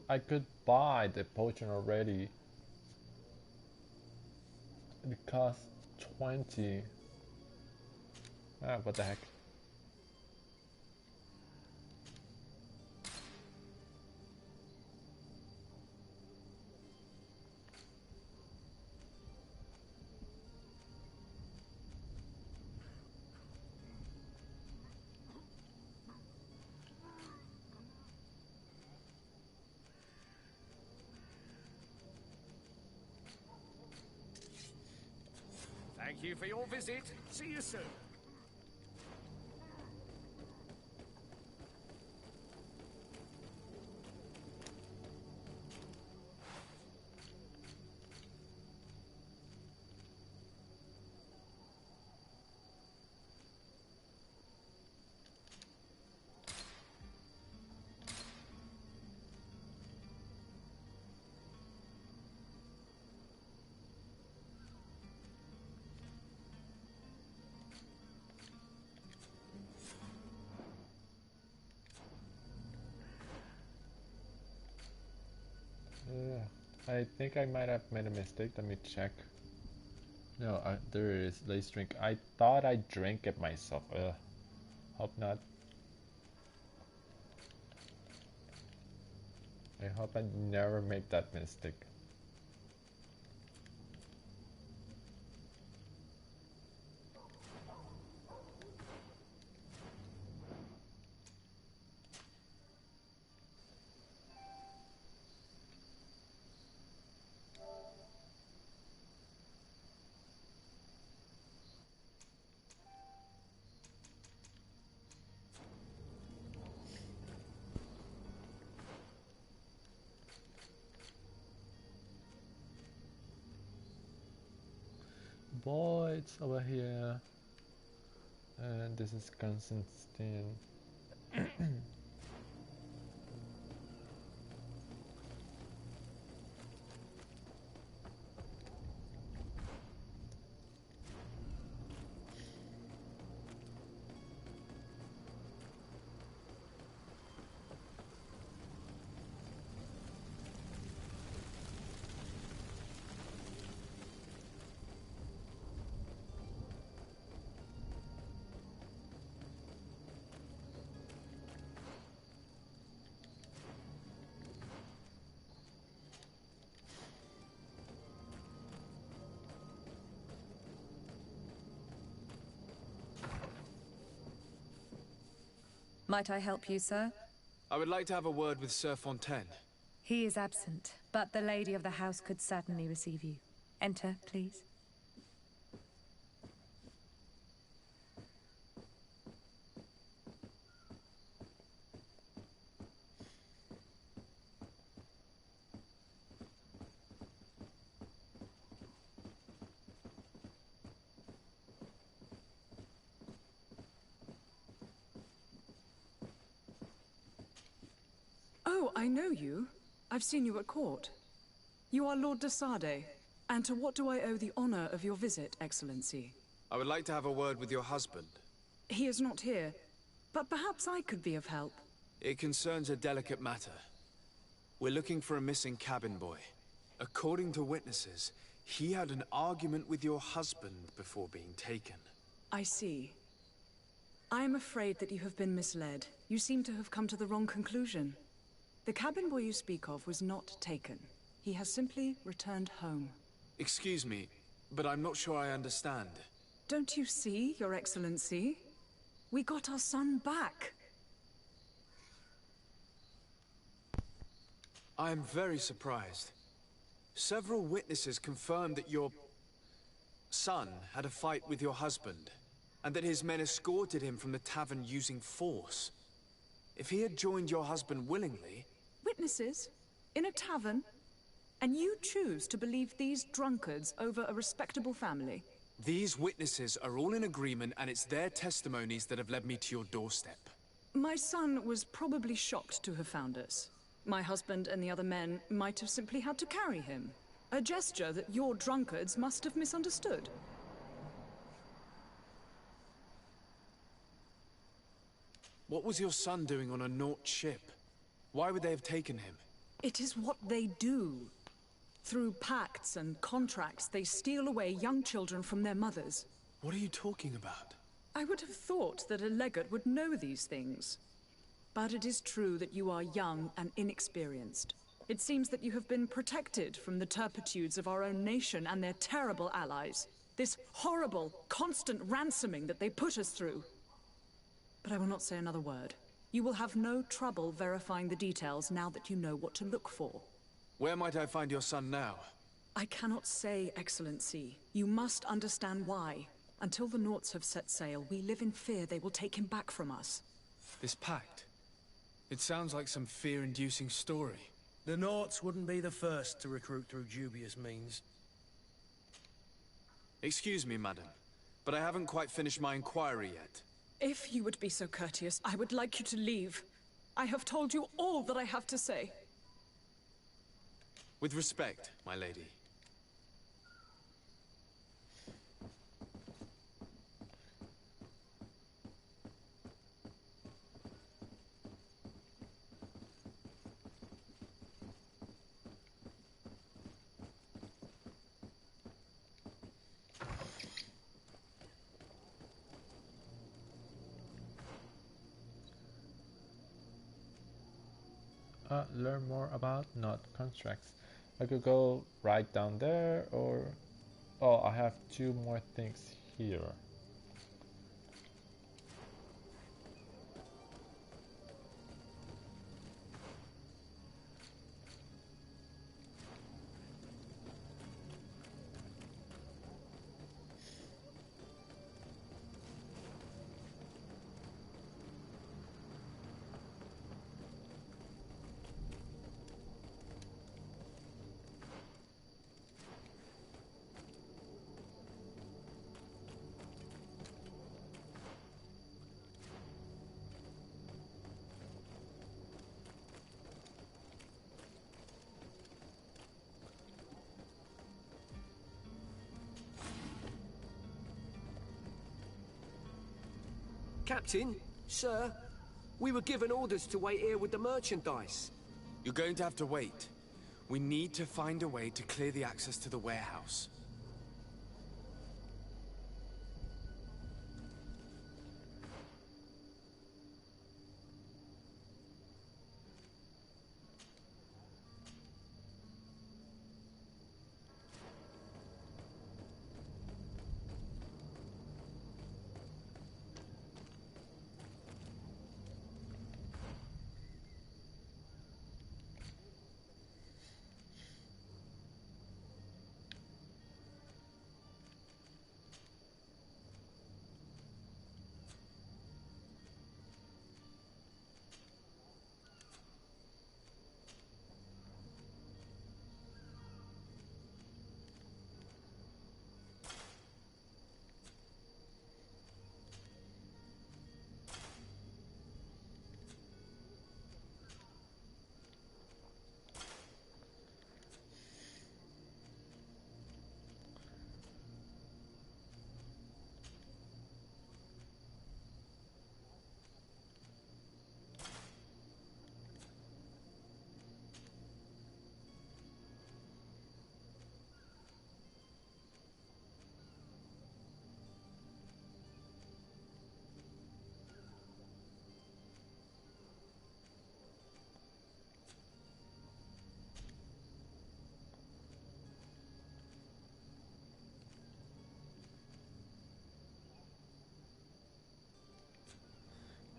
I could buy the potion already. It costs 20. Ah, what the heck. Thank you for your visit. See you soon. I think I might have made a mistake. Let me check. No, there is. Let's drink. I thought I drank it myself. Hope not. I hope I never make that mistake. Boy, it's over here. And this is Constantine. Might I help you, sir? I would like to have a word with Sir Fontaine. He is absent, but the lady of the house could certainly receive you. Enter, please. Oh, I know you. I've seen you at court. You are Lord de Sade. And to what do I owe the honor of your visit, Excellency? I would like to have a word with your husband. He is not here, but perhaps I could be of help. It concerns a delicate matter. We're looking for a missing cabin boy. According to witnesses, he had an argument with your husband before being taken. I see. I am afraid that you have been misled. You seem to have come to the wrong conclusion. The cabin boy you speak of was not taken. He has simply returned home. Excuse me, but I'm not sure I understand. Don't you see, Your Excellency? We got our son back. I am very surprised. Several witnesses confirmed that your son had a fight with your husband, and that his men escorted him from the tavern using force. If he had joined your husband willingly... Witnesses? In a tavern? And you choose to believe these drunkards over a respectable family? These witnesses are all in agreement, and it's their testimonies that have led me to your doorstep. My son was probably shocked to have found us. My husband and the other men might have simply had to carry him. A gesture that your drunkards must have misunderstood. What was your son doing on a Naut ship? Why would they have taken him? It is what they do. Through pacts and contracts, they steal away young children from their mothers. What are you talking about? I would have thought that a legate would know these things. But it is true that you are young and inexperienced. It seems that you have been protected from the turpitudes of our own nation and their terrible allies. This horrible, constant ransoming that they put us through. But I will not say another word. You will have no trouble verifying the details now that you know what to look for. Where might I find your son now? I cannot say, Excellency. You must understand why. Until the Nauts have set sail, we live in fear they will take him back from us. This pact? It sounds like some fear-inducing story. The Nauts wouldn't be the first to recruit through dubious means. Excuse me, madam, but I haven't quite finished my inquiry yet. If you would be so courteous, I would like you to leave. I have told you all that I have to say. With respect, my lady. Learn more about node constructs. I could go right down there, or... Oh, I have 2 more things here. Captain, sir, we were given orders to wait here with the merchandise. You're going to have to wait. We need to find a way to clear the access to the warehouse.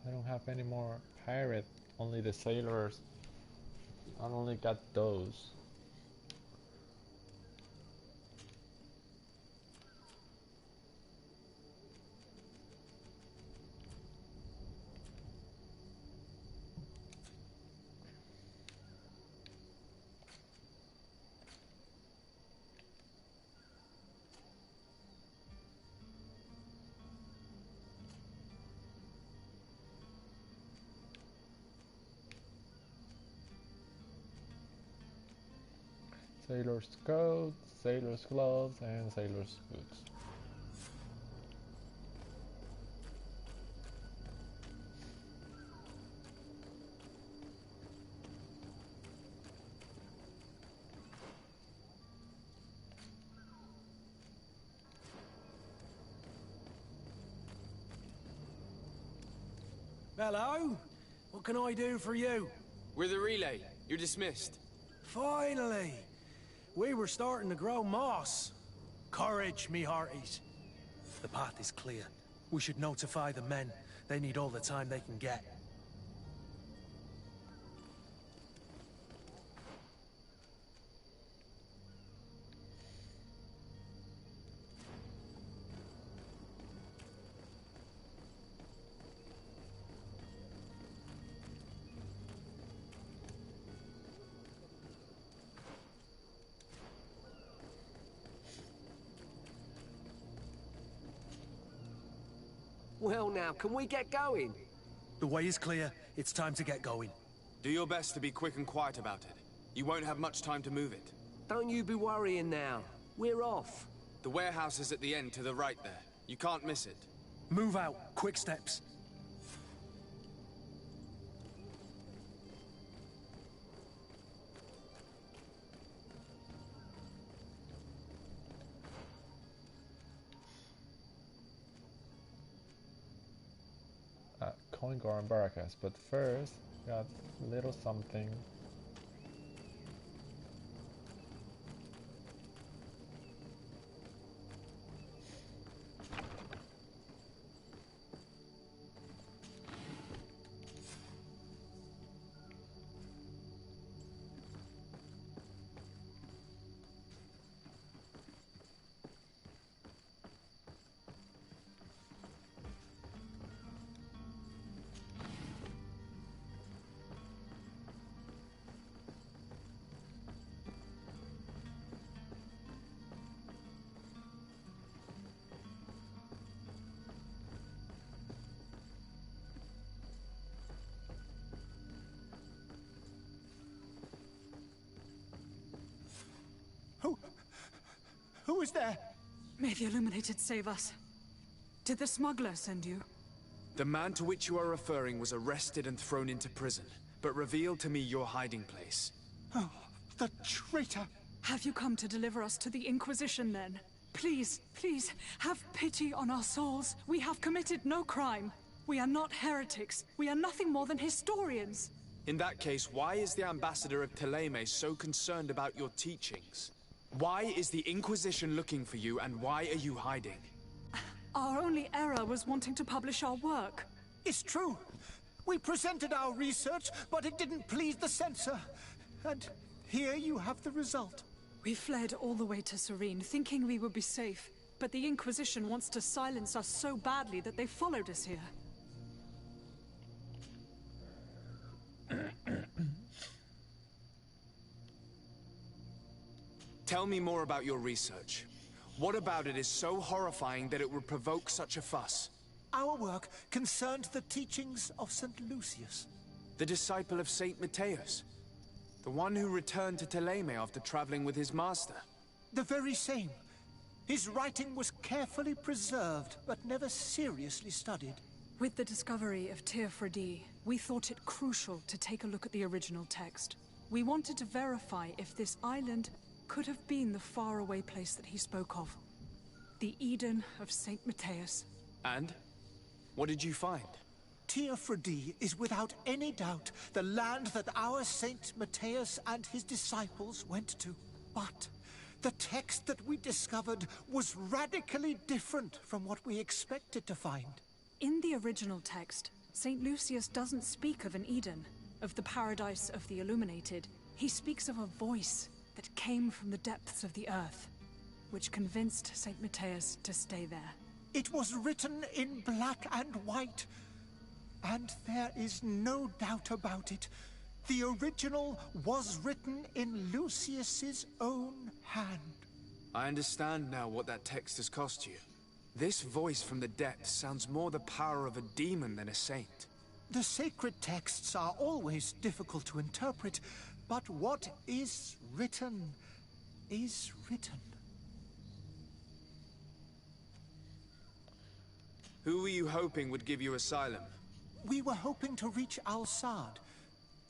I don't have any more pirate, only the sailors. I only got those. Sailor's coat, sailor's gloves, and sailor's boots. Hello? What can I do for you? We're the relay. You're dismissed. Finally! We were starting to grow moss. Courage, me hearties. The path is clear. We should notify the men. They need all the time they can get. Well now, can we get going? The way is clear. It's time to get going. Do your best to be quick and quiet about it. You won't have much time to move it. Don't you be worrying now. We're off. The warehouse is at the end to the right there. You can't miss it. Move out. Quick steps. Coin Gar and Barracas, but first, got a little something Who is there? May the Illuminated save us. Did the smuggler send you? The man to which you are referring was arrested and thrown into prison, but revealed to me your hiding place. Oh, the traitor! Have you come to deliver us to the Inquisition, then? Please, please, have pity on our souls. We have committed no crime. We are not heretics. We are nothing more than historians. In that case, why is the ambassador of Thélème so concerned about your teachings? Why is the Inquisition looking for you, and why are you hiding? Our only error was wanting to publish our work. It's true. We presented our research, but it didn't please the censor. And here you have the result. We fled all the way to Serene, thinking we would be safe. But the Inquisition wants to silence us so badly that they followed us here. Tell me more about your research. What about it is so horrifying that it would provoke such a fuss? Our work concerned the teachings of St. Lucius. The disciple of Saint Matthias? The one who returned to Thélème after traveling with his master? The very same. His writing was carefully preserved, but never seriously studied. With the discovery of Teofredi, we thought it crucial to take a look at the original text. We wanted to verify if this island could have been the faraway place that he spoke of. The Eden of Saint Matthias. And? What did you find? Teofredi is without any doubt the land that our Saint Matthias and his disciples went to. But the text that we discovered was radically different from what we expected to find. In the original text, Saint Lucius doesn't speak of an Eden, of the paradise of the Illuminated. He speaks of a voice that came from the depths of the earth, which convinced Saint Matthias to stay there. It was written in black and white, and there is no doubt about it. The original was written in Lucius's own hand. I understand now what that text has cost you. This voice from the depths sounds more the power of a demon than a saint. The sacred texts are always difficult to interpret, but what is written is written. Who were you hoping would give you asylum? We were hoping to reach Al-Sad.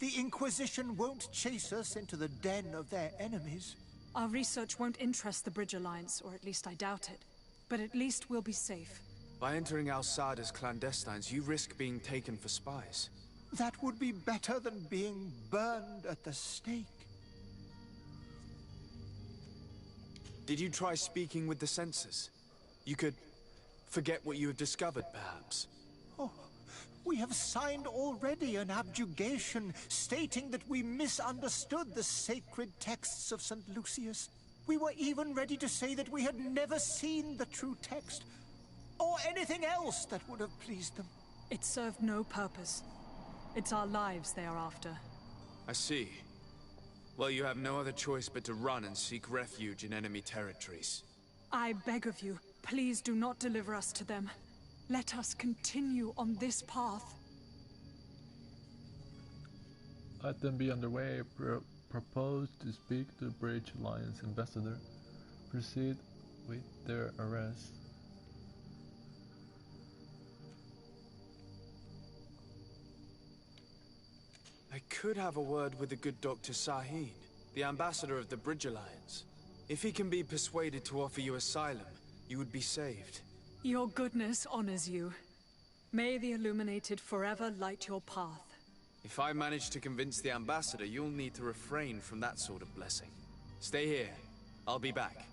The Inquisition won't chase us into the den of their enemies. Our research won't interest the Bridge Alliance, or at least I doubt it. But at least we'll be safe. By entering Al-Sad as clandestines, you risk being taken for spies. That would be better than being burned at the stake. Did you try speaking with the censors? You could forget what you have discovered, perhaps. Oh, we have signed already an abjugation stating that we misunderstood the sacred texts of St. Lucius. We were even ready to say that we had never seen the true text, or anything else that would have pleased them. It served no purpose. It's our lives they are after. I see. Well, you have no other choice but to run and seek refuge in enemy territories. I beg of you, please do not deliver us to them. Let us continue on this path. Let them be underway. Propose to speak to Bridge Alliance ambassador. Proceed with their arrest. I could have a word with the good Dr. Sahin, the ambassador of the Bridge Alliance. If he can be persuaded to offer you asylum, you would be saved. Your goodness honors you. May the Illuminated forever light your path. If I manage to convince the ambassador, you'll need to refrain from that sort of blessing. Stay here. I'll be back.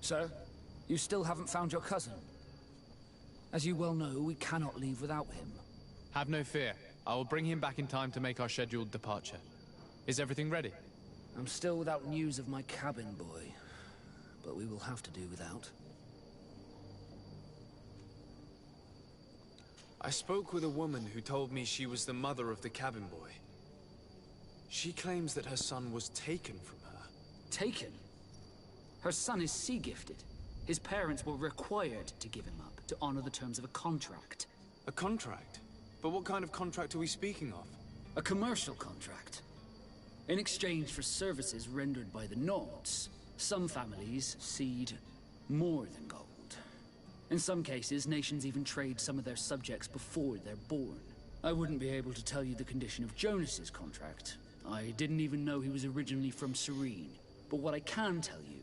Sir, you still haven't found your cousin. As you well know, we cannot leave without him. Have no fear. I will bring him back in time to make our scheduled departure. Is everything ready? I'm still without news of my cabin boy, but we will have to do without. I spoke with a woman who told me she was the mother of the cabin boy. She claims that her son was taken from her. Taken? Her son is sea-gifted. His parents were required to give him up, to honor the terms of a contract. A contract? But what kind of contract are we speaking of? A commercial contract. In exchange for services rendered by the Nords, some families cede more than gold. In some cases, nations even trade some of their subjects before they're born. I wouldn't be able to tell you the condition of Jonas's contract. I didn't even know he was originally from Serene. But what I can tell you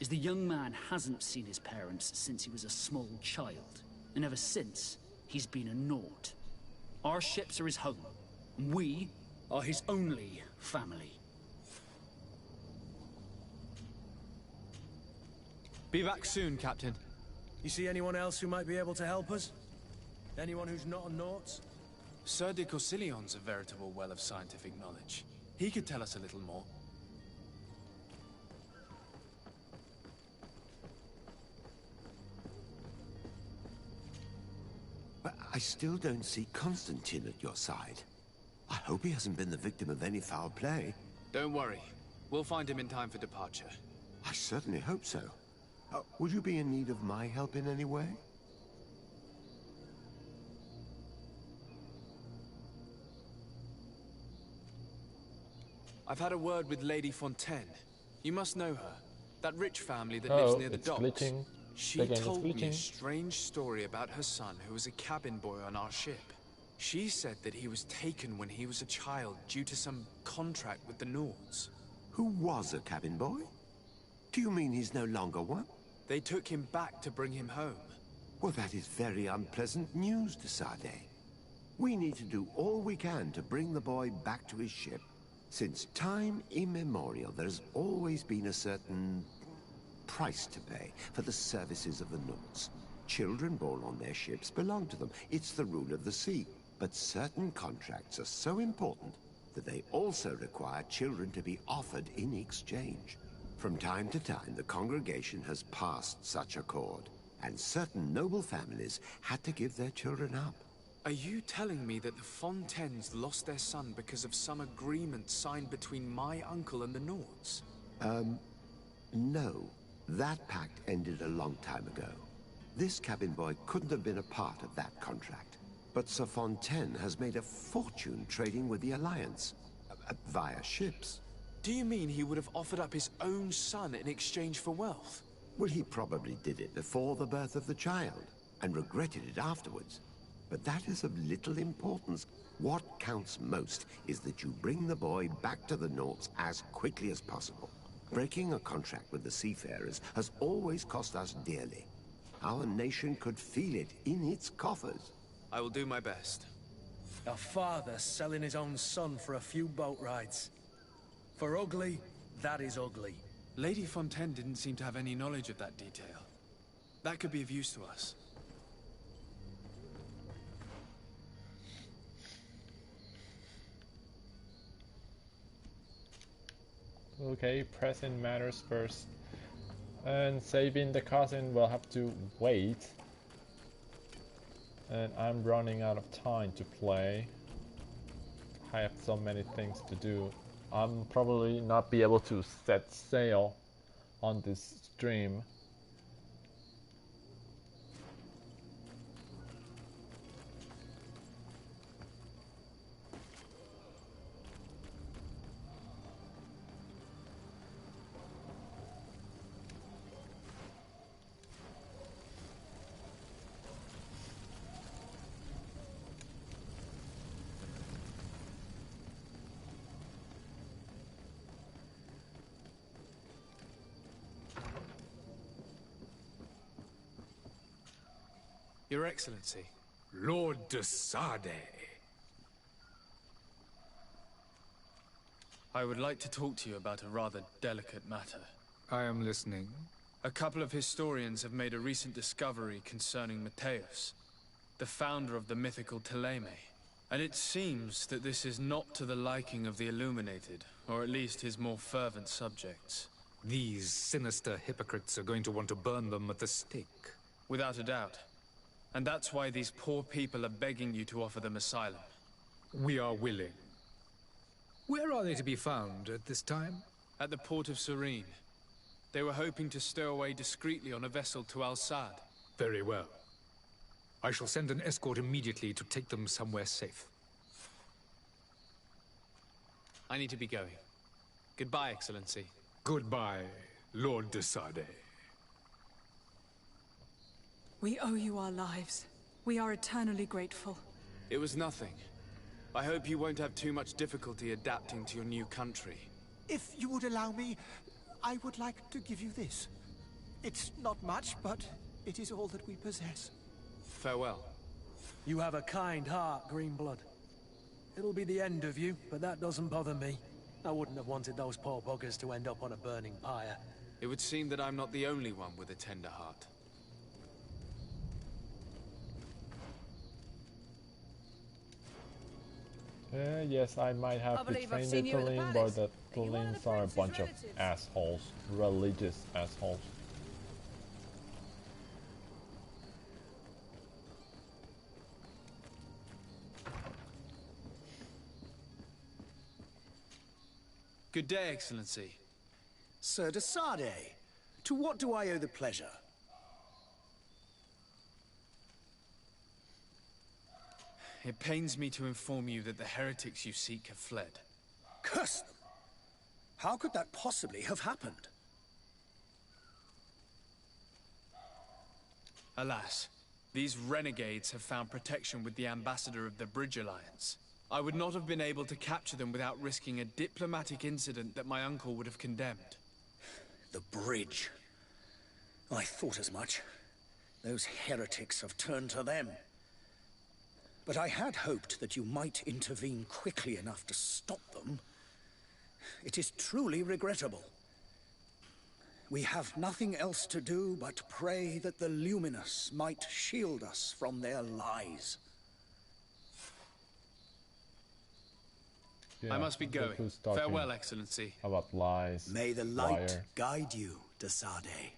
is the young man hasn't seen his parents since he was a small child. And ever since, he's been a Nord. Our ships are his home. And we are his only family. Be back soon, Captain. You see anyone else who might be able to help us? Anyone who's not a Naut? Sir de Corsillion's a veritable well of scientific knowledge. He could tell us a little more. But I still don't see Constantine at your side. I hope he hasn't been the victim of any foul play. Don't worry. We'll find him in time for departure. I certainly hope so. Would you be in need of my help in any way? I've had a word with Lady Fontaine. You must know her. That rich family that lives near the docks. Glitching. She told me a strange story about her son who was a cabin boy on our ship. She said that he was taken when he was a child due to some contract with the Nords. Who was a cabin boy? Do you mean he's no longer one? They took him back to bring him home. Well, that is very unpleasant news, de Sade. We need to do all we can to bring the boy back to his ship. Since time immemorial, there's always been a certain price to pay for the services of the Nords. Children born on their ships belong to them. It's the rule of the sea. But certain contracts are so important that they also require children to be offered in exchange. From time to time, the congregation has passed such accord, and certain noble families had to give their children up. Are you telling me that the Fontaines lost their son because of some agreement signed between my uncle and the Nords? No. That pact ended a long time ago. This cabin boy couldn't have been a part of that contract. But Sir Fontaine has made a fortune trading with the Alliance, via ships. Do you mean he would have offered up his own son in exchange for wealth? Well, he probably did it before the birth of the child, and regretted it afterwards. But that is of little importance. What counts most is that you bring the boy back to the Nords as quickly as possible. Breaking a contract with the seafarers has always cost us dearly. Our nation could feel it in its coffers. I will do my best. A father selling his own son for a few boat rides. For ugly, that is ugly. Lady Fontaine didn't seem to have any knowledge of that detail. That could be of use to us. Okay, pressing matters first. And saving the cousin will have to wait. And I'm running out of time to play. I have so many things to do. I'm probably not be able to set sail on this stream. Your Excellency. Lord de Sade. I would like to talk to you about a rather delicate matter. I am listening. A couple of historians have made a recent discovery concerning Mateus, the founder of the mythical Teleme. And it seems that this is not to the liking of the Illuminated, or at least his more fervent subjects. These sinister hypocrites are going to want to burn them at the stake. Without a doubt. And that's why these poor people are begging you to offer them asylum. We are willing. Where are they to be found at this time? At the port of Serene. They were hoping to stow away discreetly on a vessel to Al-Sad. Very well. I shall send an escort immediately to take them somewhere safe. I need to be going. Goodbye, Excellency. Goodbye, Lord de Sade. We owe you our lives. We are eternally grateful. It was nothing. I hope you won't have too much difficulty adapting to your new country. If you would allow me, I would like to give you this. It's not much, but it is all that we possess. Farewell. You have a kind heart, Greenblood. It'll be the end of you, but that doesn't bother me. I wouldn't have wanted those poor buggers to end up on a burning pyre. It would seem that I'm not the only one with a tender heart. Yes, I might have betrayed the Tulin, but the Tulins are a bunch of assholes. Religious assholes. Good day, Excellency. Sir de Sade, to what do I owe the pleasure? It pains me to inform you that the heretics you seek have fled. Curse them! How could that possibly have happened? Alas, these renegades have found protection with the ambassador of the Bridge Alliance. I would not have been able to capture them without risking a diplomatic incident that my uncle would have condemned. The bridge. I thought as much. Those heretics have turned to them. But I had hoped that you might intervene quickly enough to stop them. It is truly regrettable. We have nothing else to do but pray that the Luminous might shield us from their lies. Yeah, I must be going. Farewell, Excellency. About lies. May the light liar. guide you, de Sade.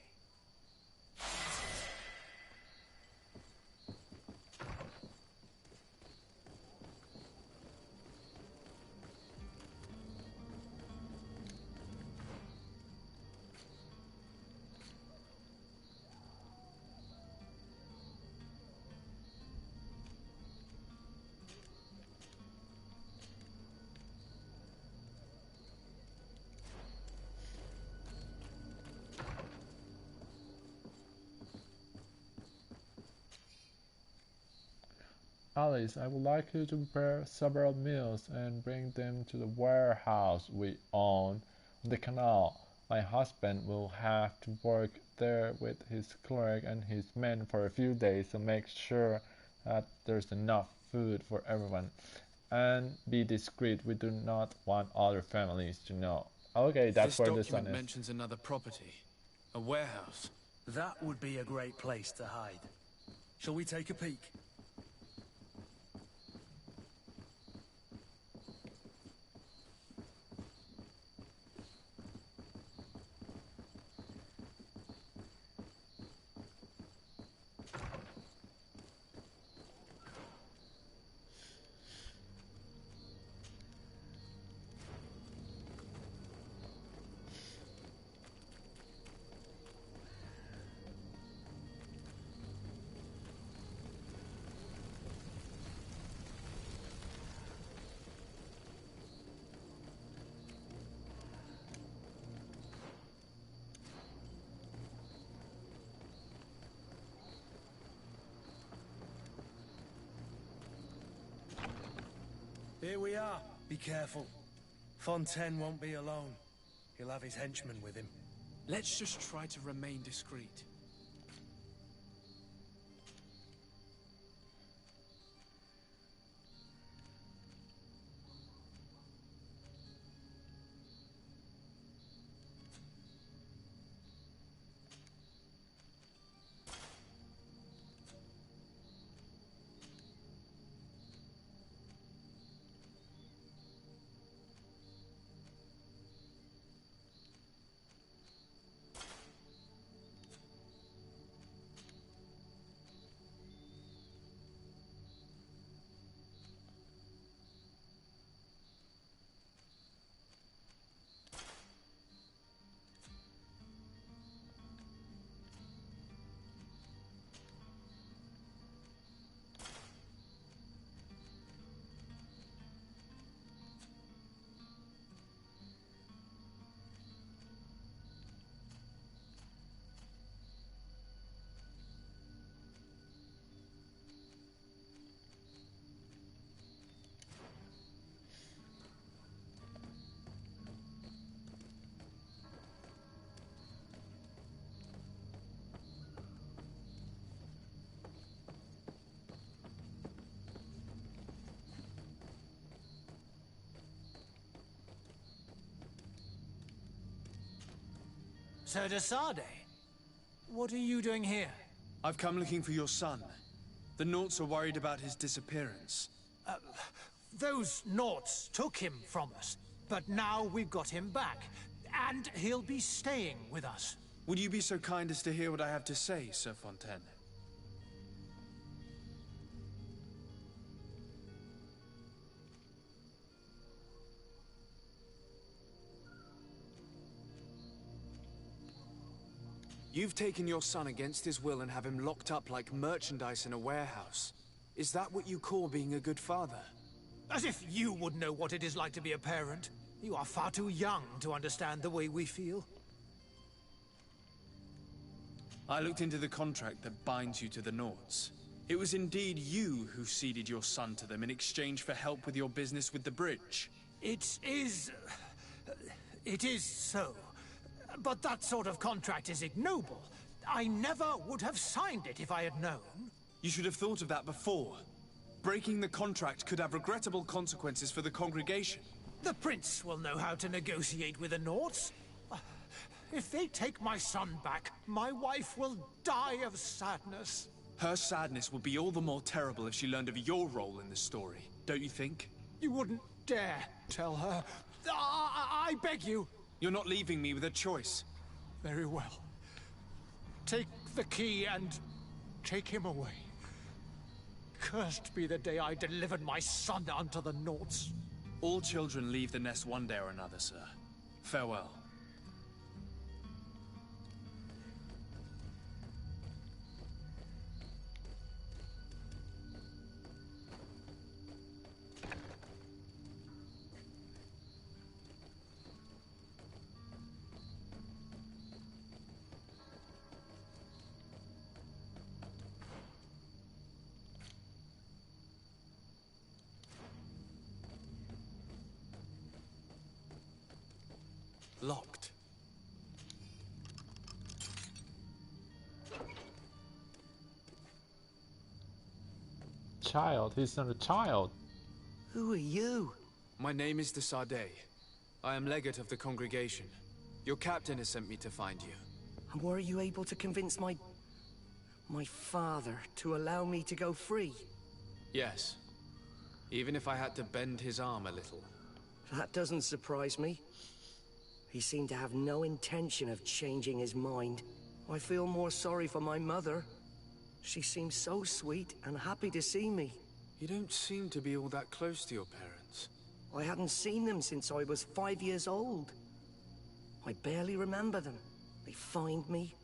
Alice, I would like you to prepare several meals and bring them to the warehouse we own on the canal. My husband will have to work there with his clerk and his men for a few days to make sure that there's enough food for everyone. And be discreet, we do not want other families to know. Okay, that's where the sun This document is. mentions another property. A warehouse. That would be a great place to hide. Shall we take a peek? Here we are. Be careful. Fontaine won't be alone. He'll have his henchmen with him. Let's just try to remain discreet. Enter de Sade. What are you doing here? I've come looking for your son. The Nauts are worried about his disappearance. Those Nauts took him from us, but now we've got him back, and he'll be staying with us. Would you be so kind as to hear what I have to say, Sir Fontaine? You've taken your son against his will and have him locked up like merchandise in a warehouse. Is that what you call being a good father? As if you would know what it is like to be a parent. You are far too young to understand the way we feel. I looked into the contract that binds you to the Nauts. It was indeed you who ceded your son to them in exchange for help with your business with the bridge. It is so. But that sort of contract is ignoble. I never would have signed it if I had known. You should have thought of that before. Breaking the contract could have regrettable consequences for the congregation. The prince will know how to negotiate with the Nauts. If they take my son back, my wife will die of sadness. Her sadness would be all the more terrible if she learned of your role in the story, don't you think? You wouldn't dare tell her. I beg you. You're not leaving me with a choice. Very well. Take the key and take him away. Cursed be the day I delivered my son unto the Nauts. All children leave the nest one day or another, sir. Farewell. Locked. Child, he's not a child. Who are you? My name is de Sade. I am legate of the congregation. Your captain has sent me to find you. And were you able to convince my father to allow me to go free? Yes. Even if I had to bend his arm a little. That doesn't surprise me. He seemed to have no intention of changing his mind. I feel more sorry for my mother. She seems so sweet and happy to see me. You don't seem to be all that close to your parents. I hadn't seen them since I was 5 years old. I barely remember them. They find me,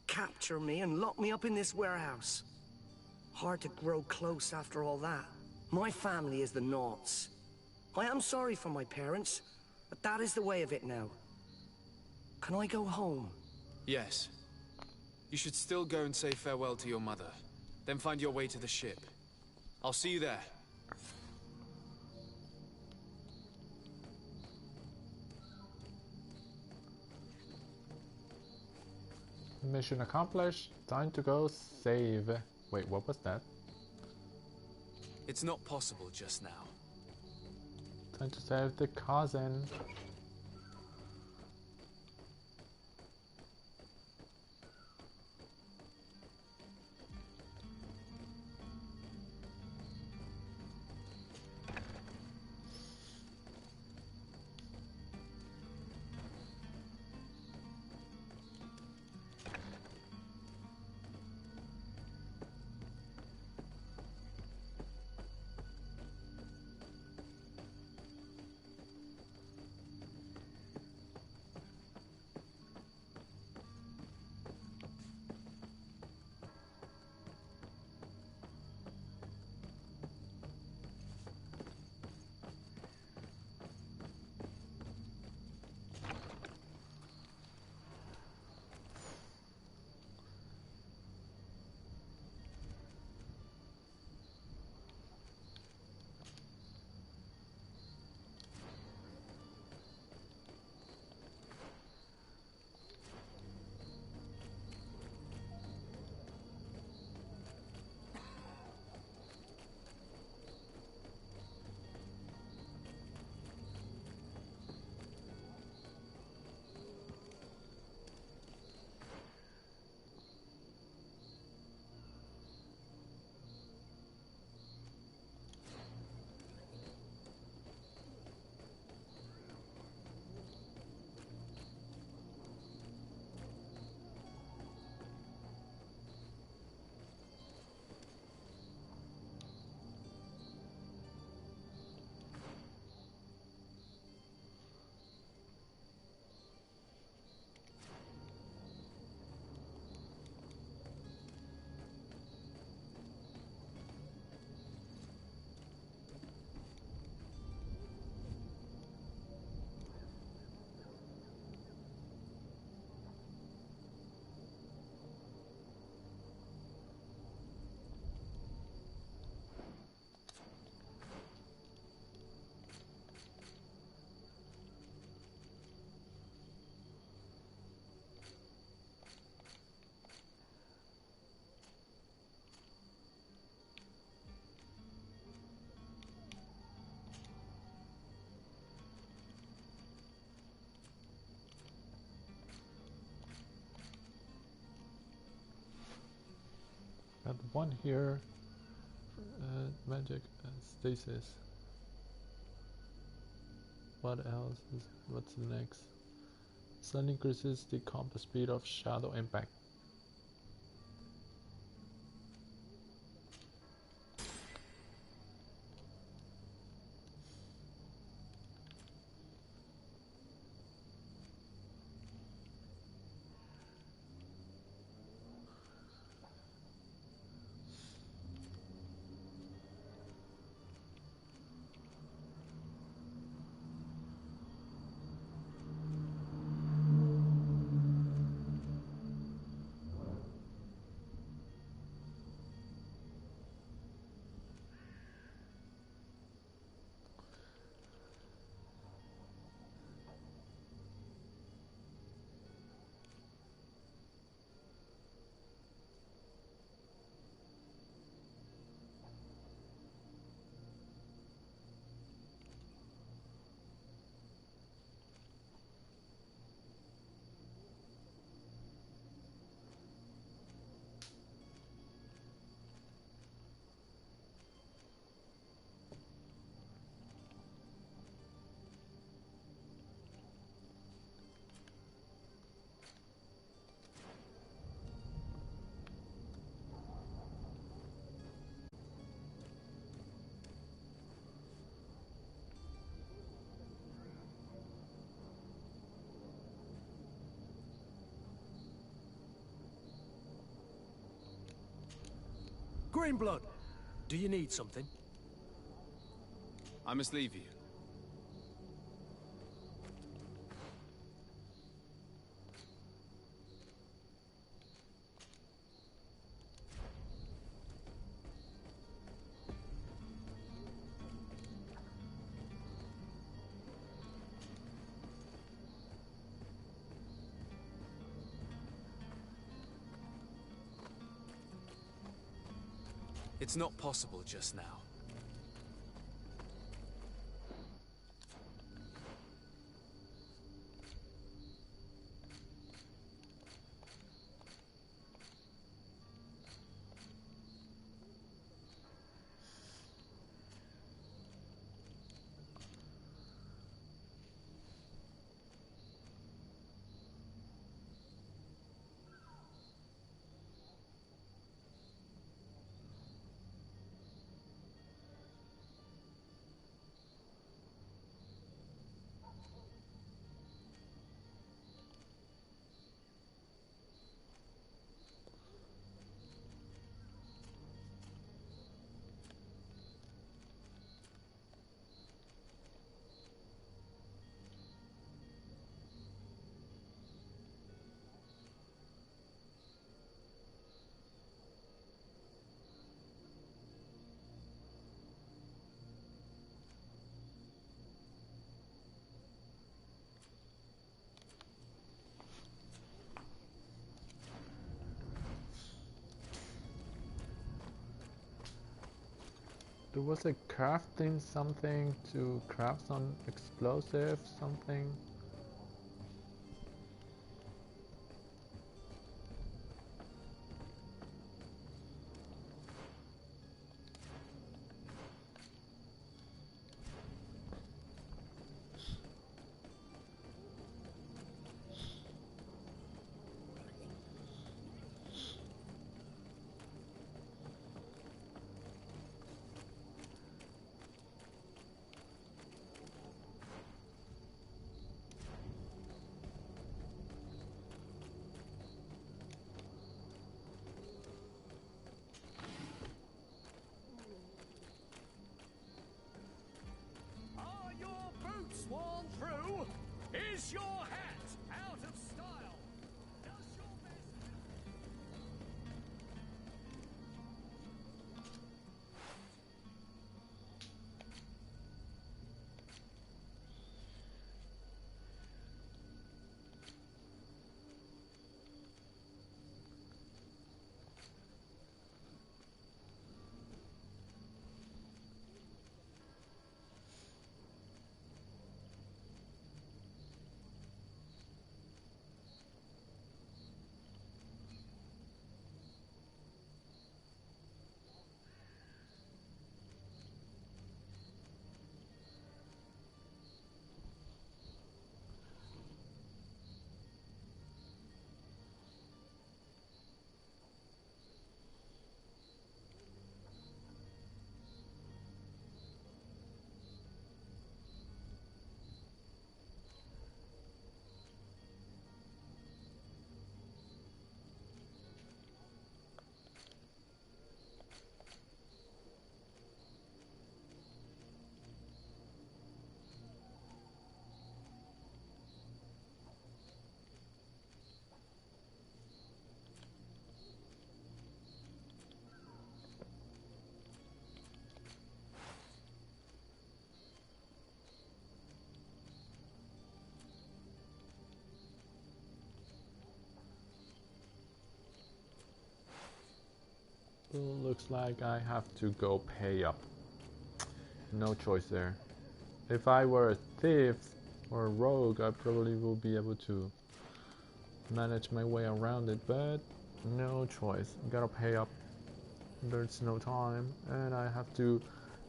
capture me, and lock me up in this warehouse. Hard to grow close after all that. My family is the Nauts. I am sorry for my parents, but that is the way of it now. Can I go home? Yes. You should still go and say farewell to your mother. Then find your way to the ship. I'll see you there. Mission accomplished. Time to go save. Wait, what was that? It's not possible just now. Time to save the cousin. Got one here. Magic stasis. What else is? What's next? Sun increases the compass speed of shadow impact. Greenblood, do you need something? I must leave you. It's not possible just now. There was a crafting something to craft some explosive something. Are your boots worn through? Is your hat out of style? Does your Looks like I have to go pay up. No choice there. If I were a thief or a rogue, I probably will be able to manage my way around it, but no choice. Gotta pay up. There's no time, and I have to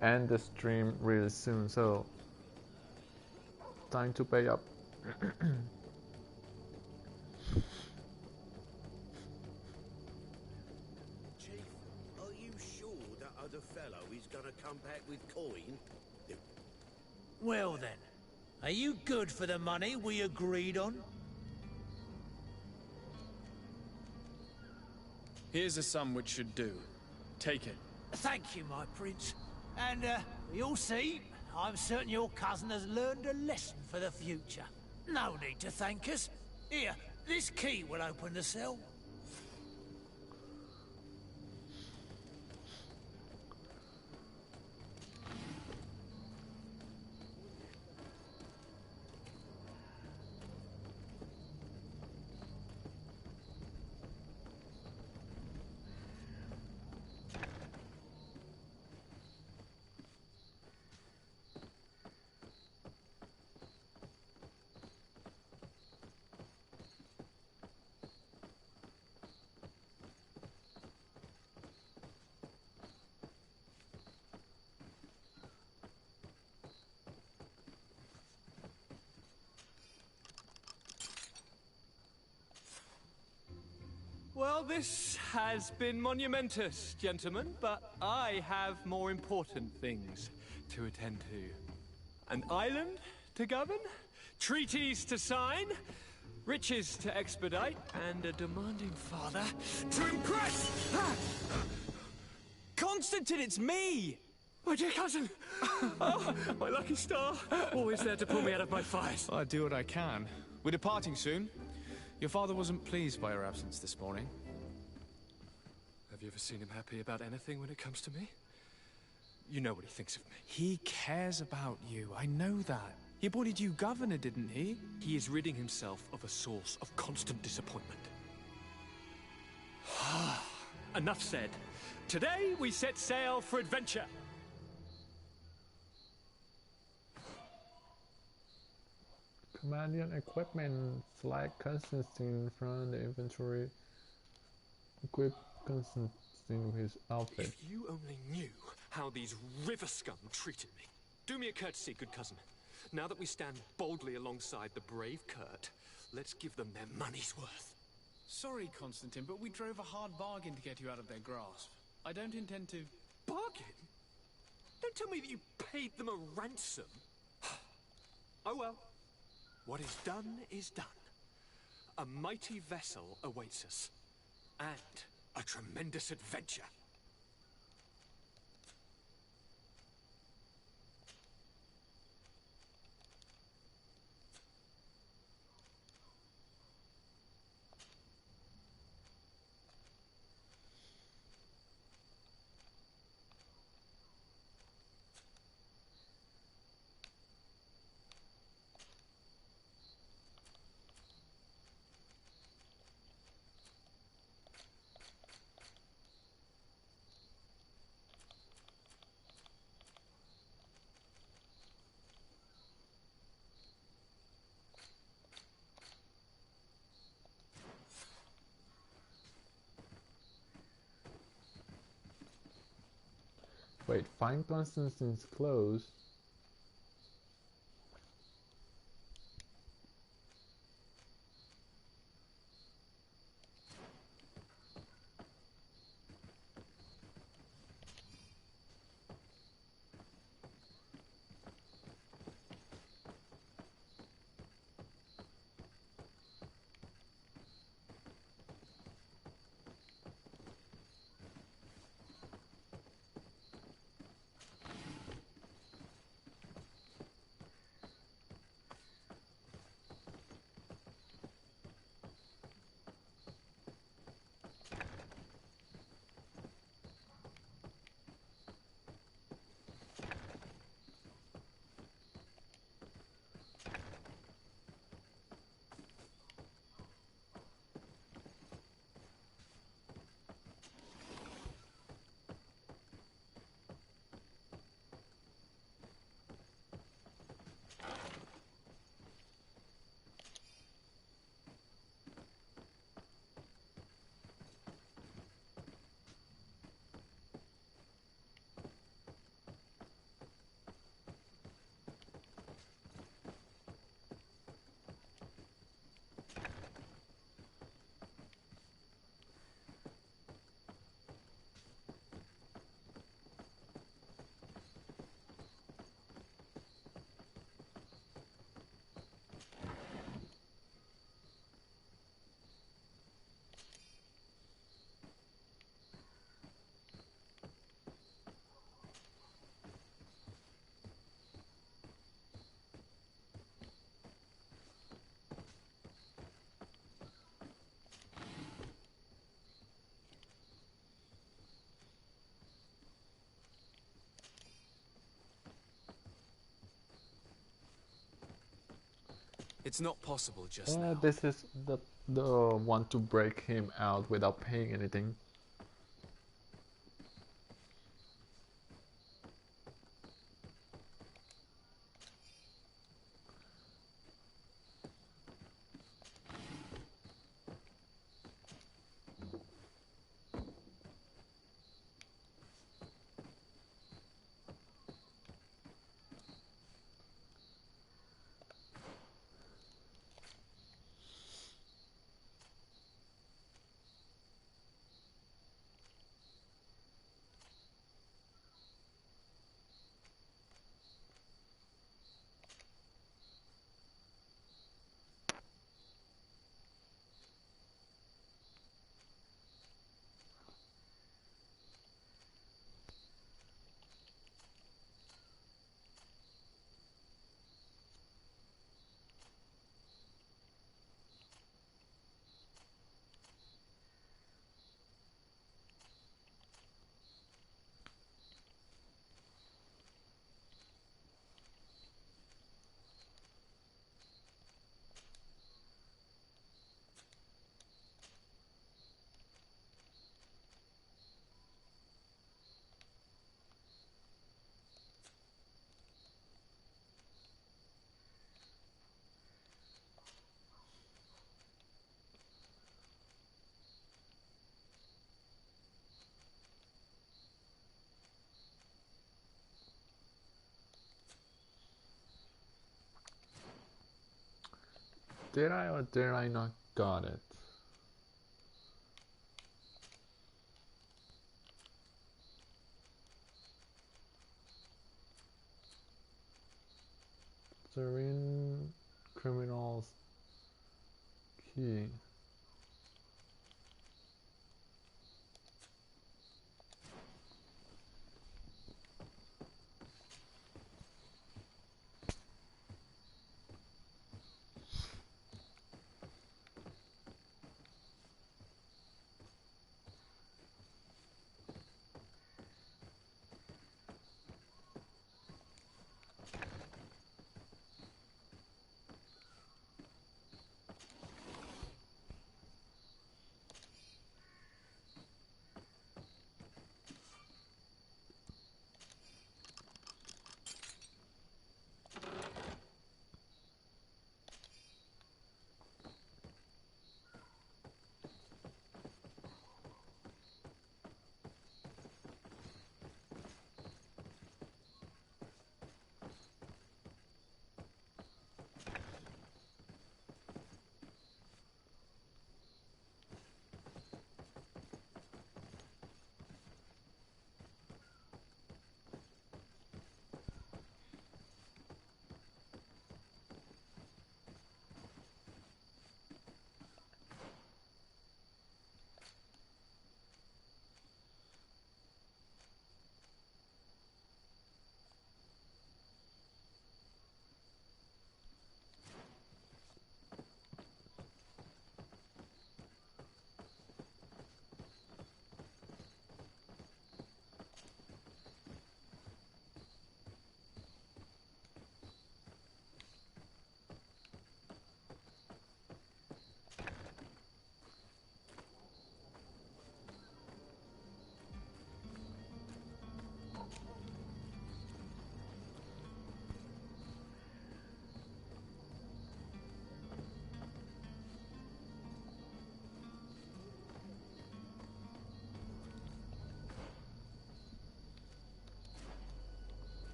end the stream really soon, so time to pay up. Chief, are you sure that other fellow is gonna come back with coin? Well then, are you good for the money we agreed on? Here's a sum which should do. Take it. Thank you, my prince. And you'll see, I'm certain your cousin has learned a lesson for the future. No need to thank us. Here, this key will open the cell. Well, this has been monumentous, gentlemen, but I have more important things to attend to. An island to govern, treaties to sign, riches to expedite, and a demanding father to impress! Constantine, it's me! My dear cousin! Oh, my lucky star! Always there to pull me out of my fires. I do what I can. We're departing soon. Your father wasn't pleased by your absence this morning. Have you ever seen him happy about anything when it comes to me? You know what he thinks of me. He cares about you, I know that. He appointed you governor, didn't he? He is ridding himself of a source of constant disappointment. Enough said. Today we set sail for adventure. Companion equipment. Select Constantine from the inventory. Equip Constantine with his outfit. If you only knew how these river scum treated me. Do me a courtesy, good cousin. Now that we stand boldly alongside the brave Kurt, let's give them their money's worth. Sorry, Constantine, but we drove a hard bargain to get you out of their grasp. I don't intend to... Bargain? Don't tell me that you paid them a ransom. Oh well. What is done is done. A mighty vessel awaits us. And a tremendous adventure. Wait, find Constantine's clothes. It's not possible just now. This is the one to break him out without paying anything. Did I or did I not got it? Serene criminals key.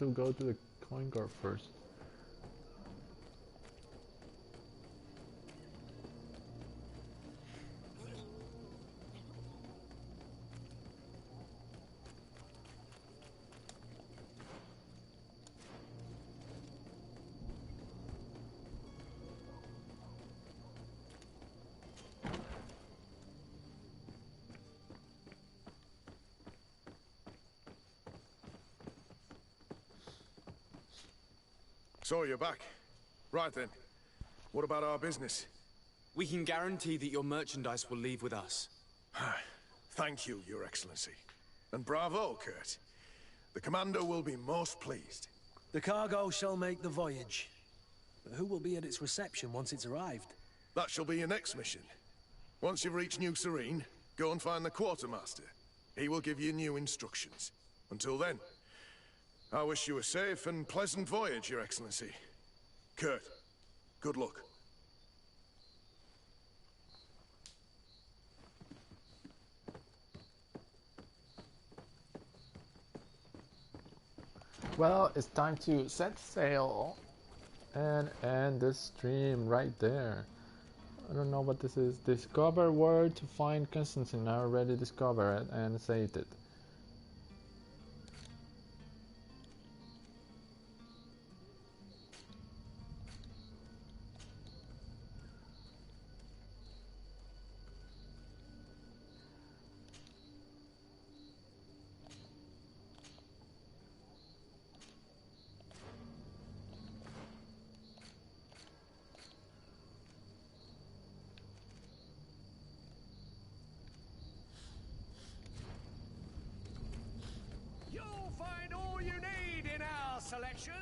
to go to the coin guard first. So you're back. Right then. What about our business? We can guarantee that your merchandise will leave with us. Thank you, Your Excellency. And bravo, Kurt. The commander will be most pleased. The cargo shall make the voyage. But who will be at its reception once it's arrived? That shall be your next mission. Once you've reached New Serene, go and find the quartermaster. He will give you new instructions. Until then, I wish you a safe and pleasant voyage, Your Excellency. Kurt, good luck. Well, it's time to set sail and end the stream right there. I don't know what this is. Discover where to find Constantine. I already discovered it and saved it. Selection,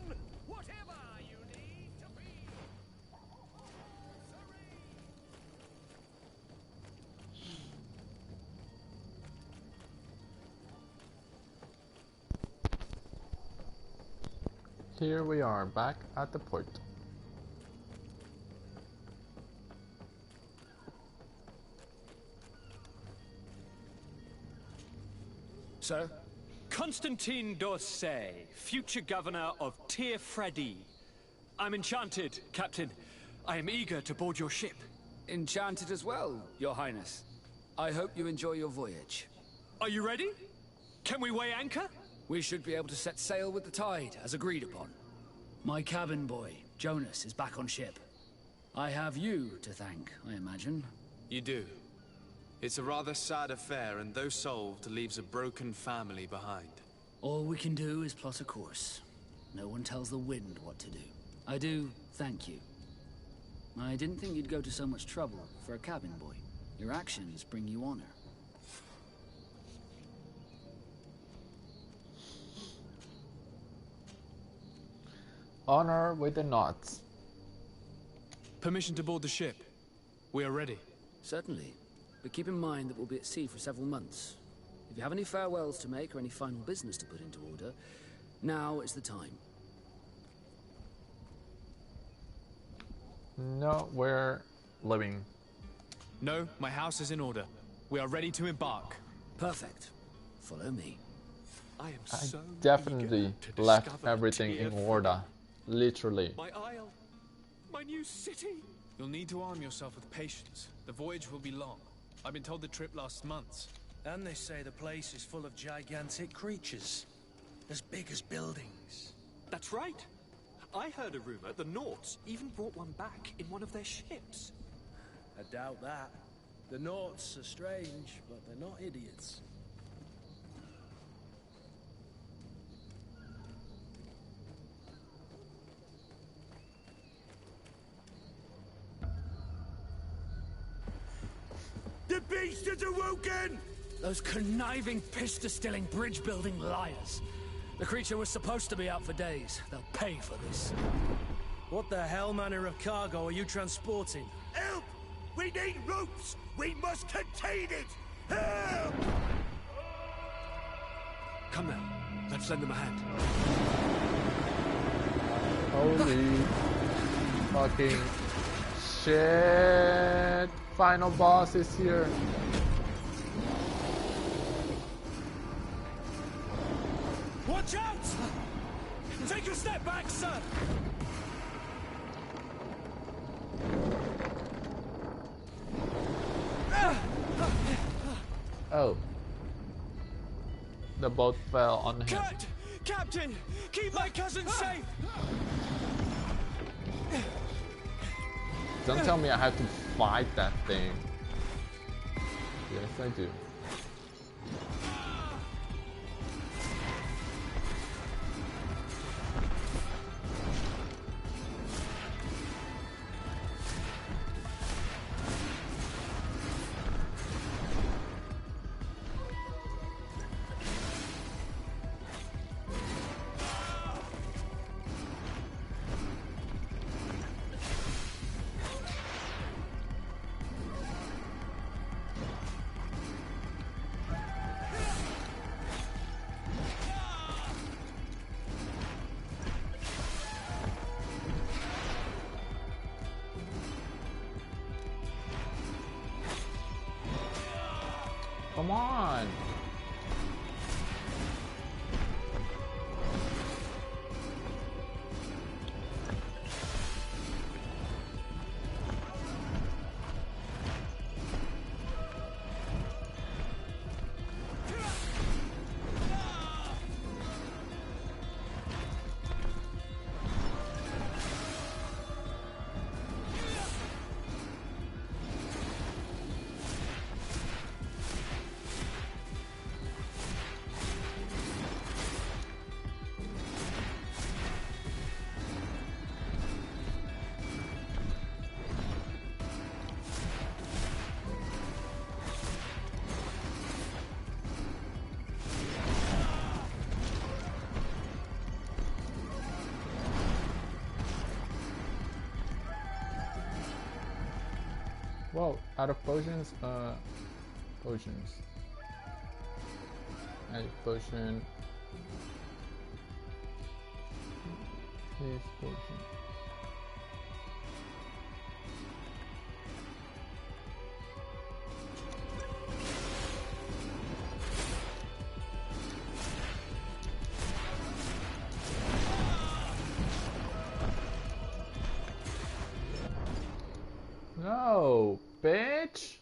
whatever you need to be. Here we are, back at the port. Sir? Constantine d'Orsay, future governor of Tir-Freddy. I'm enchanted, Captain. I am eager to board your ship. Enchanted as well, Your Highness. I hope you enjoy your voyage. Are you ready? Can we weigh anchor? We should be able to set sail with the tide, as agreed upon. My cabin boy, Jonas, is back on ship. I have you to thank, I imagine. You do. It's a rather sad affair, and though solved, leaves a broken family behind. All we can do is plot a course. No one tells the wind what to do. I do thank you. I didn't think you'd go to so much trouble for a cabin boy. Your actions bring you honor. Honor with the knots. Permission to board the ship. We are ready. Certainly. But keep in mind that we'll be at sea for several months. If you have any farewells to make or any final business to put into order, now is the time. No, we're leaving. No, my house is in order. We are ready to embark. Perfect. Follow me. I definitely left everything in order. Literally. My isle. My new city. You'll need to arm yourself with patience. The voyage will be long. I've been told the trip lasts months. And they say the place is full of gigantic creatures. As big as buildings. That's right. I heard a rumor the Nauts even brought one back in one of their ships. I doubt that. The Nauts are strange, but they're not idiots. The beast has awoken! Those conniving, pista-stilling, bridge-building liars. The creature was supposed to be out for days. They'll pay for this. What the hell manner of cargo are you transporting? Help! We need ropes! We must contain it! Help! Come now, let's lend them a hand. Holy fucking shit! Final boss is here. Watch out! Take a step back, sir! Oh. The boat fell on him. Captain! Keep my cousin safe! Don't tell me I have to fight that thing. Yes, I do. Come on! Whoa, out of potions? Potions. A potion. Please, potion. No, bitch!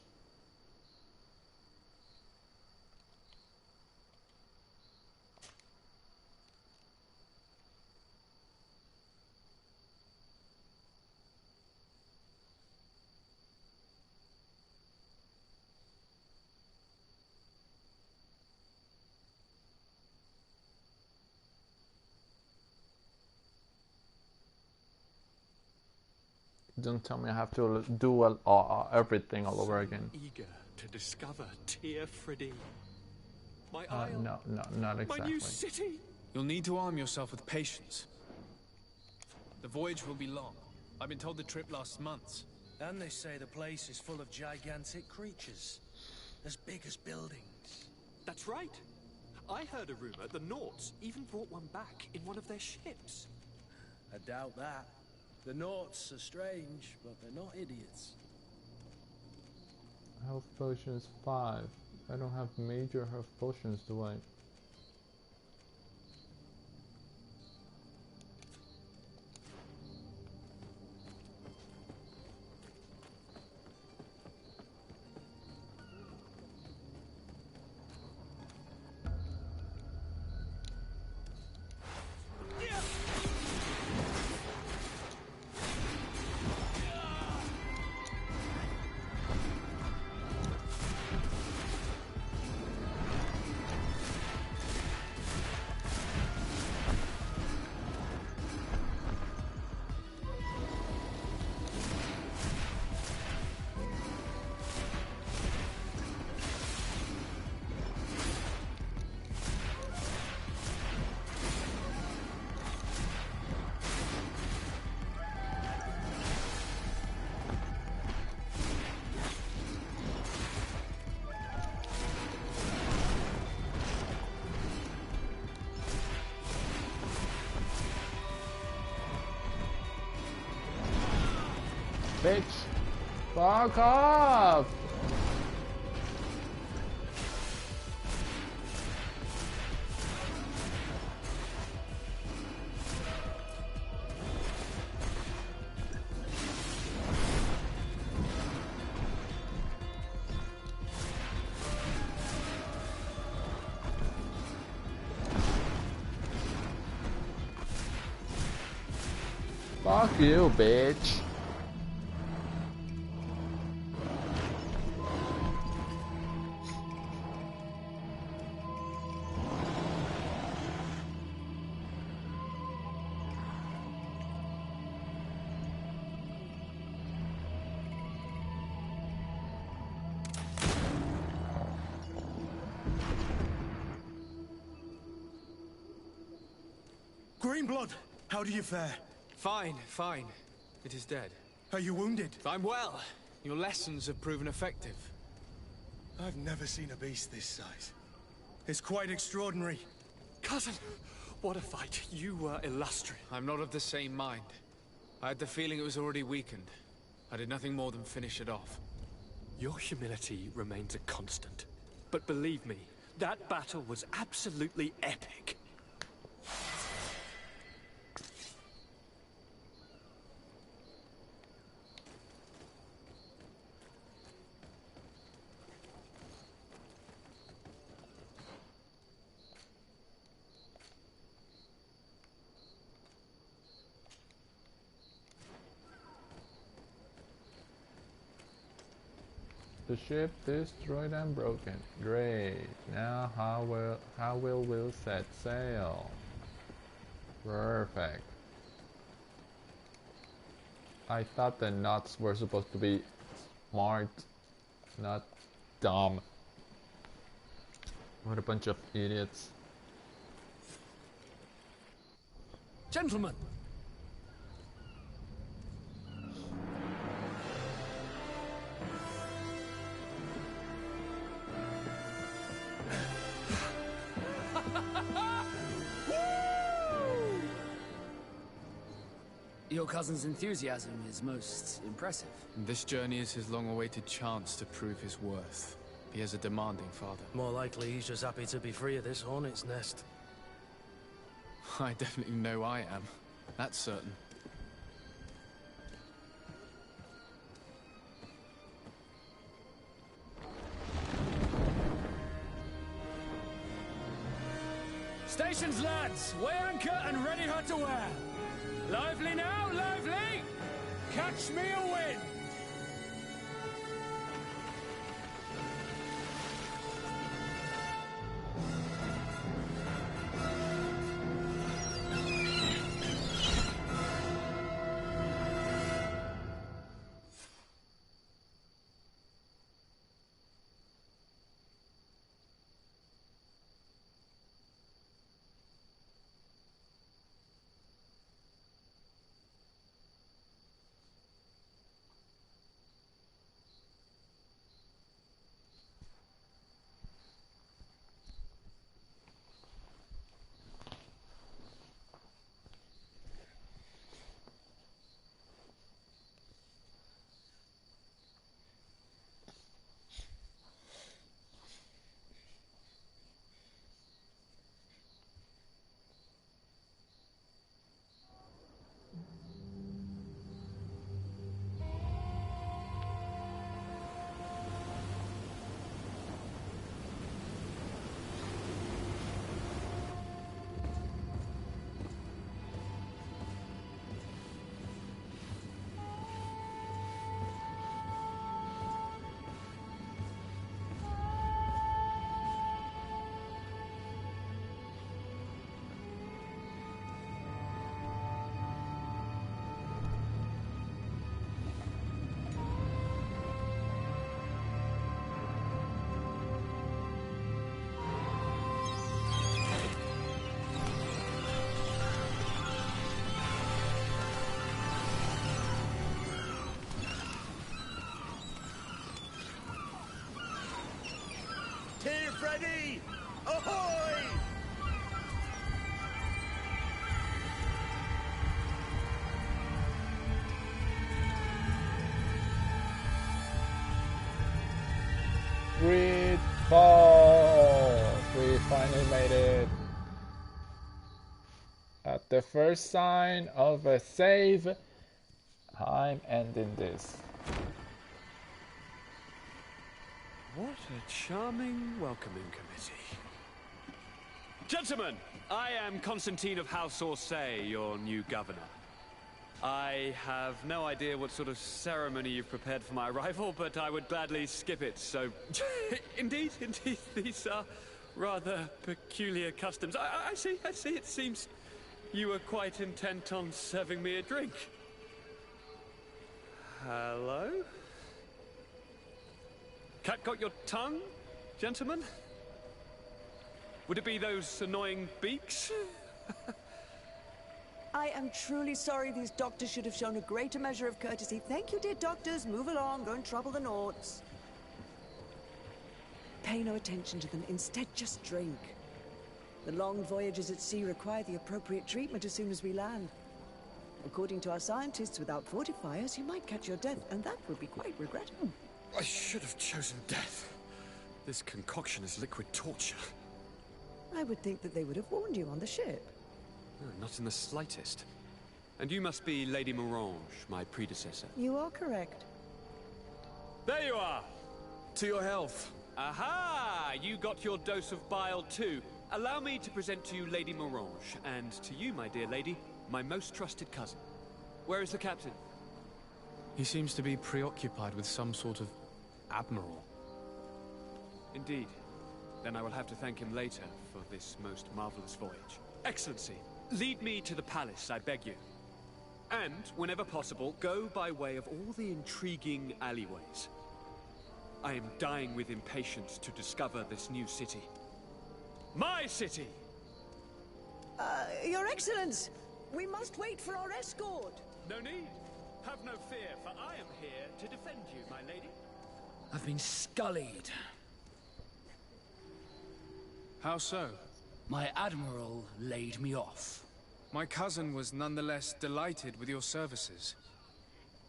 Don't tell me I have to do everything all over again. Eager to discover Tear Freddy. My no, not exactly. My new city. You'll need to arm yourself with patience. The voyage will be long. I've been told the trip lasts months. And they say the place is full of gigantic creatures, as big as buildings. That's right. I heard a rumor the Nauts even brought one back in one of their ships. I doubt that. The Nauts are strange, but they're not idiots. Health potions 5. I don't have major health potions, do I? Bitch! Fuck off! Fuck you, bitch. Greenblood, how do you fare? Fine, fine. It is dead. Are you wounded? I'm well. Your lessons have proven effective. I've never seen a beast this size. It's quite extraordinary. Cousin, what a fight. You were illustrious. I'm not of the same mind. I had the feeling it was already weakened. I did nothing more than finish it off. Your humility remains a constant. But believe me, that battle was absolutely epic. The ship destroyed and broken. Great. Now how will we set sail? Perfect. I thought the nuts were supposed to be smart, not dumb. What a bunch of idiots. Gentlemen! Your cousin's enthusiasm is most impressive. This journey is his long-awaited chance to prove his worth. He has a demanding father. More likely he's just happy to be free of this hornet's nest. I definitely know I am. That's certain. Stations, lads! Weigh anchor and ready her to wear! Lively now, lively! Catch me a wind! Here, Freddy! Ahoy! GreedFall! We finally made it. At the first sign of a save, I'm ending this. What a charming welcoming committee. Gentlemen, I am Constantine of House Orsay, your new governor. I have no idea what sort of ceremony you've prepared for my arrival, but I would gladly skip it, so... Indeed, these are rather peculiar customs. I see. It seems you were quite intent on serving me a drink. Hello? Cat got your tongue, gentlemen? Would it be those annoying beaks? I am truly sorry. These doctors should have shown a greater measure of courtesy. Thank you, dear doctors. Move along. Don't trouble the Naughts. Pay no attention to them. Instead, just drink. The long voyages at sea require the appropriate treatment as soon as we land. According to our scientists, without fortifiers, you might catch your death, and that would be quite regrettable. I should have chosen death. This concoction is liquid torture. I would think that they would have warned you on the ship. No, not in the slightest. And you must be Lady Morange, my predecessor. You are correct. There you are! To your health. Aha! You got your dose of bile too. Allow me to present to you Lady Morange, and to you, my dear lady, my most trusted cousin. Where is the captain? He seems to be preoccupied with some sort of admiral. Indeed. Then I will have to thank him later for this most marvelous voyage. Excellency, lead me to the palace, I beg you. And, whenever possible, go by way of all the intriguing alleyways. I am dying with impatience to discover this new city. My city! Your Excellence! We must wait for our escort! No need. Have no fear, for I am here to defend you, my lady. I've been scullied. How so? My admiral laid me off. My cousin was nonetheless delighted with your services.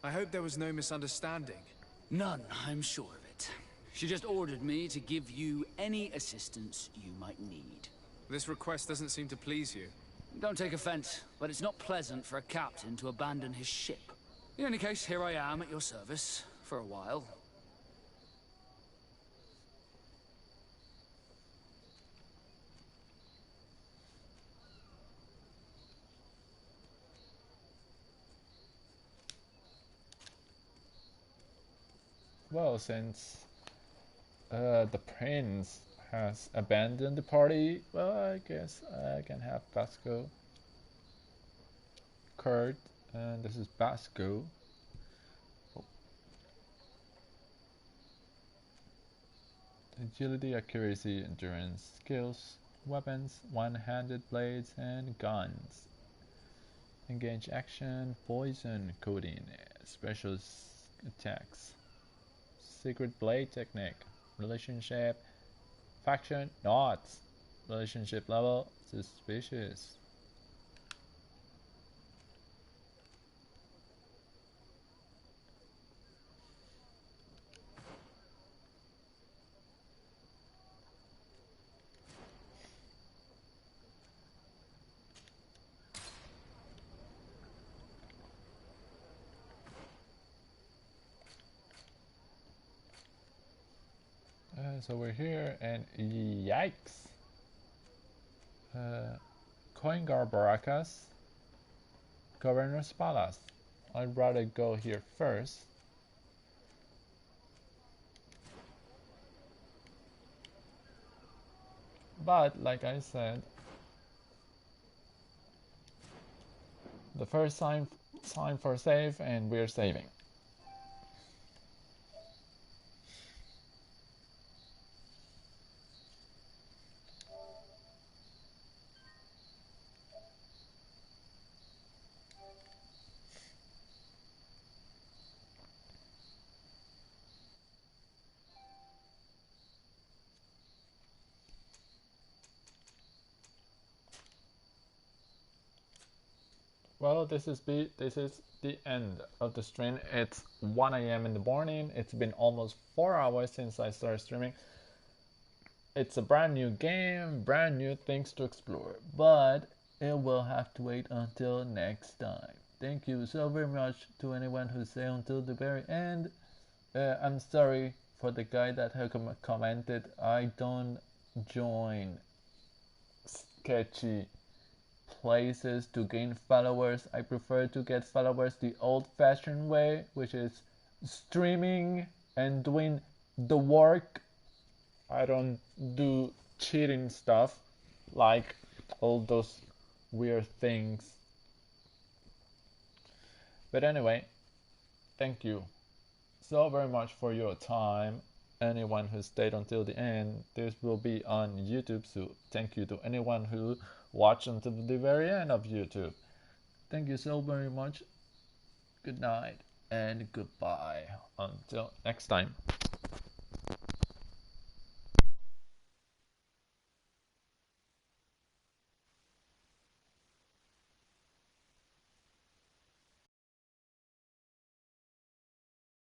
I hope there was no misunderstanding. None, I'm sure of it. She just ordered me to give you any assistance you might need. This request doesn't seem to please you. Don't take offense, but it's not pleasant for a captain to abandon his ship. In any case, here I am at your service, for a while. Well, since the prince has abandoned the party, well, I guess I can have Basco, Kurt, and this is Basco. Oh. Agility, accuracy, endurance, skills, weapons, one-handed blades, and guns. Engage action, poison, coding, special attacks. Secret blade technique, relationship, faction, knots, relationship level, suspicious. So we're here, and yikes! Coingar Barracas, Governor's Palace. I'd rather go here first. But, like I said, the first sign for save, and we're saving. Well, this is the end of the stream. It's 1 a.m. in the morning. It's been almost 4 hours since I started streaming. It's a brand new game, brand new things to explore, but it will have to wait until next time. Thank you so very much to anyone who stayed until the very end. I'm sorry for the guy that had commented, I don't join sketchy places to gain followers. I prefer to get followers the old-fashioned way, which is streaming and doing the work. I don't do cheating stuff like all those weird things. But anyway, thank you so very much for your time. Anyone who stayed until the end, this will be on YouTube, so thank you to anyone who watched until the very end of YouTube. Thank you so very much. Good night and goodbye. Until next time.